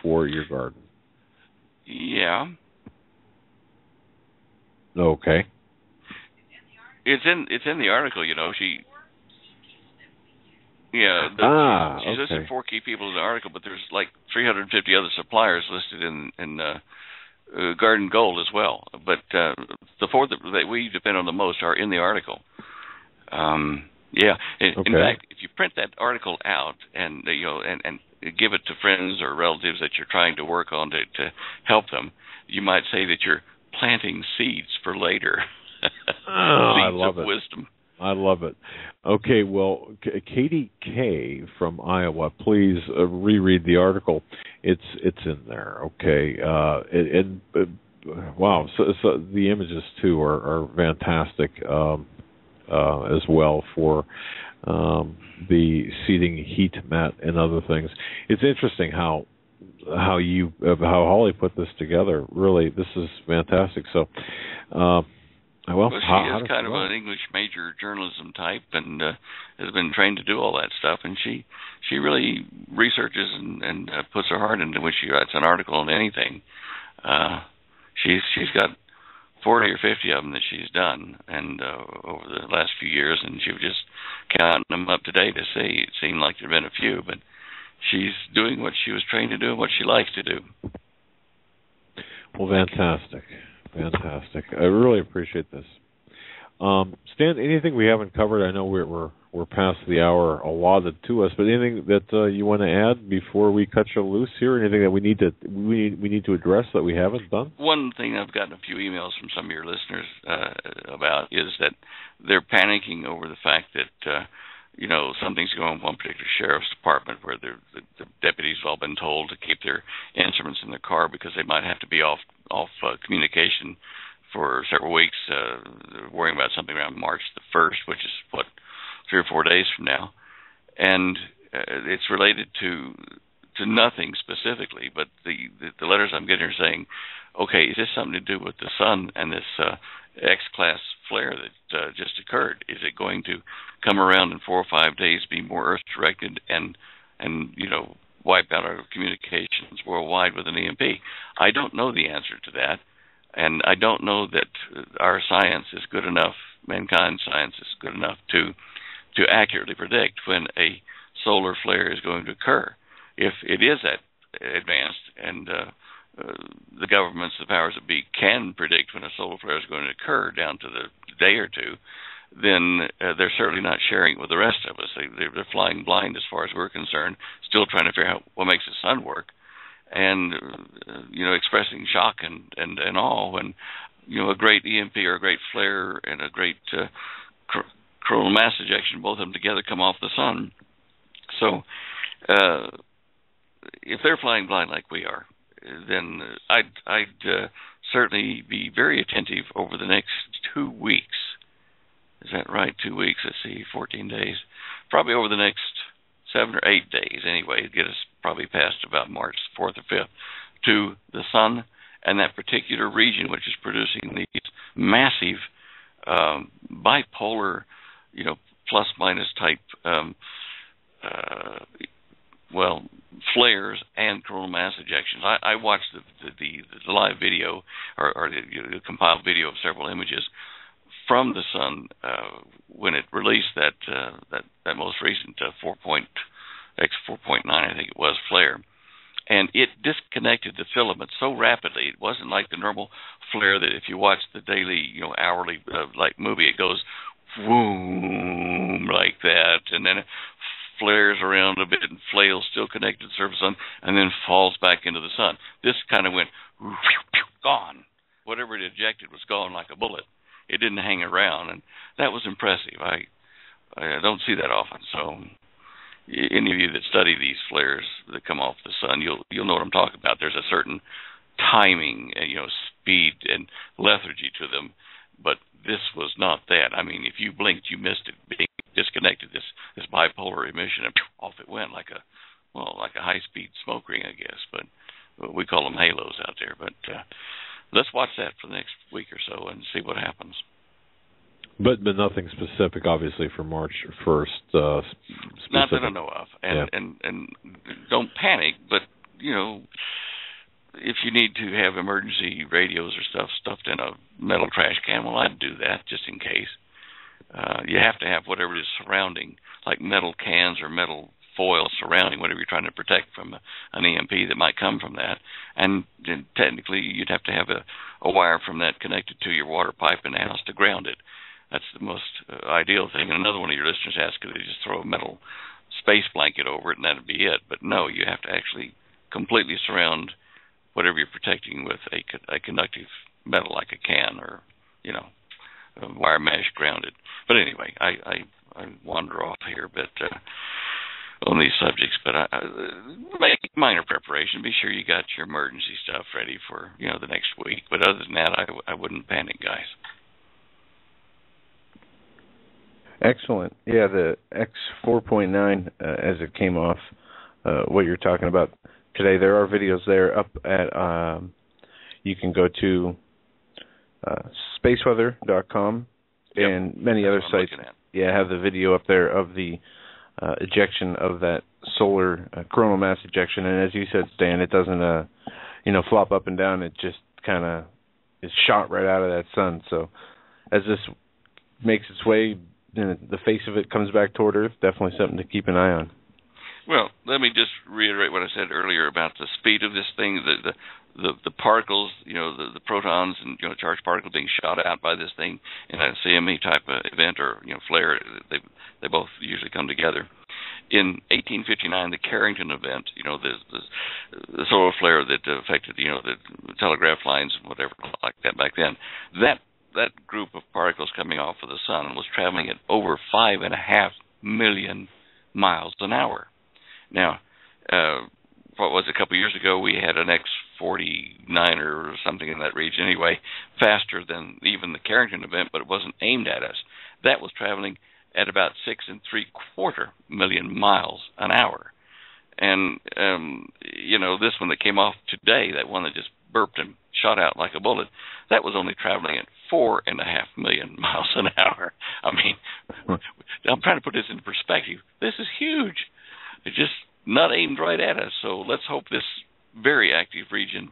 for your garden? Yeah. Okay. It's in the article, she. Yeah, she's listed 4 key people in the article, but there's like 350 other suppliers listed in Garden Gold as well. But the 4 that we depend on the most are in the article. Yeah, in fact, if you print that article out and and give it to friends or relatives that you're trying to work on to help them, you might say that you're planting seeds for later. I love it. Wisdom. I love it. Okay, well, Katie K. from Iowa, please reread the article. It's in there. Okay, wow. So the images too are fantastic as well for the seeding heat mat and other things. It's interesting how Holly put this together. Really, this is fantastic. So. Well, she is kind of an English major journalism type and has been trained to do all that stuff. And she really researches and puts her heart into when she writes an article on anything. She's got 40 or 50 of them that she's done and over the last few years, and she was just counting them up today to see. It seemed like there had been a few, but she's doing what she was trained to do and what she likes to do. Well, fantastic. Fantastic. I really appreciate this. Stan, anything we haven't covered? I know we're past the hour allotted to us, but anything that you want to add before we cut you loose here? Anything that we need to address that we haven't done? One thing I've gotten a few emails from some of your listeners about is that they're panicking over the fact that something's going on in one particular sheriff's department where the deputies have all been told to keep their instruments in their car because they might have to be off communication for several weeks, worrying about something around March the 1st, which is, 3 or 4 days from now. And it's related to nothing specifically, but the letters I'm getting are saying, okay, is this something to do with the sun and this X-class flare that just occurred? Is it going to come around in 4 or 5 days, be more Earth-directed, and wipe out our communications worldwide with an EMP? I don't know the answer to that, and I don't know that our science is good enough, mankind's science is good enough to accurately predict when a solar flare is going to occur. If it is that advanced and the governments, the powers that be, can predict when a solar flare is going to occur down to the day or two, then they're certainly not sharing it with the rest of us. They're flying blind as far as we're concerned, still trying to figure out what makes the sun work, and expressing shock and awe when a great EMP or a great flare and a great coronal mass ejection, both of them together, come off the sun. So if they're flying blind like we are, then I'd certainly be very attentive over the next 2 weeks. Is that right? 2 weeks, let's see, 14 days. Probably over the next 7 or 8 days anyway, get us probably past about March 4th or 5th, to the sun and that particular region which is producing these massive bipolar, plus-minus type flares and coronal mass ejections. I watched the live video or the compiled video of several images from the sun when it released that most recent 4.9, I think it was, flare, and it disconnected the filament so rapidly. It wasn't like the normal flare that if you watch the daily, hourly like movie, it goes boom like that, and then it flares around a bit and flails, still connected to the surface of the sun, and then falls back into the sun. This kind of went gone. Whatever it ejected was gone like a bullet. It didn't hang around, and that was impressive. I don't see that often. So any of you that study these flares that come off the sun, you'll know what I'm talking about. There's a certain timing, speed and lethargy to them, but this was not that. I mean, if you blinked, you missed it being disconnected. This bipolar emission, and off it went like a high-speed smoke ring, I guess. But we call them halos out there. But let's watch that for the next week or so and see what happens. But nothing specific, obviously, for March 1st. Not that I know of. And don't panic, but, if you need to have emergency radios or stuff stuffed in a metal trash can, well, I'd do that just in case. You have to have whatever is surrounding, like metal cans or metal foil surrounding whatever you're trying to protect from an EMP that might come from that. And technically, you'd have to have a wire from that connected to your water pipe in the house to ground it. That's the most ideal thing. And another one of your listeners asked, could they just throw a metal space blanket over it and that'd be it? But no, you have to actually completely surround whatever you're protecting with a conductive metal like a can or, a wire mesh grounded. But anyway, I wander off here a bit on these subjects, but make minor preparation. Be sure you got your emergency stuff ready for, the next week. But other than that, I wouldn't panic, guys. Excellent. Yeah, the X4.9, as it came off, what you're talking about today, there are videos there up at, you can go to spaceweather.com and many other sites. Yeah, have the video up there of the ejection of that solar coronal mass ejection. And as you said, Stan, it doesn't, flop up and down. It just kind of is shot right out of that sun. So as this makes its way, the face of it comes back toward Earth, definitely something to keep an eye on. Well, let me just reiterate what I said earlier about the speed of this thing, the particles, the protons and charged particles being shot out by this thing in a CME type of event or flare. They both usually come together. In 1859, the Carrington event, the solar flare that affected the telegraph lines and whatever like that back then, that group of particles coming off of the sun was traveling at over 5.5 million miles an hour. Now, what was it, a couple of years ago, we had an X49 or something in that region anyway, faster than even the Carrington event, but it wasn't aimed at us. That was traveling at about 6.75 million miles an hour. And, this one that came off today, that one that just burped and shot out like a bullet, that was only traveling at 4.5 million miles an hour. I mean, I'm trying to put this in perspective. This is huge. It's just not aimed right at us. So let's hope this very active region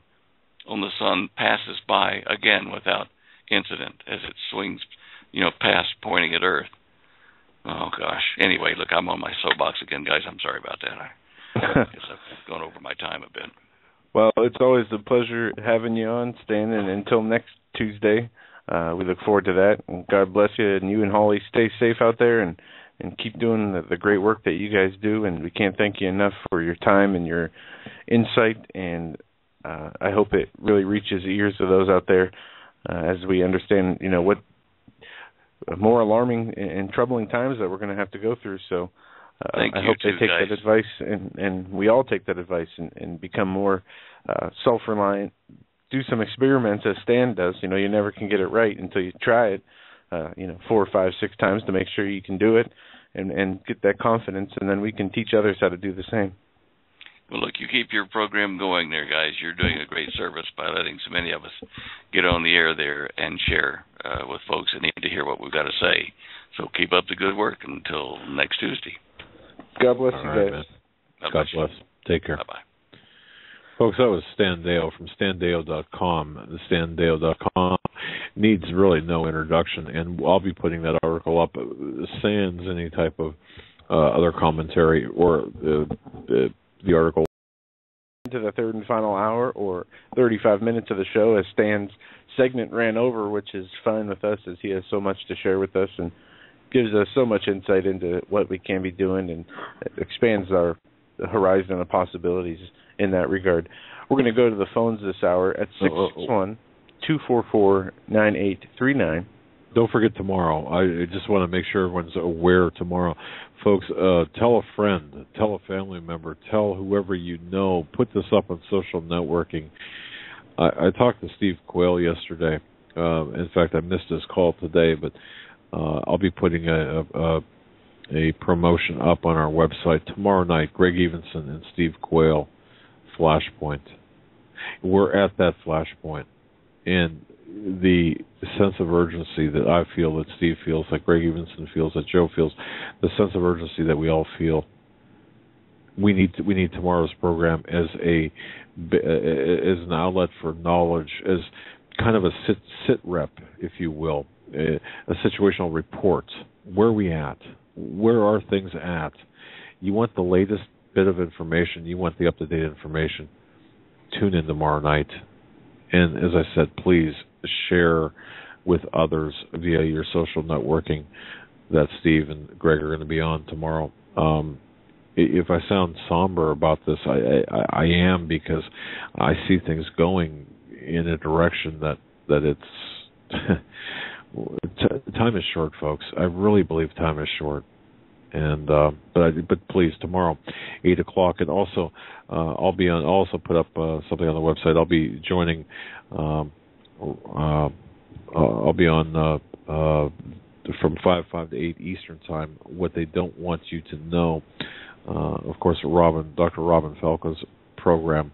on the sun passes by again without incident as it swings, past pointing at Earth. Oh, gosh. Anyway, look, I'm on my soapbox again, guys. I'm sorry about that. I guess I've gone over my time a bit. Well, it's always a pleasure having you on, Stan, and until next Tuesday, we look forward to that. And God bless you, and you and Holly stay safe out there and keep doing the great work that you guys do. And we can't thank you enough for your time and your insight, and I hope it really reaches the ears of those out there as we understand, what more alarming and troubling times that we're going to have to go through. So I hope they take that advice, and we all take that advice and become more self-reliant. Do some experiments, as Stan does. You never can get it right until you try it, 4, 5, 6 times to make sure you can do it and get that confidence, and then we can teach others how to do the same. Well, look, you keep your program going there, guys. You're doing a great service by letting so many of us get on the air there and share with folks that need to hear what we've got to say. So keep up the good work until next Tuesday. God bless you right, guys. Man. God bless. Take care. Bye-bye. Folks, that was Stan Deyo from StanDeyo.com. StanDeyo.com needs really no introduction, and I'll be putting that article up sans any type of other commentary or the article. To the third and final hour, or 35 minutes of the show, as Stan's segment ran over, which is fine with us, as he has so much to share with us and gives us so much insight into what we can be doing, and expands our horizon of possibilities in that regard. We're going to go to the phones this hour at 661-244-9839. Don't forget tomorrow. I just want to make sure everyone's aware tomorrow. Folks, tell a friend, tell a family member, tell whoever you know. Put this up on social networking. I talked to Steve Quayle yesterday. In fact, I missed his call today, but I'll be putting a promotion up on our website tomorrow night. Greg Evenson and Steve Quayle, Flashpoint. We're at that Flashpoint. And the sense of urgency that I feel, that Steve feels, that Greg Evenson feels, that Joe feels, the sense of urgency that we all feel. We need tomorrow's program as an outlet for knowledge, as kind of a sit rep, if you will, a situational report. Where are we at? Where are things at? You want the latest bit of information. You want the up-to-date information. Tune in tomorrow night. And as I said, please share with others via your social networking that Steve and Greg are going to be on tomorrow. If I sound somber about this, I am, because I see things going in a direction that it's time is short, folks. I really believe time is short. And but please, tomorrow, 8:00, and also I'll be on. I'll also put up something on the website. I'll be joining. I'll be on from 5 to 8 Eastern time. What they don't want you to know, of course, Dr. Robin Falco's program,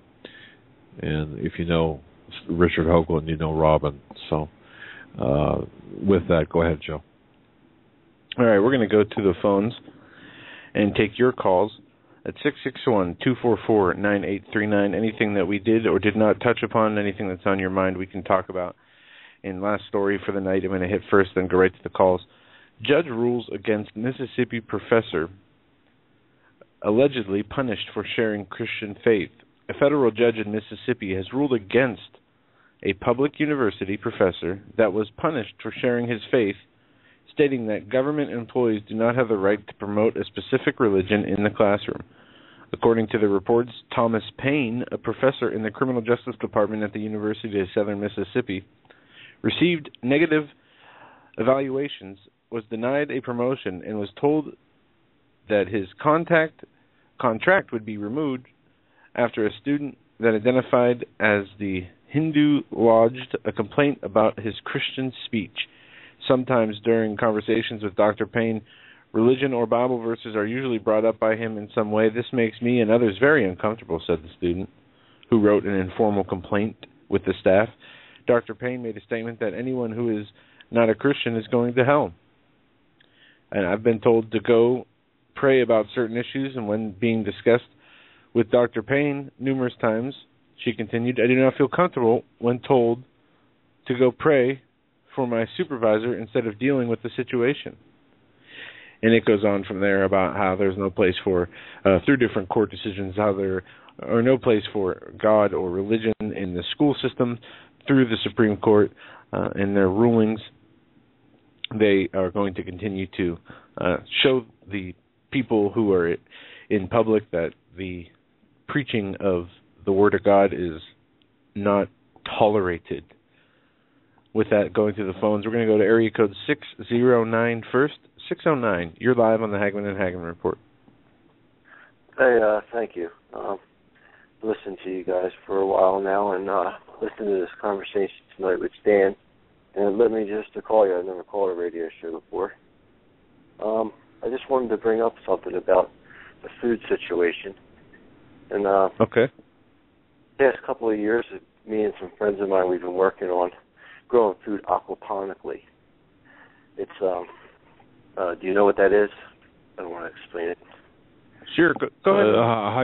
and if you know Richard Hoagland, you know Robin. So with that, go ahead, Joe. All right, we're going to go to the phones and take your calls at 661-244-9839. Anything that we did or did not touch upon, anything that's on your mind, we can talk about. And last story for the night, I'm going to hit first, then go right to the calls. Judge rules against Mississippi professor allegedly punished for sharing Christian faith. A federal judge in Mississippi has ruled against a public university professor that was punished for sharing his faith, stating that government employees do not have the right to promote a specific religion in the classroom. According to the reports, Thomas Payne, a professor in the Criminal Justice Department at the University of Southern Mississippi, received negative evaluations, was denied a promotion, and was told that his contract would be removed after a student that identified as the Hindu lodged a complaint about his Christian speech. Sometimes during conversations with Dr. Payne, religion or Bible verses are usually brought up by him in some way. This makes me and others very uncomfortable, said the student, who wrote an informal complaint with the staff. Dr. Payne made a statement that anyone who is not a Christian is going to hell. And I've been told to go pray about certain issues, and when being discussed with Dr. Payne numerous times, she continued, I do not feel comfortable when told to go pray for my supervisor instead of dealing with the situation. And it goes on from there about how there's no place for, through different court decisions, how there are no place for God or religion in the school system through the Supreme Court and their rulings. They are going to continue to show the people who are in public that the preaching of the Word of God is not tolerated. With that, going through the phones, we're going to go to area code 609 first. 609, you're live on the Hagmann and Hagmann Report. Hey, thank you. Listened to you guys for a while now and listened to this conversation tonight with Stan. And it led me just to call you. I've never called a radio show before. I just wanted to bring up something about the food situation. And okay. The past couple of years, me and some friends of mine, we've been working on growing food aquaponically. It's, do you know what that is? I don't want to explain it. Sure, go ahead.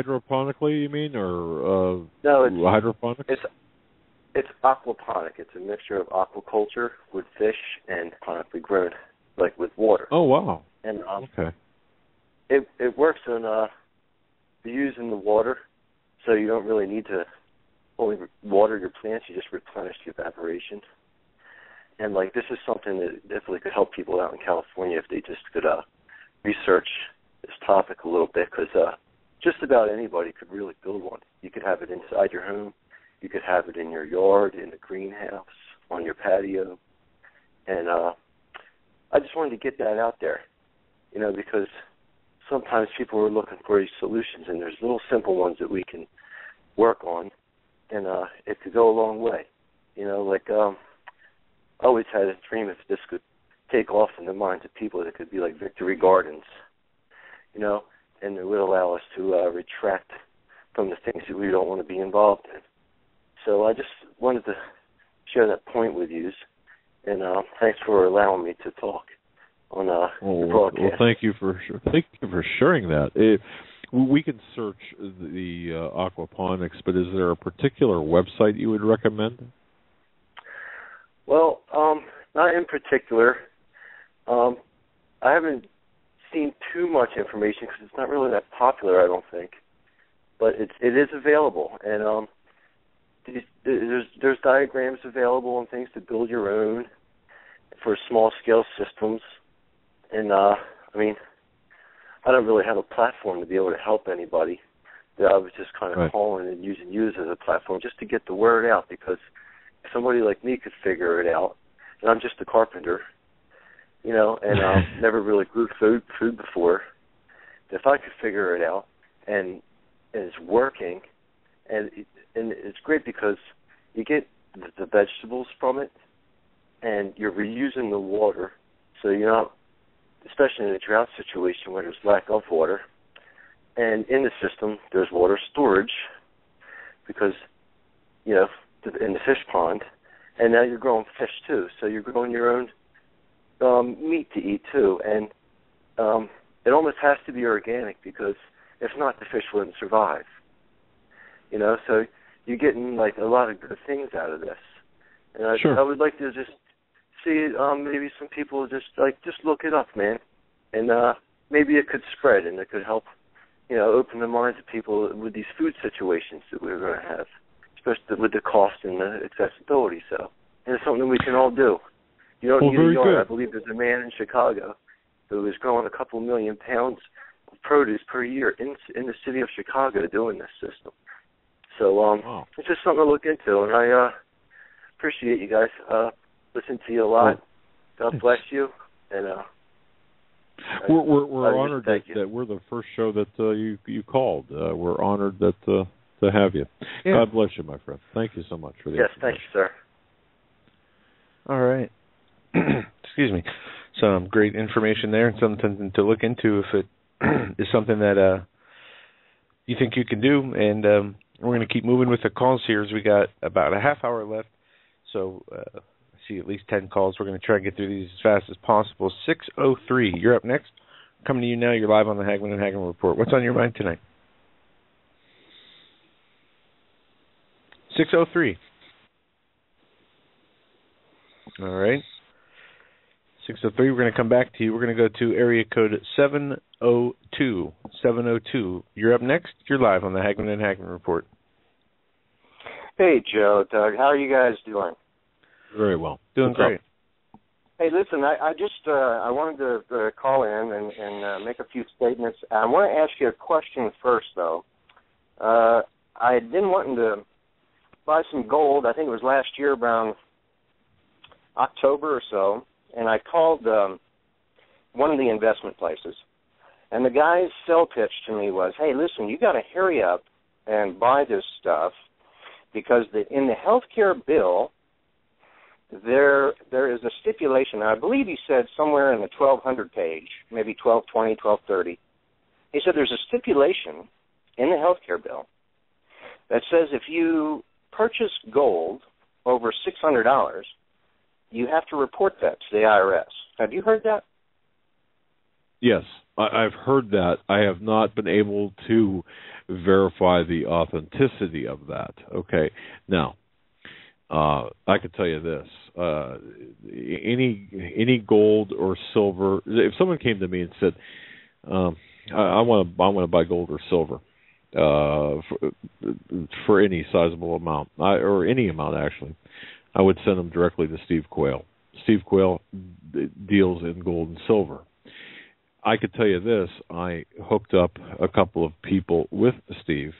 Hydroponically, you mean, or no? It's hydroponics. It's aquaponic. It's a mixture of aquaculture with fish and ponically grown, like with water. Oh wow! And okay. It works on using the water, so you don't really need to only water your plants. You just replenish the evaporation. And like this is something that definitely could help people out in California if they just could research this topic a little bit, because just about anybody could really build one. You could have it inside your home. You could have it in your yard, in the greenhouse, on your patio. And I just wanted to get that out there, because sometimes people are looking for these solutions, and there's little simple ones that we can work on, and it could go a long way. I always had a dream if this could take off in the minds of people, that it could be like Victory Gardens, and it would allow us to retract from the things that we don't want to be involved in. So I just wanted to share that point with you, and thanks for allowing me to talk on the broadcast. Well, thank you for sharing that. We can search the aquaponics, but is there a particular website you would recommend? Well, not in particular. I haven't seen too much information because it's not really that popular, I don't think. But it is available, and there's diagrams available and things to build your own for small-scale systems. And, I don't really have a platform to be able to help anybody. I was just kind of calling and using you as a platform just to get the word out, because if somebody like me could figure it out, and I'm just a carpenter, and never really grew food before, if I could figure it out and it's working, and it's great because you get the vegetables from it, and you're reusing the water, so you're not, especially in a drought situation where there's lack of water. And in the system, there's water storage because, in the fish pond, and now you're growing fish too. So you're growing your own meat to eat too. And it almost has to be organic, because if not, the fish wouldn't survive. So you're getting like a lot of good things out of this. And I would like to just see maybe some people just look it up, man, and maybe it could spread and it could help, open the minds of people with these food situations that we're going to have, especially with the cost and the accessibility. So, and it's something we can all do. You don't need a yard. Good. I believe there's a man in Chicago who is growing a couple million pounds of produce per year in the city of Chicago doing this system. So it's just something to look into, and I appreciate you guys. Listen to you a lot. God bless you, and we're honored that we're the first show that you called. We're honored that to have you. Yeah. God bless you, my friend. Thank you so much for the information. Thank you, sir. All right. Excuse me. Some great information there, and something to look into if it is something that you think you can do. And we're going to keep moving with the calls here, as we got about a half hour left. So I see at least 10 calls. We're going to try and get through these as fast as possible. 603, you're up next. Coming to you now. You're live on the Hagmann and Hagmann Report. What's on your mind tonight? 603. All right. 603. We're going to come back to you. We're going to go to area code 702. 702. You're up next. You're live on the Hagmann and Hagmann Report. Hey, Joe, Doug. How are you guys doing? Very well. Doing great. Hey, listen, I wanted to call in and make a few statements. I want to ask you a question first, though. I had been wanting to buy some gold. I think it was last year around October or so, and I called one of the investment places. And the guy's sell pitch to me was, hey, listen, you got to hurry up and buy this stuff because in the healthcare bill, there is a stipulation. I believe he said somewhere in the 1200 page, maybe 1220, 1230. He said there's a stipulation in the healthcare bill that says if you purchase gold over $600, you have to report that to the IRS. Have you heard that? Yes, I've heard that. I have not been able to verify the authenticity of that. Okay, now, I can tell you this: any gold or silver. If someone came to me and said, "I want to buy gold or silver for any sizable amount, or any amount actually," I would send them directly to Steve Quayle. Steve Quayle deals in gold and silver. I could tell you this: I hooked up a couple of people with Steve.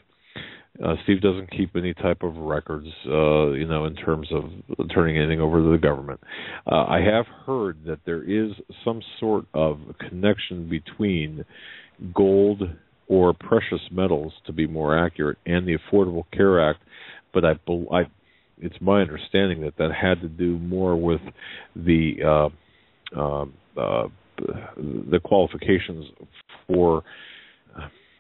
Steve doesn't keep any type of records, in terms of turning anything over to the government. I have heard that there is some sort of connection between gold or precious metals, to be more accurate, and the Affordable Care Act, but it's my understanding that had to do more with the qualifications for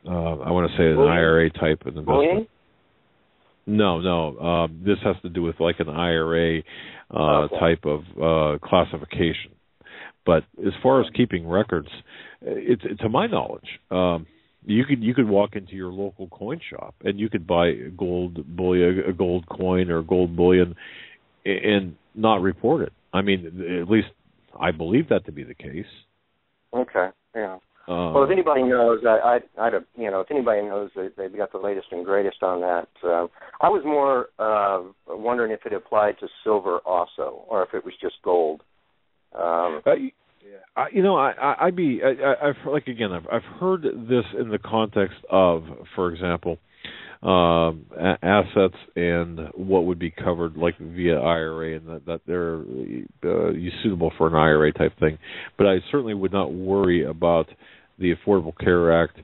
I want to say an IRA type of investment. No. This has to do with like an IRA type of classification. But as far as keeping records, it's to my knowledge, you could walk into your local coin shop and you could buy gold bullion, a gold coin or gold bullion, and not report it. I mean, at least I believe that to be the case. Okay. Yeah. Well, if anybody knows, if anybody knows, they've got the latest and greatest on that. I was more wondering if it applied to silver also, or if it was just gold. I've heard this in the context of, for example, assets and what would be covered like via IRA, and that they're suitable for an IRA type thing. But I certainly would not worry about the Affordable Care Act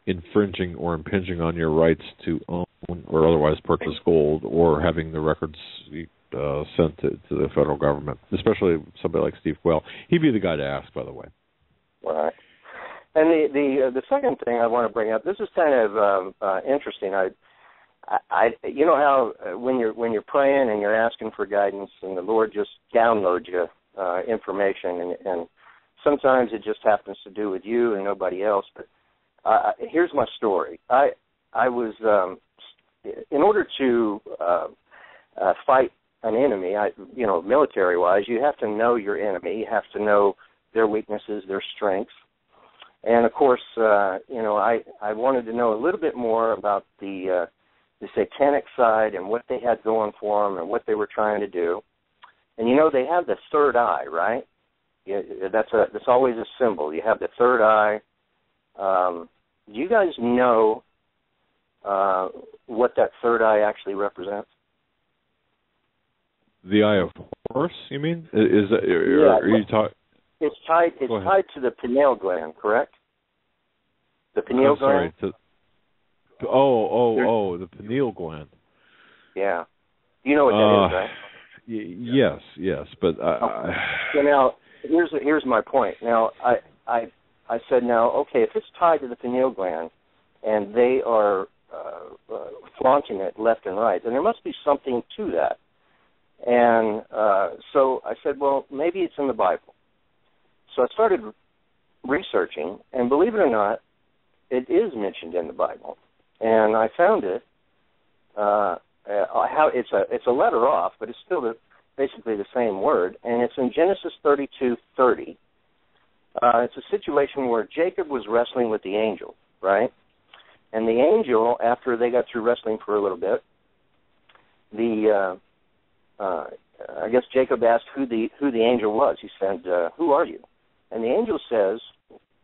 infringing or impinging on your rights to own or otherwise purchase gold, or having the records sent to the federal government, especially somebody like Steve Quayle. He'd be the guy to ask, by the way. Right. And the second thing I want to bring up, this is kind of interesting. I you know how when you're praying and you're asking for guidance, and the Lord just downloads you information, and sometimes it just happens to do with you and nobody else. But here's my story. I was in order to fight an enemy, military-wise, you have to know your enemy. You have to know their weaknesses, their strengths. And, of course, I wanted to know a little bit more about the satanic side and what they had going for them and what they were trying to do. And, they have the third eye, right? That's always a symbol. You have the third eye. Do you guys know what that third eye actually represents? The eye of Horus, you mean? Are you talking? It's tied to the pineal gland, correct? The pineal gland? The pineal gland. Yeah. You know what that is, right? Yes, but So now, here's my point. Now, I said, okay, if it's tied to the pineal gland and they are flaunting it left and right, then there must be something to that. And so I said, well, maybe it's in the Bible. So I started researching, and believe it or not, it is mentioned in the Bible. And I found it. How it's a letter off, but it's still basically the same word, and it's in Genesis 32:30. It's a situation where Jacob was wrestling with the angel, right? And the angel, after they got through wrestling for a little bit, I guess Jacob asked who the angel was. He said, "Who are you?" And the angel says,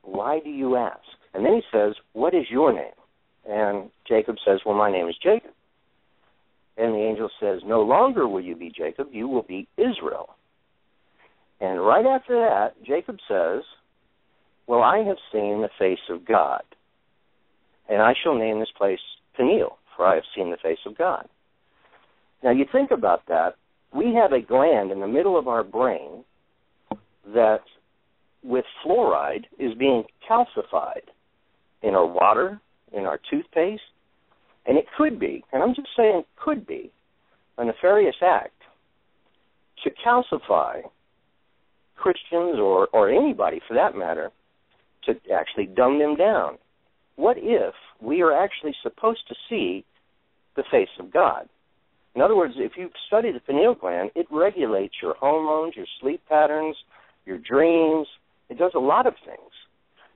"Why do you ask?" And then he says, "What is your name?" And Jacob says, "Well, my name is Jacob." And the angel says, "No longer will you be Jacob, you will be Israel." And right after that, Jacob says, "Well, I have seen the face of God, and I shall name this place Peniel, for I have seen the face of God." Now, you think about that. We have a gland in the middle of our brain that, with fluoride, is being calcified in our water, in our toothpaste, and it could be, and I'm just saying could be, a nefarious act to calcify Christians or anybody for that matter, to actually dumb them down. What if we are actually supposed to see the face of God? In other words, if you study the pineal gland, it regulates your hormones, your sleep patterns, your dreams. It does a lot of things.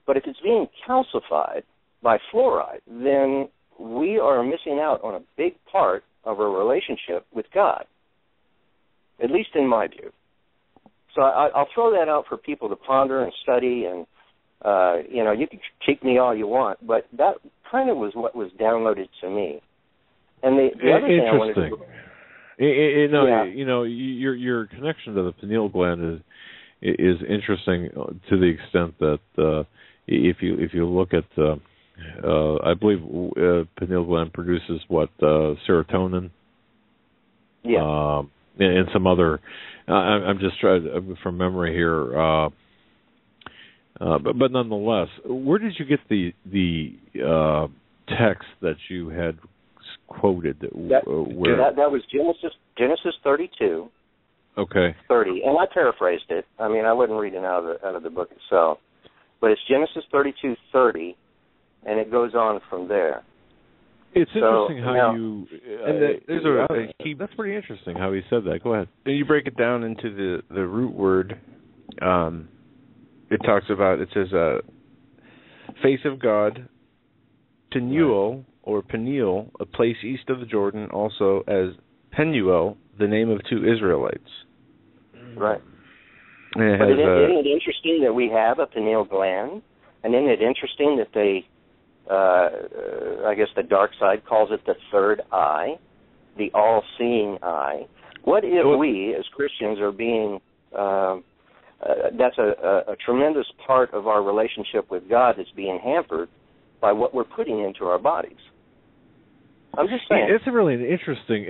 But if it's being calcified by fluoride, then we are missing out on a big part of our relationship with God, at least in my view. So I'll throw that out for people to ponder and study, and you can critique me all you want, but that kind of was what was downloaded to me. And the other thing I wanted to... your connection to the pineal gland is interesting to the extent that if you look at I believe pineal gland produces serotonin. Yeah. And some other. I'm just trying from memory here. But nonetheless, where did you get the text that you had quoted? That was Genesis 32. Okay. 30, and I paraphrased it. I mean, I wasn't reading out of the book itself, but it's Genesis 32:30, and it goes on from there. It's interesting how you. That's pretty interesting how he said that. Go ahead. And you break it down into the root word. It talks about. It says, "Face of God, Peniel or Peniel, a place east of the Jordan, also as Penuel, the name of two Israelites." Right. But isn't it interesting that we have a pineal gland? And isn't it interesting that they, I guess the dark side calls it the third eye, the all-seeing eye? What if we, as Christians, are being, that's a tremendous part of our relationship with God that's being hampered by what we're putting into our bodies? I'm just saying. It's really interesting.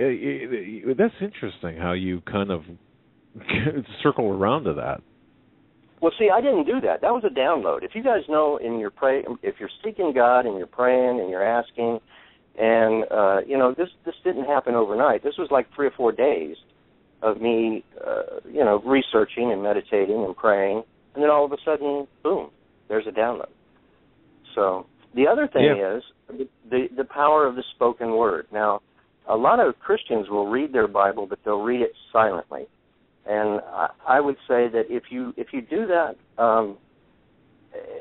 That's interesting how you kind of circle around to that. Well, see, I didn't do that. That was a download. If you guys know, if you're seeking God and you're praying and you're asking, and this didn't happen overnight. This was like 3 or 4 days of me, researching and meditating and praying, and then all of a sudden, boom, there's a download. So the other thing is the power of the spoken word. Now, a lot of Christians will read their Bible, but they'll read it silently. And I would say that if you do that,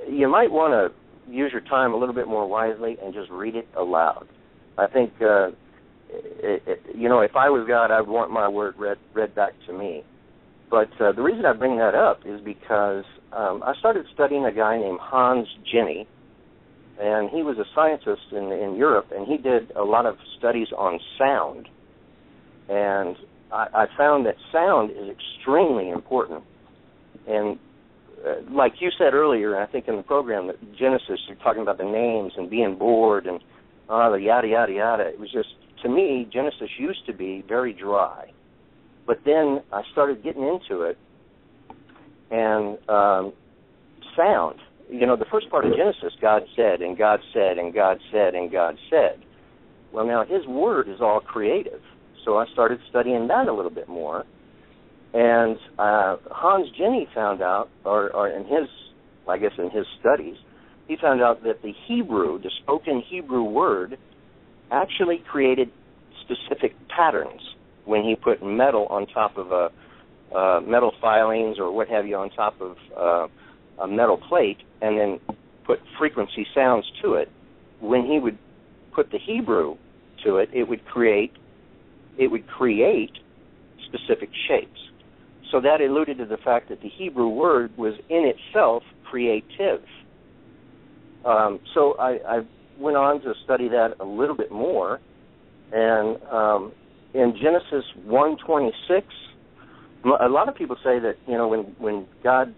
you might want to use your time a little bit more wisely and just read it aloud. I think, if I was God, I'd want my word read back to me. But the reason I bring that up is because I started studying a guy named Hans Jenny, and he was a scientist in Europe, and he did a lot of studies on sound. And I found that sound is extremely important. And like you said earlier, I think in the program, that Genesis, you're talking about the names and being bored and the yada, yada, yada. It was just, to me, Genesis used to be very dry. But then I started getting into it, and sound. The first part of Genesis, God said, and God said, and God said, and God said. Well, now, His Word is all creative. So I started studying that a little bit more. And Hans Jenny found out, or in his studies, he found out that the spoken Hebrew word, actually created specific patterns when he put metal on top of metal filings or what have you on top of a metal plate and then put frequency sounds to it, when he would put the Hebrew to it, it would create specific shapes. So that alluded to the fact that the Hebrew word was in itself creative. So I went on to study that a little bit more, and in Genesis 1:26, a lot of people say that, you know, when God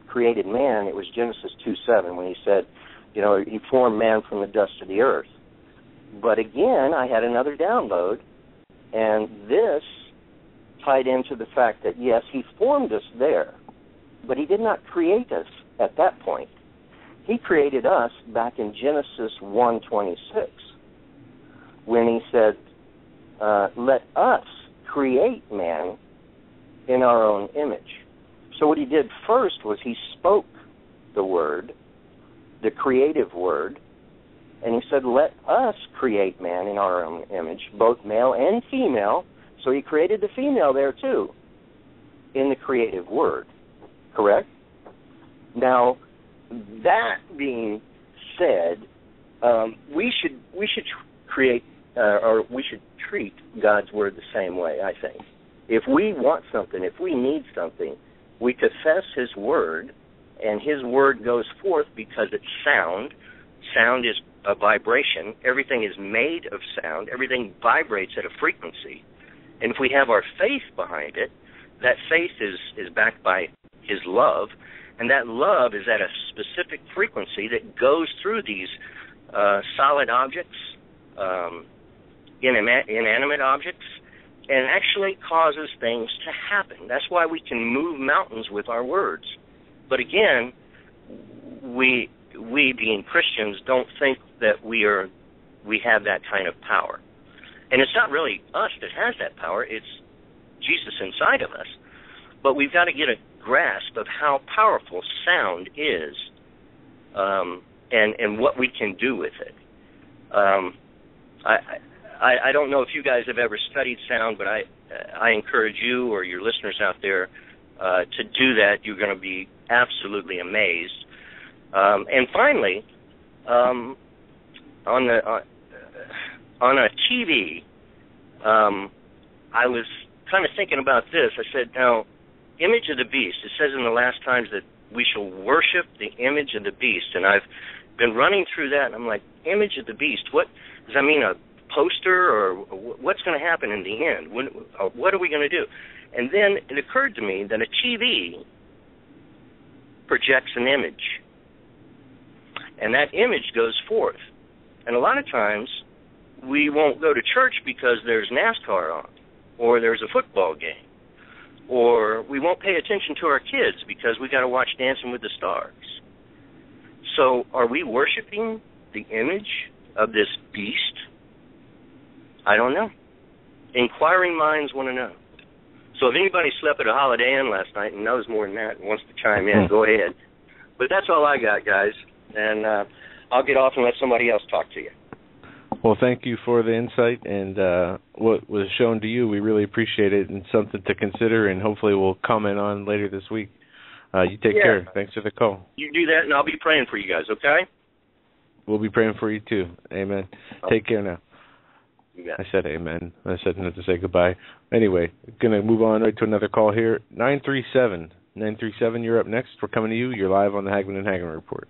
created man, it was Genesis 2:7 when he said, you know, he formed man from the dust of the earth. But again, I had another download, and this tied into the fact that, yes, he formed us there, but he did not create us at that point. He created us back in Genesis 1:26 when he said, let us create man in our own image. So what he did first was he spoke the word, the creative word, and he said, let us create man in our own image, both male and female. So he created the female there too, in the creative word, correct? Now, that being said, we should create, or we should treat God's word the same way, I think. If we want something, if we need something, we confess his word, and his word goes forth because it's sound. Sound is a vibration. Everything is made of sound. Everything vibrates at a frequency. And if we have our faith behind it, that faith is backed by his love, and that love is at a specific frequency that goes through these solid objects, inanimate objects, and actually causes things to happen. That's why we can move mountains with our words. But again, we being Christians don't think that we have that kind of power. And it's not really us that has that power, it's Jesus inside of us. But we've got to get a grasp of how powerful sound is, and what we can do with it. I don't know if you guys have ever studied sound, but I encourage you or your listeners out there to do that. You're going to be absolutely amazed. And finally, on a TV, I was kind of thinking about this. I said, now, image of the beast. It says in the last times that we shall worship the image of the beast. And I've been running through that, and I'm like, image of the beast. What does that mean? A poster, or what's going to happen in the end? What are we going to do? And then it occurred to me that a TV projects an image, and that image goes forth. And a lot of times we won't go to church because there's NASCAR on, or there's a football game, or we won't pay attention to our kids because we got to watch Dancing with the Stars. So are we worshiping the image of this beast? I don't know. Inquiring minds want to know. So if anybody slept at a Holiday Inn last night and knows more than that and wants to chime in, go ahead. But that's all I got, guys. And I'll get off and let somebody else talk to you. Well, thank you for the insight, and what was shown to you, we really appreciate it, and something to consider, and hopefully we'll comment on later this week. You take care. Thanks for the call. You do that, and I'll be praying for you guys, okay? We'll be praying for you, too. Amen. Take care now. Yeah. I said amen. I said not to say goodbye. Anyway, going to move on right to another call here. 937. 937, you're up next. We're coming to you. You're live on the Hagmann and Hagmann Report.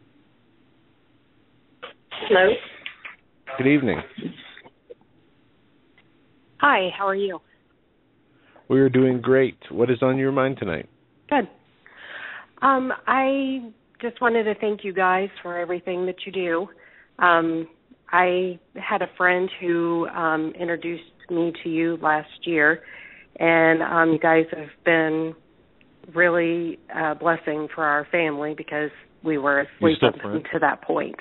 Hello. Good evening. Hi, how are you? We are doing great. What is on your mind tonight? Good. I just wanted to thank you guys for everything that you do. I had a friend who introduced me to you last year, and you guys have been really a blessing for our family because we were asleep up to that point.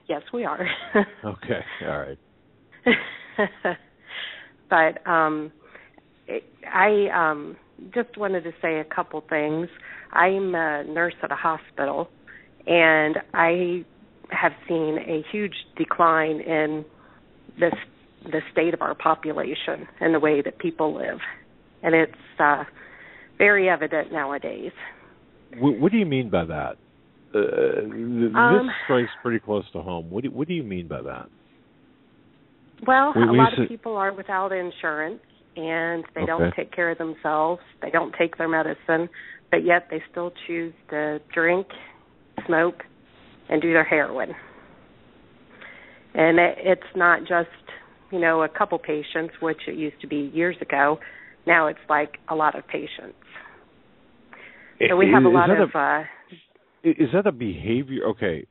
Yes, we are. Okay, all right. But I just wanted to say a couple things. I'm a nurse at a hospital, and I have seen a huge decline in the state of our population and the way that people live. And it's very evident nowadays. What do you mean by that? This strikes pretty close to home. What do you mean by that? Well, a lot of people are without insurance, and they don't take care of themselves. They don't take their medicine, but yet they still choose to drink, smoke, and do their heroin. And it's not just, a couple patients, which it used to be years ago. Now it's like a lot of patients. So we have a lot of... Is that a behavior? Okay.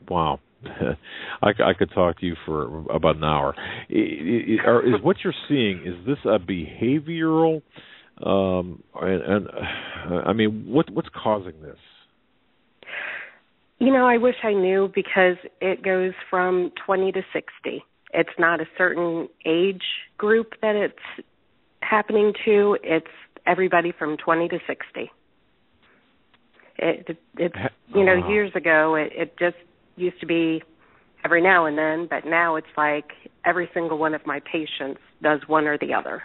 Wow. I could talk to you for about an hour. Is what you're seeing, is this a behavioral, what's causing this? I wish I knew, because it goes from 20 to 60. It's not a certain age group that it's happening to. It's everybody from 20 to 60. It's years ago, it just used to be every now and then, but now it's like every single one of my patients does one or the other.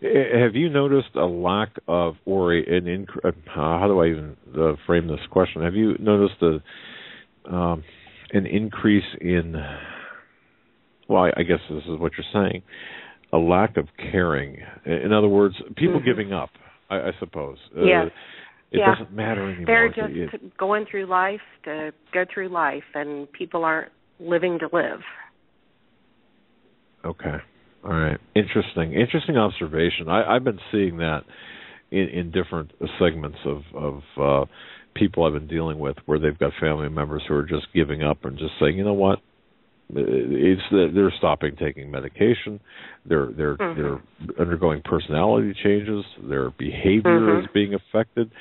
Have you noticed a lack of, or how do I even frame this question? Have you noticed an increase in, well, I guess this is what you're saying, a lack of caring? In other words, people giving up, I suppose. Yes. It doesn't matter anymore. They're just going through life to go through life, and people aren't living to live. Okay. All right. Interesting observation. I've been seeing that in different segments of people I've been dealing with, where they've got family members who are just giving up and just saying, you know what, they're stopping taking medication. They're undergoing personality changes. Their behavior is being affected,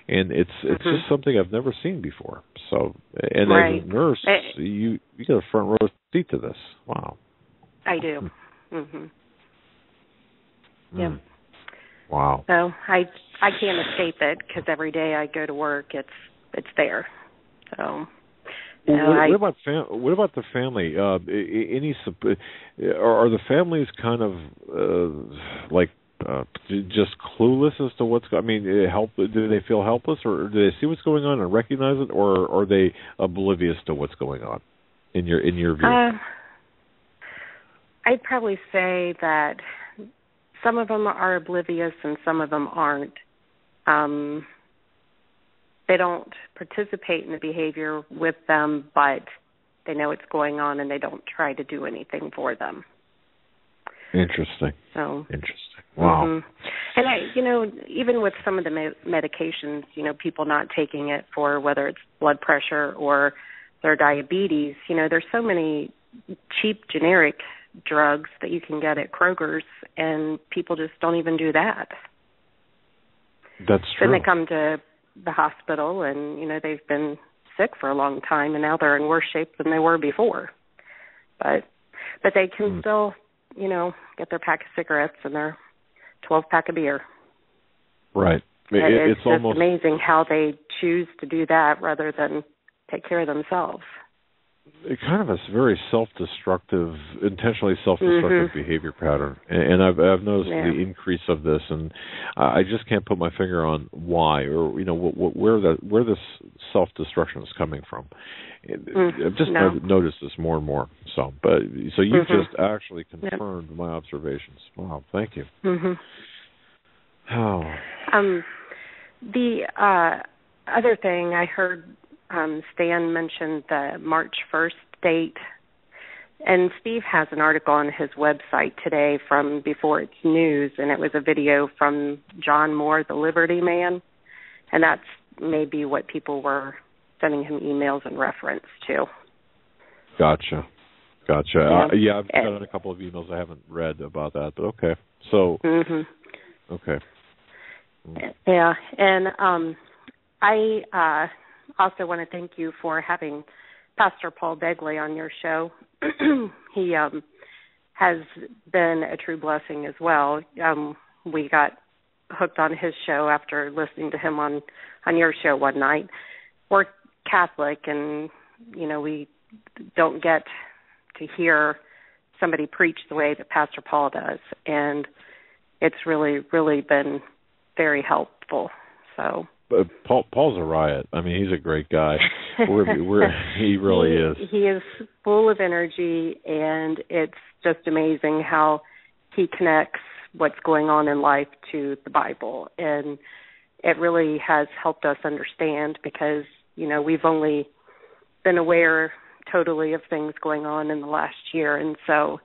and it's just something I've never seen before. So, and as a nurse, you get a front row seat to this. Wow. I do. Yep. Wow. So I can't escape it, because every day I go to work, it's there. So. What about the family? Are the families kind of just clueless as to what's? Do they feel helpless, or do they see what's going on and recognize it, or are they oblivious to what's going on? In your view, I'd probably say that some of them are oblivious and some of them aren't. They don't participate in the behavior with them, but they know it's going on and they don't try to do anything for them. Interesting. So interesting. Wow. And even with some of the medications, people not taking it for whether it's blood pressure or their diabetes, there's so many cheap generic drugs that you can get at Kroger's, and people just don't even do that. That's true. Then they come to the hospital and, they've been sick for a long time, and now they're in worse shape than they were before. But they can still, get their pack of cigarettes and their 12-pack of beer. Right. It's just almost amazing how they choose to do that rather than take care of themselves. Kind of a very intentionally self-destructive behavior pattern, and I've noticed the increase of this, and I just can't put my finger on why, or where this self-destruction is coming from. I've just noticed this more and more. So you've just actually confirmed my observations. Wow, thank you. Oh. The other thing I heard. Stan mentioned the March 1st date, and Steve has an article on his website today from before it's news, and it was a video from John Moore, the Liberty Man, and that's maybe what people were sending him emails in reference to. Gotcha. I've gotten a couple of emails I haven't read about that, but okay. So, okay. Yeah, and I also want to thank you for having Pastor Paul Begley on your show. He has been a true blessing as well. We got hooked on his show after listening to him on your show one night. We're Catholic, and, we don't get to hear somebody preach the way that Pastor Paul does. And it's really, really been very helpful. So. But Paul's a riot. I mean, he's a great guy. He really is. He is full of energy, and it's just amazing how he connects what's going on in life to the Bible. And it really has helped us understand because, we've only been aware totally of things going on in the last year. And so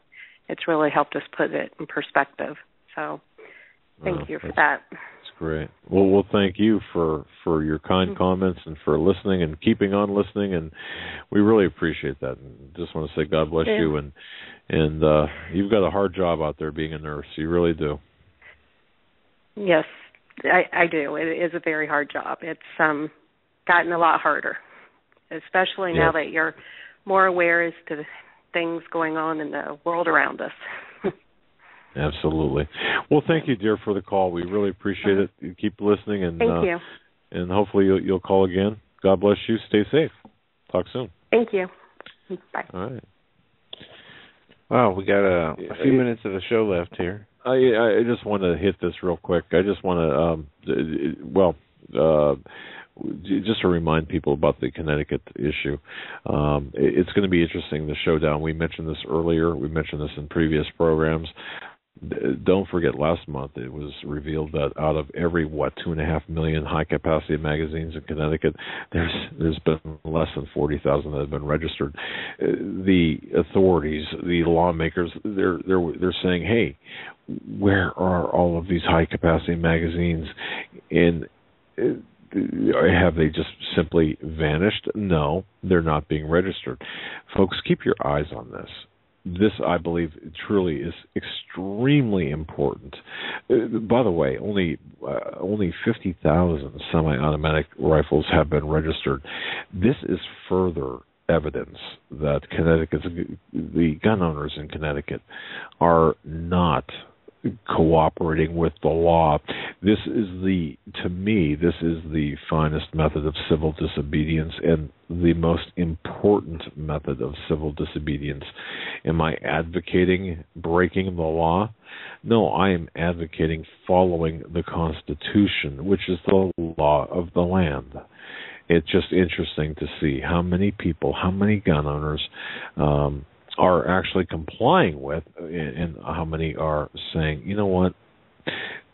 it's really helped us put it in perspective. So thank you for that. That's great. Well, thank you for your kind comments and for listening and keeping on listening. And we really appreciate that. And just want to say God bless you. And you've got a hard job out there being a nurse. You really do. Yes, I do. It is a very hard job. It's gotten a lot harder, especially now that you're more aware as to things going on in the world around us. Absolutely. Well, thank you, dear, for the call. We really appreciate it. You keep listening, and thank you. And hopefully you'll call again. God bless you. Stay safe. Talk soon. Thank you. Bye. All right. Wow, we got a few minutes of the show left here. I just want to hit this real quick. I just want to, just to remind people about the Connecticut issue. It's going to be interesting, the showdown. We mentioned this earlier. We mentioned this in previous programs. Don't forget, last month it was revealed that out of every 2.5 million high-capacity magazines in Connecticut, there's been less than 40,000 that have been registered. The authorities, the lawmakers, they're saying, "Hey, where are all of these high-capacity magazines?" And have they just simply vanished? No, they're not being registered. Folks, keep your eyes on this. This, I believe, truly is extremely important. By the way, only 50,000 semi-automatic rifles have been registered. This is further evidence that the gun owners in Connecticut are not cooperating with the law. To me, this is the finest method of civil disobedience and the most important method of civil disobedience. Am I advocating breaking the law? No, I am advocating following the Constitution, which is the law of the land. It's just interesting to see how many people, how many gun owners are actually complying with, and how many are saying, you know what,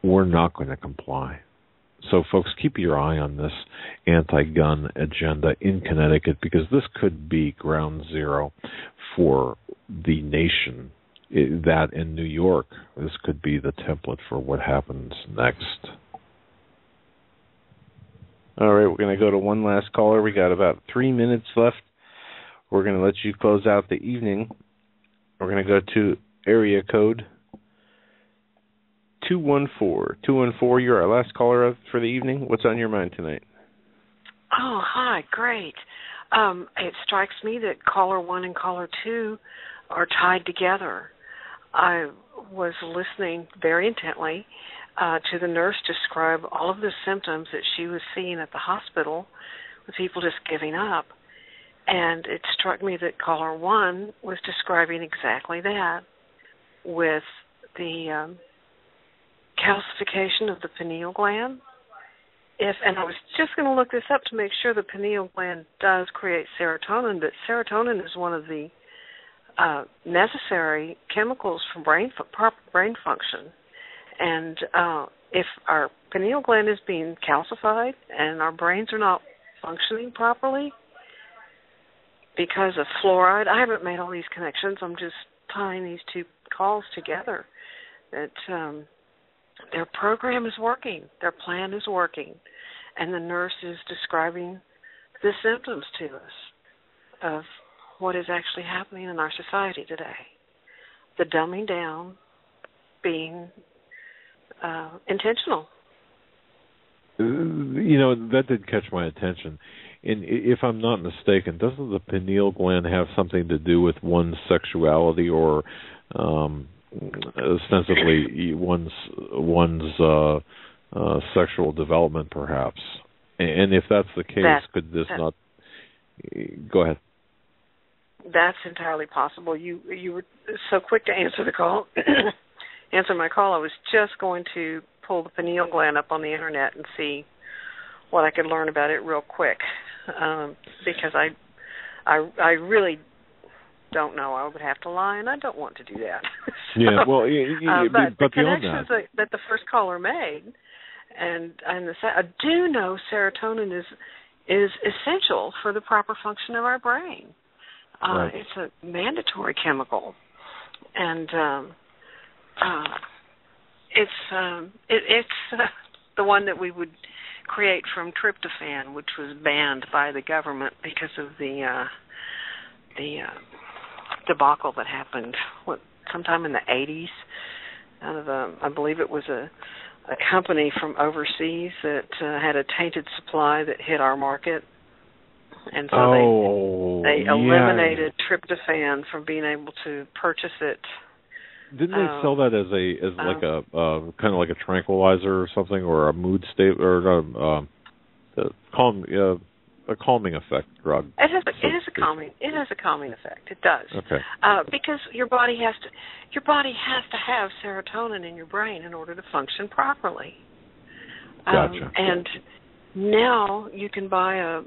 we're not going to comply. So, folks, keep your eye on this anti-gun agenda in Connecticut, because this could be ground zero for the nation. That in New York, this could be the template for what happens next. All right, we're going to go to one last caller. We got about 3 minutes left. We're going to let you close out the evening. We're going to go to area code 214. 214, you're our last caller for the evening. What's on your mind tonight? Oh, hi, great. It strikes me that caller 1 and caller 2 are tied together. I was listening very intently to the nurse describe all of the symptoms that she was seeing at the hospital with people just giving up. And it struck me that caller 1 was describing exactly that, with the calcification of the pineal gland. And I was just going to look this up to make sure the pineal gland does create serotonin, but serotonin is one of the necessary chemicals for proper brain function. And if our pineal gland is being calcified and our brains are not functioning properly, because of fluoride, I haven't made all these connections. I'm just tying these two calls together. That their program is working, their plan is working, and the nurse is describing the symptoms to us of what is actually happening in our society today. The dumbing down being intentional. That did catch my attention. And if I'm not mistaken, doesn't the pineal gland have something to do with one's sexuality, or ostensibly one's sexual development, perhaps? And if that's the case, could this not... Go ahead. That's entirely possible. You were so quick to answer the call. answer my call, I was just going to pull the pineal gland up on the internet and see what I could learn about it real quick, because I really don't know. I would have to lie, and I don't want to do that. So, yeah, well, but the beyond connections that the first caller made, and I do know serotonin is essential for the proper function of our brain. Right. It's a mandatory chemical, and it's the one that we would create from tryptophan, which was banned by the government because of the debacle that happened sometime in the 80s. Out of I believe it was a company from overseas that had a tainted supply that hit our market, and so they eliminated tryptophan from being able to purchase it. Didn't they sell that as like a kind of like a tranquilizer or something, or a mood state, or a calming effect drug? It has a calming effect. It does. Okay. Because your body has to have serotonin in your brain in order to function properly. Gotcha. And now you can buy a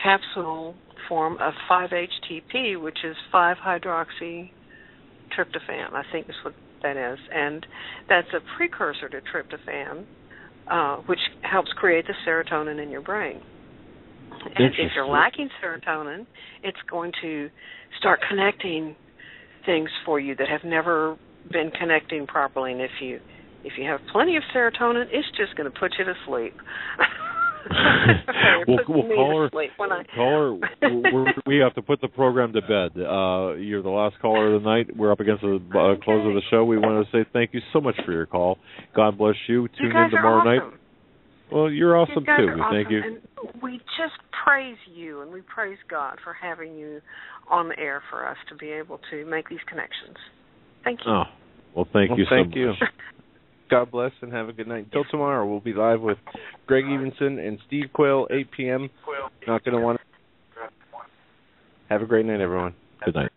capsule form of 5-HTP, which is 5-hydroxytryptophan, I think is what that is, and that's a precursor to tryptophan, which helps create the serotonin in your brain. And if you're lacking serotonin, it's going to start connecting things for you that have never been connecting properly. And if you have plenty of serotonin, it's just going to put you to sleep. Caller, we have to put the program to bed. You're the last caller of the night. We're up against the close of the show. We want to say thank you so much for your call. God bless you. Tune in tomorrow night. Well, you're awesome too. Thank you. And we just praise you, and we praise God for having you on the air for us to be able to make these connections. Thank you. Oh, well, thank you so much. Thank you. God bless and have a good night. Until tomorrow, we'll be live with Greg Evenson and Steve Quayle, 8 p.m. Not going to want to. Have a great night, everyone. Good night.